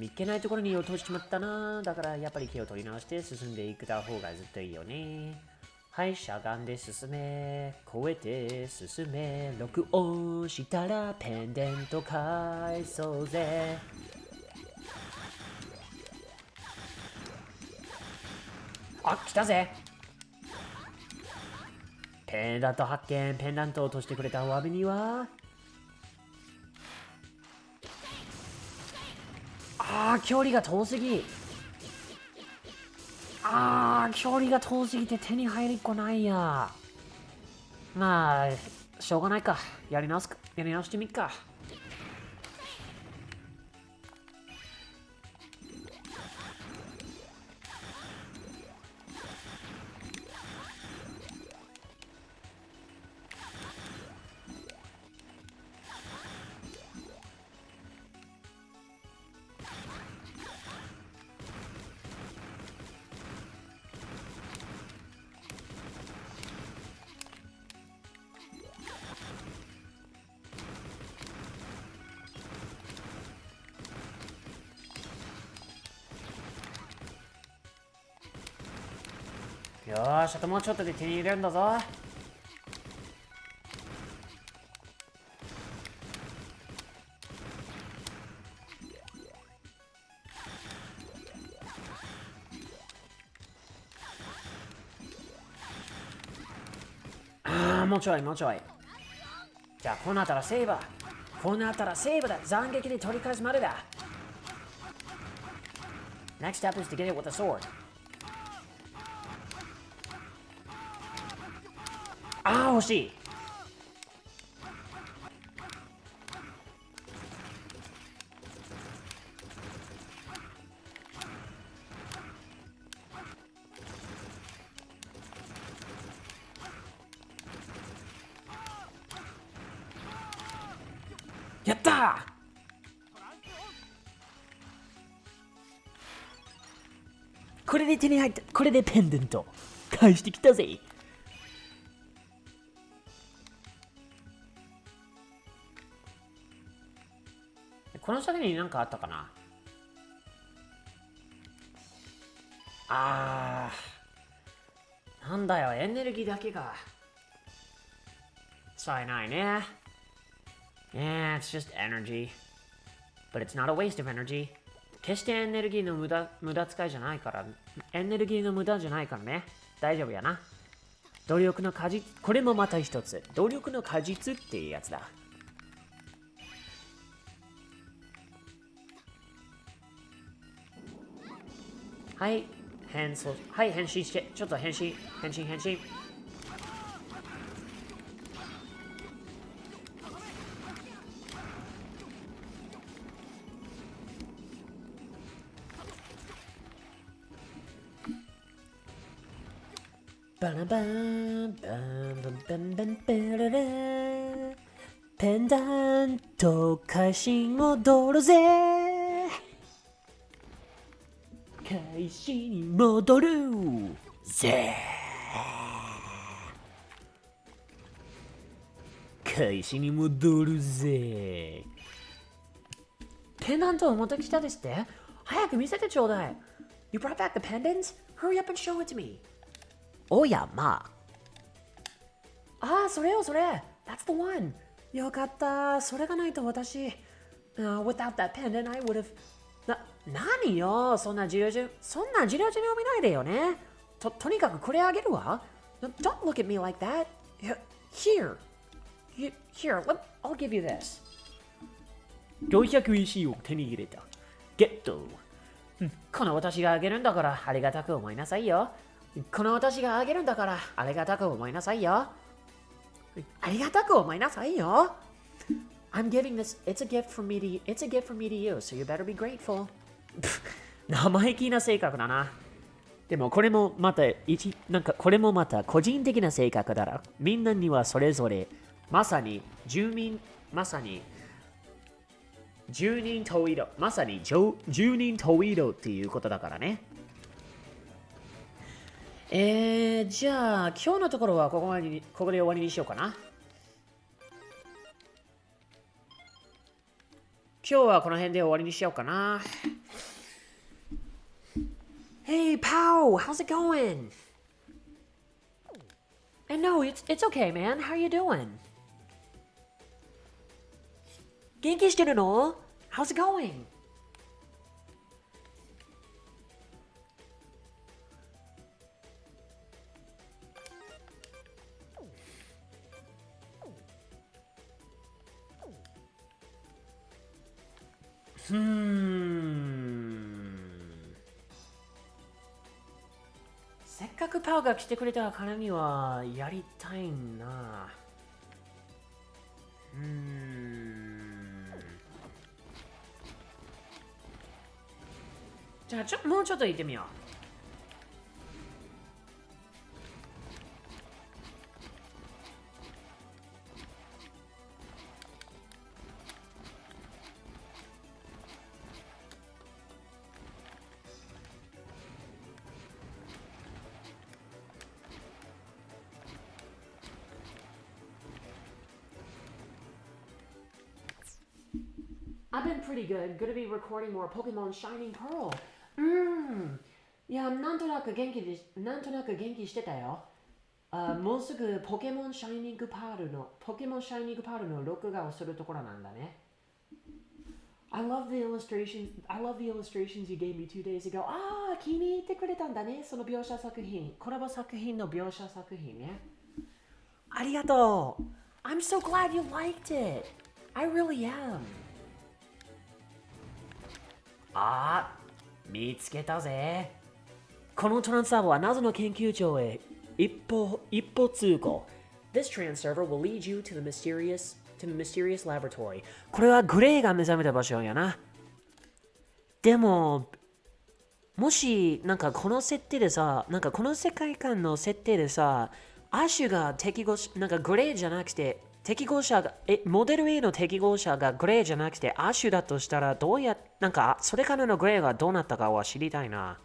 いけないところに落としちまったな。だからやっぱり気を取り直して進んでいくた方がずっといいよね。はい、しゃがんで進め、越えて進め、録音したらペンデント返そうぜ。来たぜ。ペンダント発見。ペンダントを落としてくれたお詫びには距離が遠すぎ。距離が遠すぎて手に入りっこないや。まあ、しょうがないか。やり直してみっか。よーし、あともうちょっとで手に入れるんだぞ。もうちょいもうちょい。じゃあこうなったらセーブ。こうなったらセーブだ。斬撃で取り返すまでだ。Next step is to get it with a sword. ああ、惜しい。やったー。これで手に入った。これでペンデント返してきたぜ。この先に何かあったかな。なんだよ、エネルギーだけがさえないね。Yeah, it's just energy. But it's not a waste of energy. 決してエネルギーの無駄使いじゃないから、エネルギーの無駄じゃないからね。大丈夫やな。努力の果実、これもまた一つ。努力の果実っていうやつだ。はい、変身して、ちょっと変身。バラバンバンバンバンバンバララペンダント会心戻るぜ。開始に戻るぜ。開始に戻るぜ。ペンダントを持ってきたですって。早く見せてちょうだい。You brought back the pendants? Hurry up and show it to me. おやまあ。それよそれ。That's the one. よかった。それがないと私。Without that pendant, I would have. 何よ。そんなじろじろに見ないでよね。とにかくこれあげるわ。Don't look at me like that. Here. I'll give you this. 400 EC を手に入れた。ゲット。この私があげるんだからありがたく思いなさいよ。この私があげるんだからありがたく思いなさいよ。ありがたく思いなさいよ。I'm giving this. It's a gift from me to you. It's a gift from me to you. So you better be grateful. 生意気な性格だな。でもこれもまたこれもまた個人的な性格だら。みんなにはそれぞれまさに十人十色っていうことだからね。じゃあ今日のところはここで終わりにしようかな。今日はこの辺で終わりにしようかな。Hey, Pow, how's it going? No, it's okay, man. How you doing? 元気してるの？ How's it going?せっかくパウが来てくれたからにはやりたいな。じゃあもうちょっと行ってみよう。I've been pretty good. Gonna be recording more Pokemon Shining Pearl. いや、なんとなく元気してたよ。もうすぐポケモンシャイニングパールの録画をするところなんだね。I love the illustrations you gave me 2 days ago. 気に入ってくれたんだね。その描写作品。コラボ作品の描写作品ね。ありがとう。I'm so glad you liked it. I really am. 見つけたぜ。このトランスサーバーは謎の研究所へ一歩通行。This transserver will lead you to the mysterious laboratory. これはグレイが目覚めた場所やな。でも、もし、なんかこの設定でさ、なんかこの世界観の設定でさ、アッシュがなんかグレイじゃなくて、モデル A の適合者がグレイじゃなくてアッシュだとしたらなんかそれからのグレイがどうなったかは知りたいな。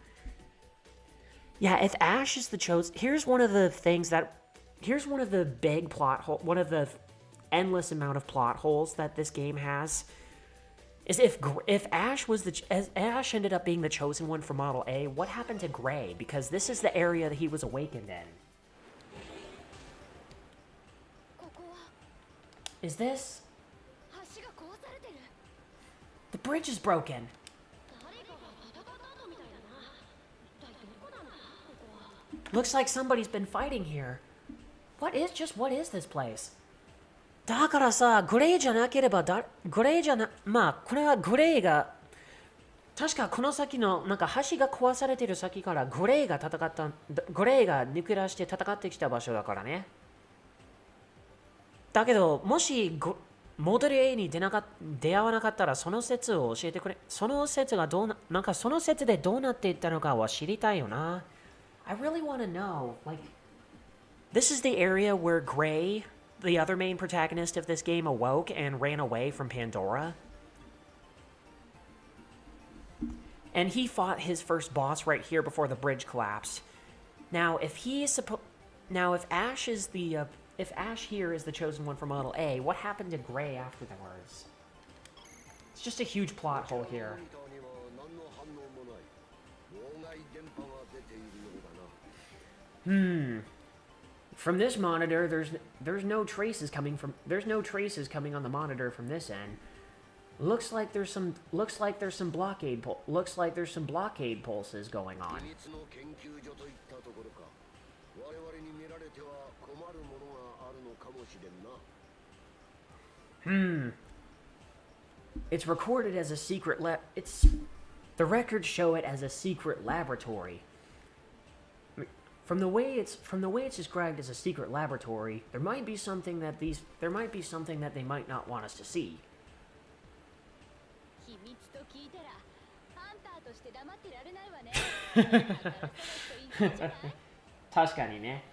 Yeah, if Ash is the chosen, here's one of the big plot hole, one of the endless amount of plot holes that this game has is if Ash ended up being the chosen one for Model A, what happened to Gray? Because this is the area that he was awakened in. Is this? The bridge is broken. Looks like somebody's been fighting here. What is this place? だからさ、グレイじゃなければこれはグレイが、確かこの先の、なんか橋が壊されてる先からグレイが抜け出して戦ってきた場所だからね。だけど、もしモデル A に出会わなかったらその説を教えてくれ。その説でどうなっていったのかは知りたいよな。I really want to know, like, this is the area where Gray, the other main protagonist of this game, awoke and ran away from Pandora. And he fought his first boss right here before the bridge collapsed. Now, if Ash here is the chosen one for Model A, what happened to Gray afterwards? It's just a huge plot hole here. From this monitor, there's no traces coming on the monitor from this end. Looks like there's some blockade pulses going on. It's recorded as a secret the records show it as a secret laboratory. From the way it's described as a secret laboratory, there might be something that they might not want us to see. 確かにね。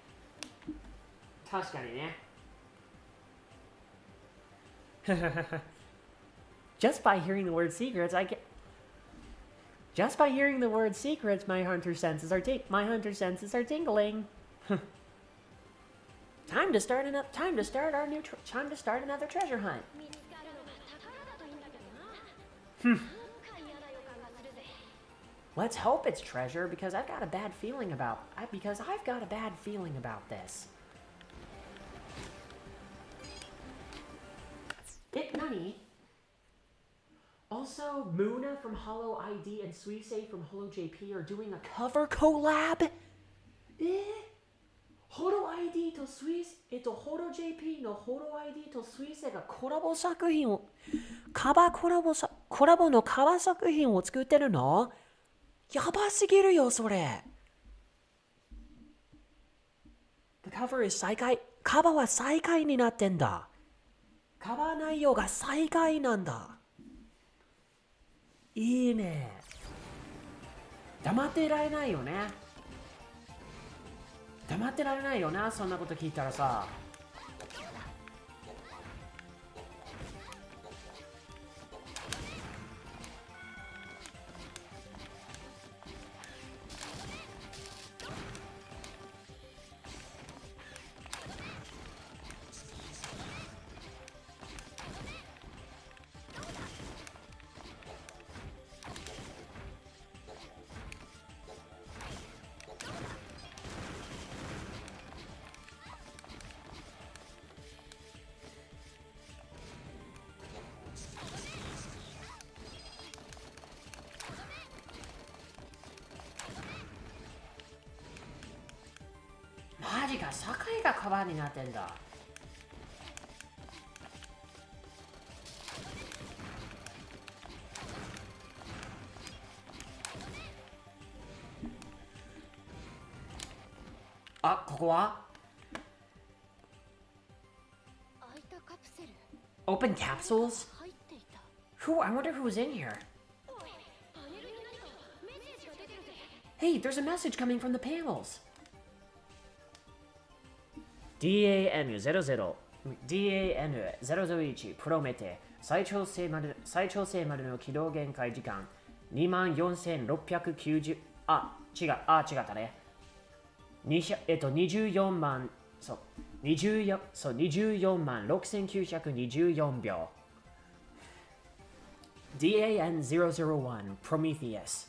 Just by hearing the word secrets, my hunter senses are tingling. Time to start another treasure hunt. Let's hope it's treasure because I've got a bad feeling about this. 何? Also, Muna from Hollow ID and Suisei from Hollow JP are doing a cover collab? Hollow ID とHollow JP の Hollow ID とSuiseiがコラボのカバー作品を作ってるの？やばすぎるよ、それ。The cover is カバーは再開になってんだ。カバー内容が再開なんだ。いいね。黙ってられないよね。黙ってられないよな、そんなこと聞いたらさ。マジか、境が川になってんだ。あ、ここは Open capsules? Who? I wonder who was in here. Hey, there's a message coming from the panels. DAN00 DAN001 プロメテ再調整までの起動限界時間24,690違ったね。24万64,6924秒 DAN001 Prometheus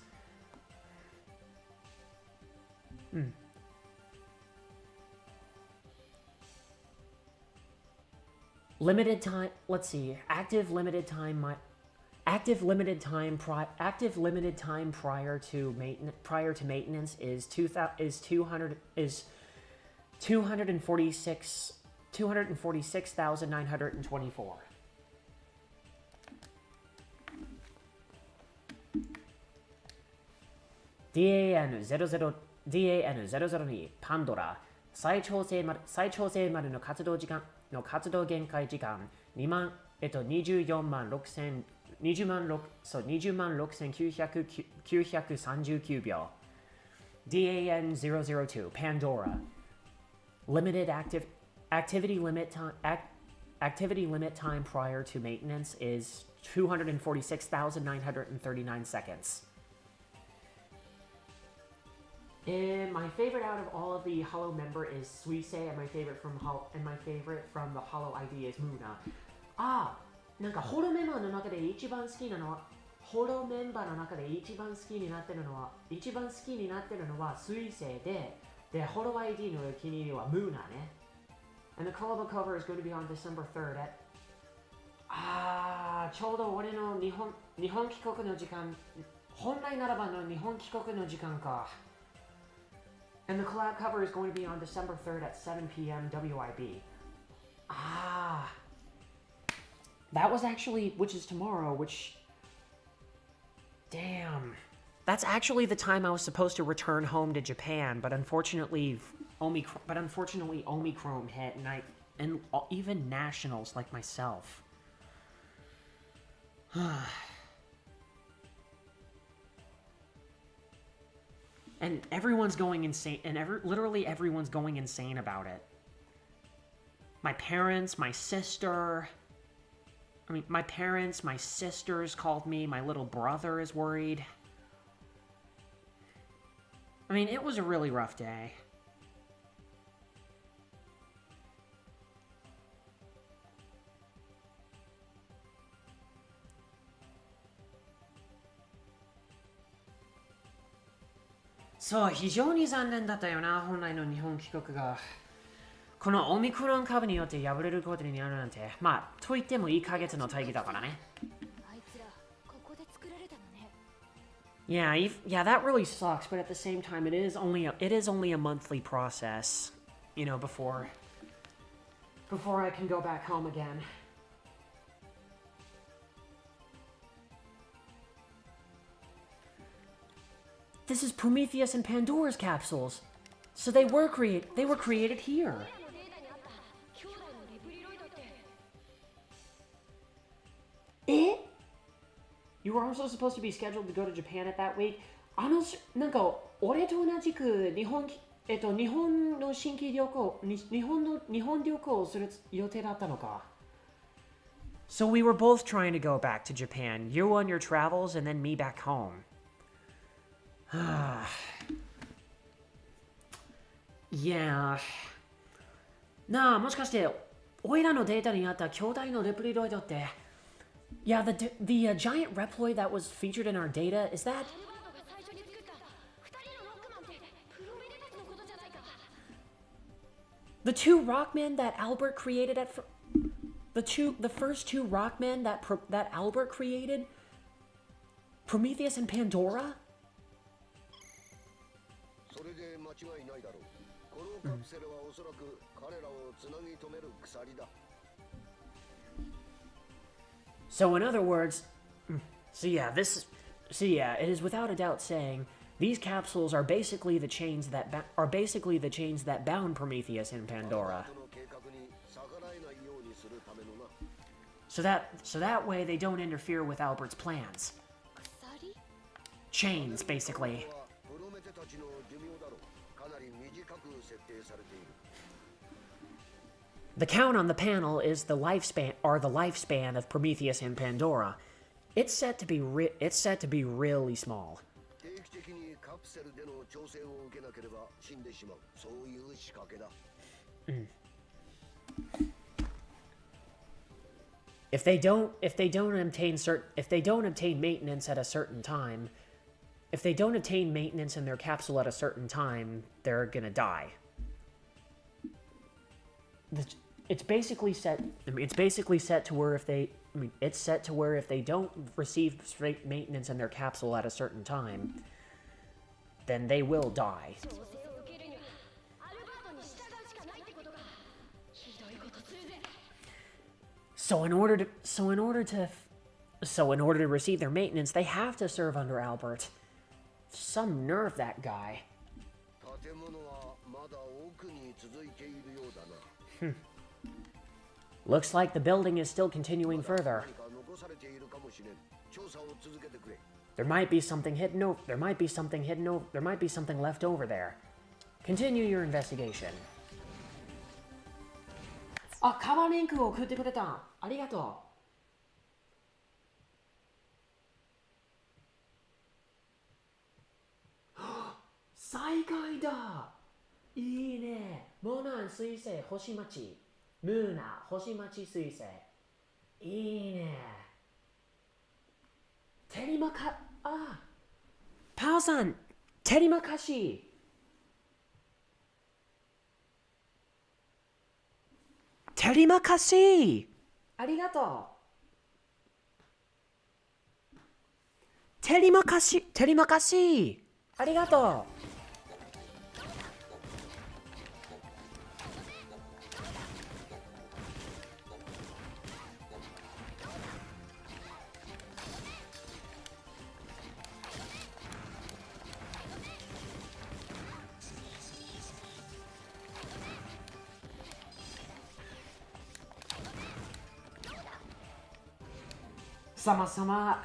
Limited time, let's see, active limited time prior to maintenance is 246,924. DAN002 パンドラ再調整までの活動限界時間24万6,939秒 DAN002 Pandora Limited activity limit time prior to maintenance is 246,939 seconds. And my favorite out of all of the Hollow member is Suise, and my favorite from the Hollow ID is Muna. なんかホロメンバーの中で一番好きなのはホロメンバーの中で一番好きになってるのはスイセでホロ ID のお気に入りはムーナね。And the collabo cover is going to be on December 3rd at ちょうど俺の日本帰国の時間本来ならばの日本帰国の時間か。And the collab cover is going to be on December 3rd at 7 p.m. WIB. That was actually, which is tomorrow, damn. That's actually the time I was supposed to return home to Japan, but unfortunately Omicron hit, and even nationals like myself. And everyone's going insane, and literally everyone's going insane about it. My parents, my sisters called me, my little brother is worried. I mean, it was a really rough day.そう、非常に残念だったよな、本来の日本帰国が。このオミクロン株によって破れることになるなんて、まあ、と言っても1ヶ月の待機だからね。Yeah, that really sucks, but at the same time, it is only a monthly process, you know, before I can go back home again. This is Prometheus and Pandora's capsules. So they were created here. Eh? You were also supposed to be scheduled to go to Japan at that week. なんか俺と同じく日本の新規旅行日本旅行をする予定だったのか。So we were both trying to go back to Japan. You on your travels and then me back home. Yeah. なあ、もしかしてオイラのデータにあった巨大のレプリロイドって Yeah, the giant Reploid that was featured in our data, is that... The two Rockmen that Albert created the first two Rockmen that Albert created? Prometheus and Pandora?
れで間違いないだろう。このカプセルはおそらく彼らをつなぎ止める鎖だ。
So in other words, it is without a doubt saying these capsules are basically the chains that bound Prometheus and Pandora. So that way they don't interfere with Albert's plans. Chains, basically. The count on the panel is the lifespan of Prometheus and Pandora. It's set to be really small. If they don't obtain maintenance at a certain time, if they don't obtain maintenance in their capsule at a certain time, they're gonna die. It's basically set to where if they don't receive straight maintenance in their capsule at a certain time, then they will die. So in order to receive their maintenance, they have to serve under Albert. Some nerve, that guy. Looks like the building is still continuing further. There might be something left over there. Continue your investigation. あ、カバーリンクを送ってくれた。ありがとう。再会だ。いいね。モナン水星星町。ムーナ星町水星。いいね。テリマカ、あ、パオさん、テリマカシ。テリマカシ。ありがとう。テリマカシ、テリマカシ。ありがとう。sama-sama.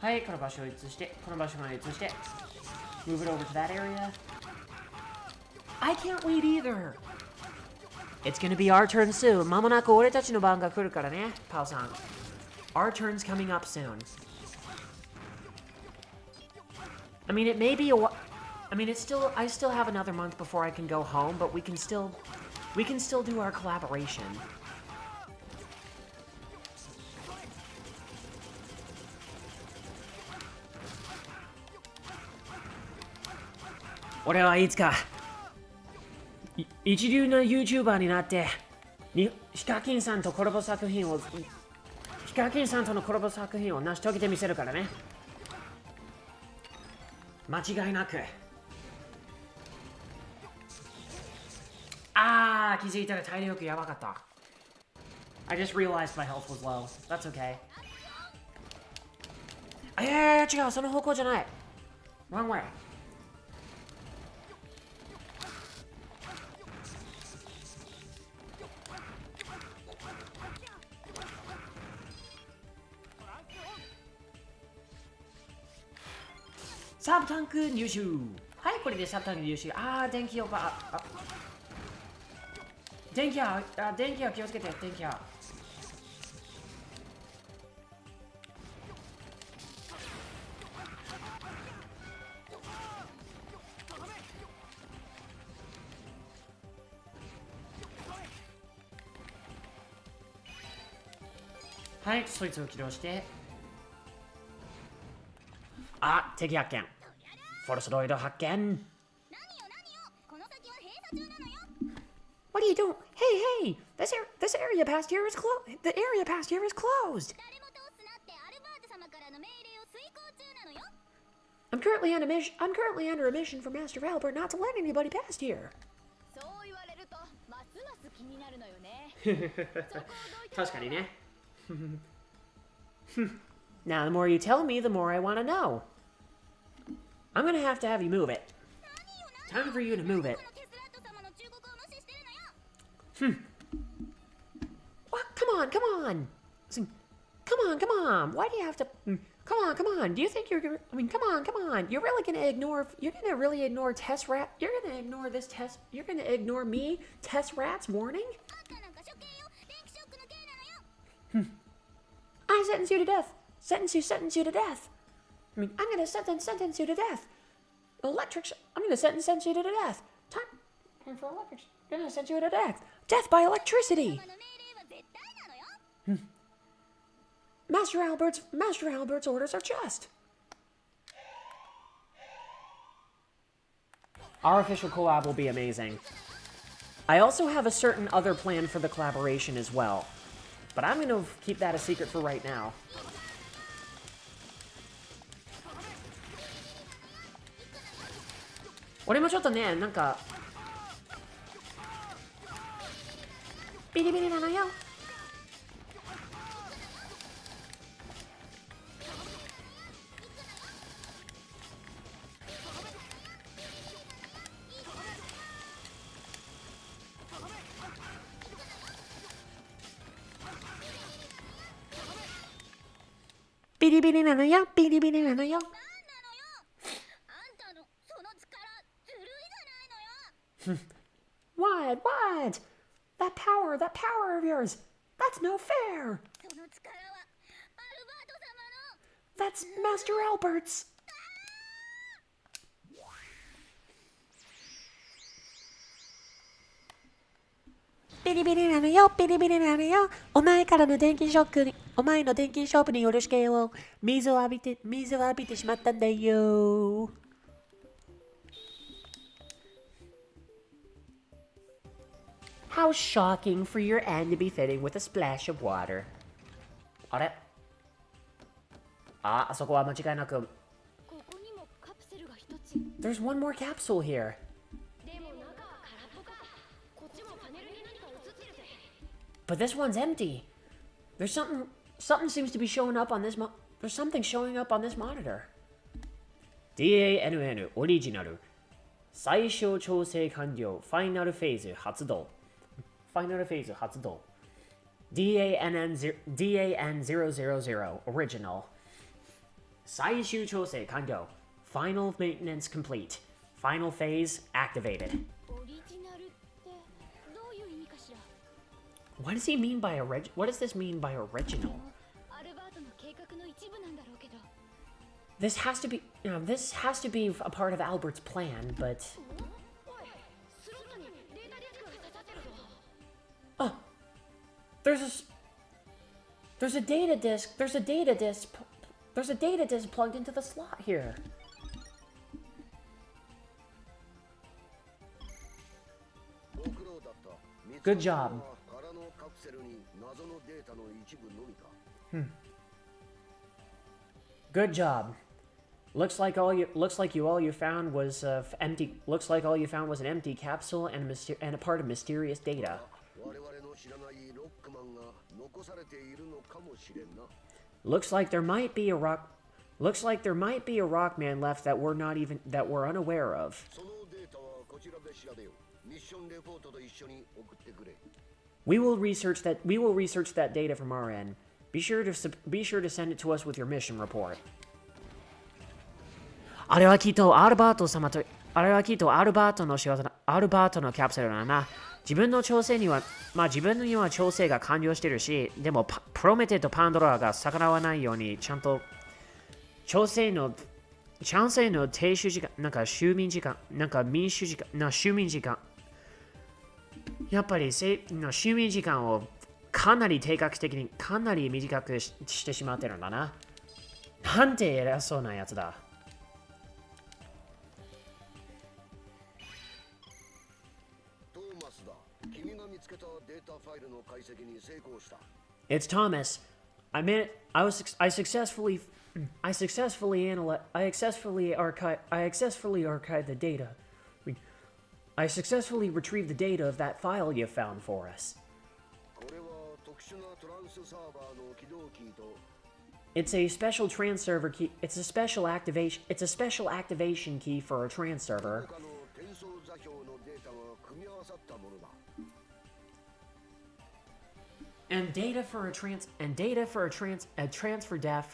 はい、この場所を移して、この場所まで移して、move it over to that area. I can't wait either. It's gonna be our turn soon. まもなく俺たちの番が来るからね、パオさん。Our turn's coming up soon. I mean, it may be I still have another month before I can go home, but we can still do our collaboration. 俺はいつか一流の YouTuber になってヒカキンさんとのコラボ作品を成し遂げてみせるからね。間違いなく。あー、気づいたら体力やばかった。I just realized my health was low. That's okay. いや違う、その方向じゃない。Wrong way.サブタンク入手。はい、これでサブタンク入手。あー、電気を電気は気をつけて、電気は。はい、そいつを起動して。あ、敵発見。フォルスロイド発見。
何よこの先は閉鎖中なのよ。
What are you doing? Hey, this area past here is closed. The area past here is closed.
誰も通すなってアルバート様からの命令を遂行中なのよ。
I'm currently under a mission from Master Albert not to let anybody past here.
そう言われるとますます気になるのよね。
確かにね。Now, the more you tell me, the more I want to know. I'm gonna have you move it. Time for you to move it.
このテスラット様の忠告を無視してるのよ。
What? Come on. Listen, come on. Why do you have to? Come on. Do you think you're gonna? I mean, come on. You're gonna really ignore test rat? You're gonna ignore this test? You're gonna ignore me, test rat's warning?
あんたなんか処刑よ。電気ショックの刑なのよ。
I sentence you to death. Sentence you to death. I mean, I'm gonna sentence you to death. I'm gonna sentence you to death. Time for electrics. I'm gonna sentence you to death. Death by electricity.
様の命令は絶対なのよ。
Master Albert's orders are just. Our official collab will be amazing. I also have a certain other plan for the collaboration as well, but I'm gonna keep that a secret for right now. 俺もちょっとね、なんかビリビリなのよ。ビリビリなのよ。ビリビリなのよ。
なんなのよ。あんたのその力ずるいじゃないのよ。
What? That power of yours. That's no fair.
その力はアルバート様の。
That's Master Albert's. ビリビリなのよ。ビリビリなのよ。お前の電気ショップによる試験を水を浴びてしまったんだよ。How shocking for your end to be fitting with a splash of water. あれ？あそこは間違いなく。
ここにもカプセルが一つ。
There's one more capsule here.
でも中は空っぽか。こっちもパネルに何か映ってるぜ。
But this one's empty. There's something seems to be showing up on this there's something showing up on this monitor. DANN オリジナル最小調整完了ファイナルフェーズ発動 DAN000 original 最終調整完了 Final maintenance complete Final phase activated.
オリジナルってどういう意味かしら。
What does this mean by original?
アルバートの計画の一部なんだろうけど。
This has to be a part of Albert's plan, but
おい、スロットにデータディスクが刺さってるぞ。
oh, there's a data disk plugged into the slot here.
ご苦労だった。
Good job.
空のカプセルに謎のデータの一部のみか。
Good job. Looks like all you found was empty. Looks like all you found was an empty capsule and a part of mysterious data.
我々の知らないロックマンが残されているのかもしれんな。
Looks like there might be a Rockman left that we're unaware of.
そのデータはこちらで調べよう。ミッションレポートと一緒に送ってくれ。
We will research that data from our end. Be sure to send it to us with your mission report. あれはきっとアルバートの仕業だ。アルバートのキャプセルだな。自分には調整が完了してるし、でもプロメテとパンドラが逆らわないようにちゃんと調整の停止時間、就眠時間、就眠時間。やっぱり就眠時間をかなり定格的にかなり短くしてしまってるんだな。なんて偉そうなやつだ。
トーマスだ。君が見つけたデータファイルの解析に成功した。
It's Thomas. I successfully archived the data. I successfully retrieved the data of that file you found for us.
これは特殊なトランスサーバーの起動キーと
It's a special transfer key. It's a special activation key for a transfer.
他の転送座標のデータが組み合わさったものだ。
And data for a transfer draft.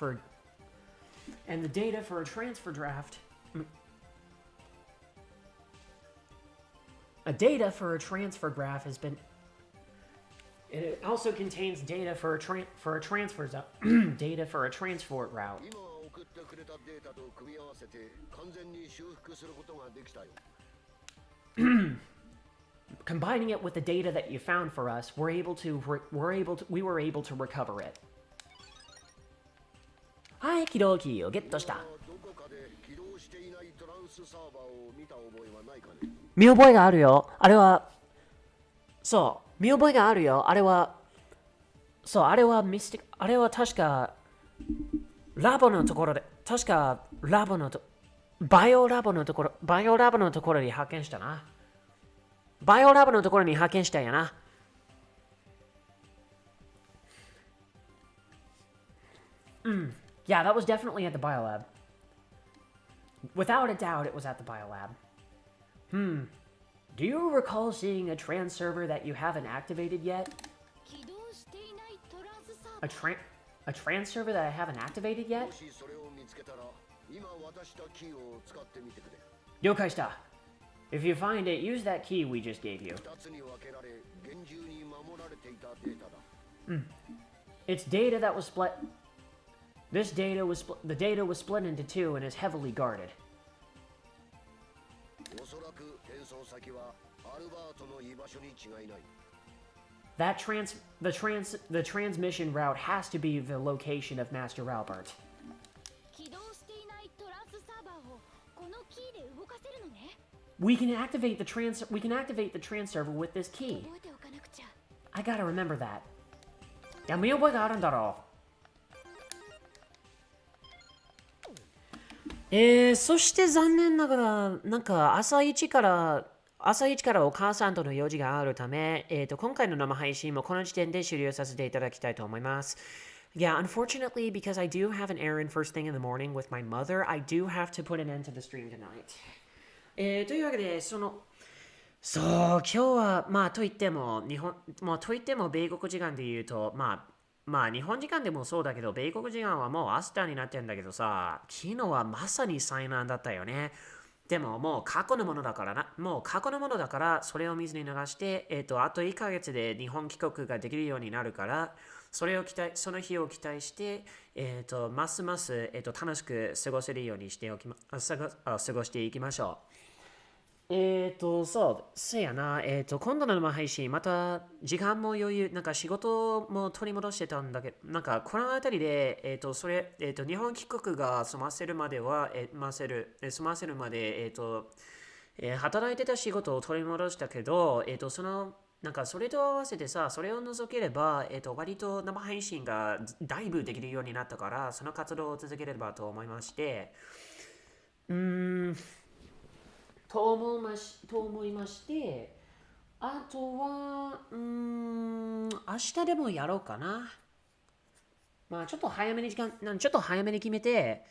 A data for a transfer graph has been. It also contains data for a transfer data for a transport route.
今送ってくれたデータと組み合わせて完全に修復することができたよ。
Combining it with the data that you found for us, we were able to recover it. はい、起動キーをゲットした。
どこかで起動していないトランスサーバーを見た覚えはないかね。
見覚えがあるよ。あれは、そう、見覚えがあるよ。あれは、そう、あれは確か、ラボのところで、確か、バイオラボのところに発見したな。バイオラボのところに発見したよな。Yeah, that was definitely at the biolab. Without a doubt, it was at the biolab. Do you recall seeing a trans server that you haven't activated yet?
起動していないトランスサーバー
A trans server that I haven't activated yet?
もしそれを見つけたら今渡したキーを使ってみてくれ。
了解した。If you find it, use that key we just gave you.
2つに分けられ厳重に守られていたデータだ。
It's data that was split. The data was split into two and is heavily guarded.
おそらく転送先はアルバートの居場所に違いない。
The transmission route has to be the location of Master Albert.
起動していないトランスサーバーをこのキーで動かせるのね。
We can activate the trans server with this key.
覚えておかなくちゃ。
I gotta remember that. いや、見覚えがあるんだろう。そして残念ながら、なんか朝一からお母さんとの用事があるため、今回の生配信もこの時点で終了させていただきたいと思います。Yeah, unfortunately, because I do have an errand first thing in the morning with my mother, I do have to put an end to the stream tonight. というわけで、そう、今日は、といっても、米国時間で言うと、日本時間でもそうだけど、米国時間はもう明日になってんだけどさ、昨日はまさに災難だったよね。でももう過去のものだから、それを水に流して、あと1ヶ月で日本帰国ができるようになるから、その日を期待して、ますます、楽しく過ごせるように過ごしていきましょう。せやな、今度の生配信、また時間も余裕、なんか仕事も取り戻してたんだけど、なんかこのあたりで、日本帰国が済ませるまで、働いてた仕事を取り戻したけど、なんかそれと合わせてさ、それを除ければ、割と生配信がだいぶできるようになったから、その活動を続ければと思いまして、と思いまして、あとは、明日でもやろうかな。ちょっと早めに決めて、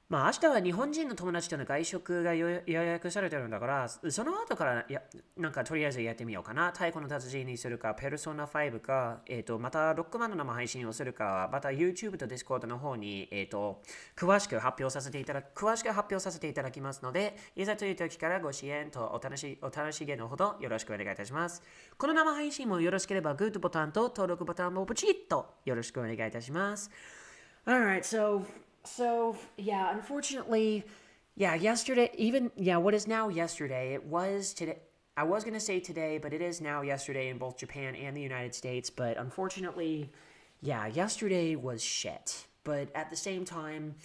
明日は日本人の友達との外食が予約されてるんだから、その後からなんかとりあえずやってみようかな。太鼓の達人にするか、ペルソナ5か、またロックマンの生配信をするか、また YouTube と Discord の方に、詳しく発表させていただきますので、いざという時からご支援とお楽しげのほどよろしくお願いいたします。この生配信もよろしければ、グッドボタンと登録ボタンもポチッとよろしくお願いいたします。Alright, So, yeah, unfortunately, what is now yesterday, it was today. I was going to say today, but it is now yesterday in both Japan and the United States. But unfortunately, yeah, yesterday was shit. But at the same time,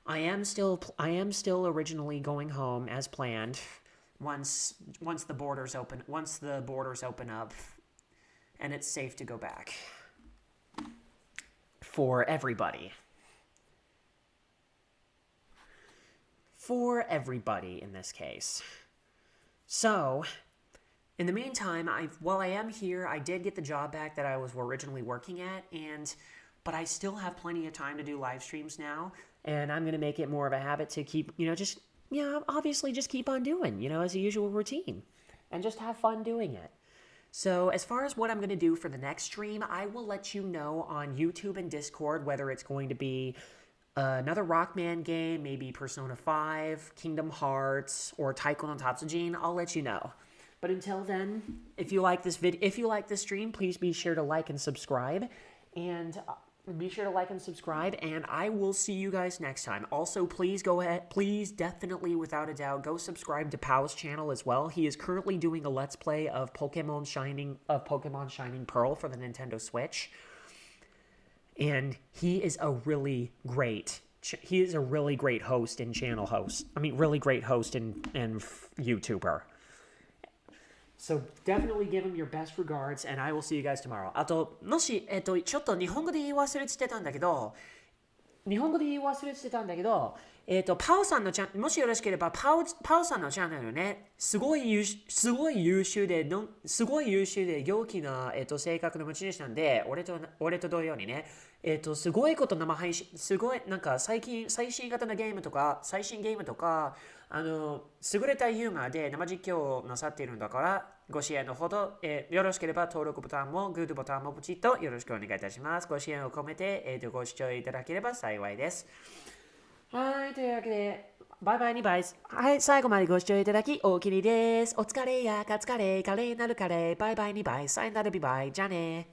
I am still originally going home as planned once the borders open up and it's safe to go back for everybody. For everybody in this case. So, in the meantime, while I am here, I did get the job back that I was originally working at, but I still have plenty of time to do live streams now, and I'm going to make it more of a habit to keep, obviously just keep on doing, as a usual routine, and just have fun doing it. So, as far as what I'm going to do for the next stream, I will let you know on YouTube and Discord whether it's going to be another Rockman game, maybe Persona 5, Kingdom Hearts, or Taiko no Tatsujin. I'll let you know. But until then, if you like this stream, please be sure to like and subscribe. And I will see you guys next time. Also, please definitely, without a doubt, go subscribe to Pow's channel as well. He is currently doing a Let's Play of Pokemon Shining Pearl for the Nintendo Switch. And he is a really great host and channel host. Really great host and YouTuber. So definitely give him your best regards, and I will see you guys tomorrow. あと、もし、ちょっと日本語で言い忘れてたんだけど、パウさんのもしよろしければ、パウさんのチャンネルね、すごい優秀で陽気な、性格の持ち主なんで、俺と同様にね、すごいこと生配信、すごい、最新型のゲームとか、最新ゲームとか、優れたユーモアで生実況をなさっているんだから、ご支援のほど、よろしければ登録ボタンもグッドボタンもポチッとよろしくお願いいたします。ご支援を込めて、ご視聴いただければ幸いです。はい、というわけで、バイバイ2倍。はい、最後までご視聴いただき、お気に入りです。お疲れや、カツカレー、カレーなるカレー、バイバイ2倍、さよならビバイ、じゃあね。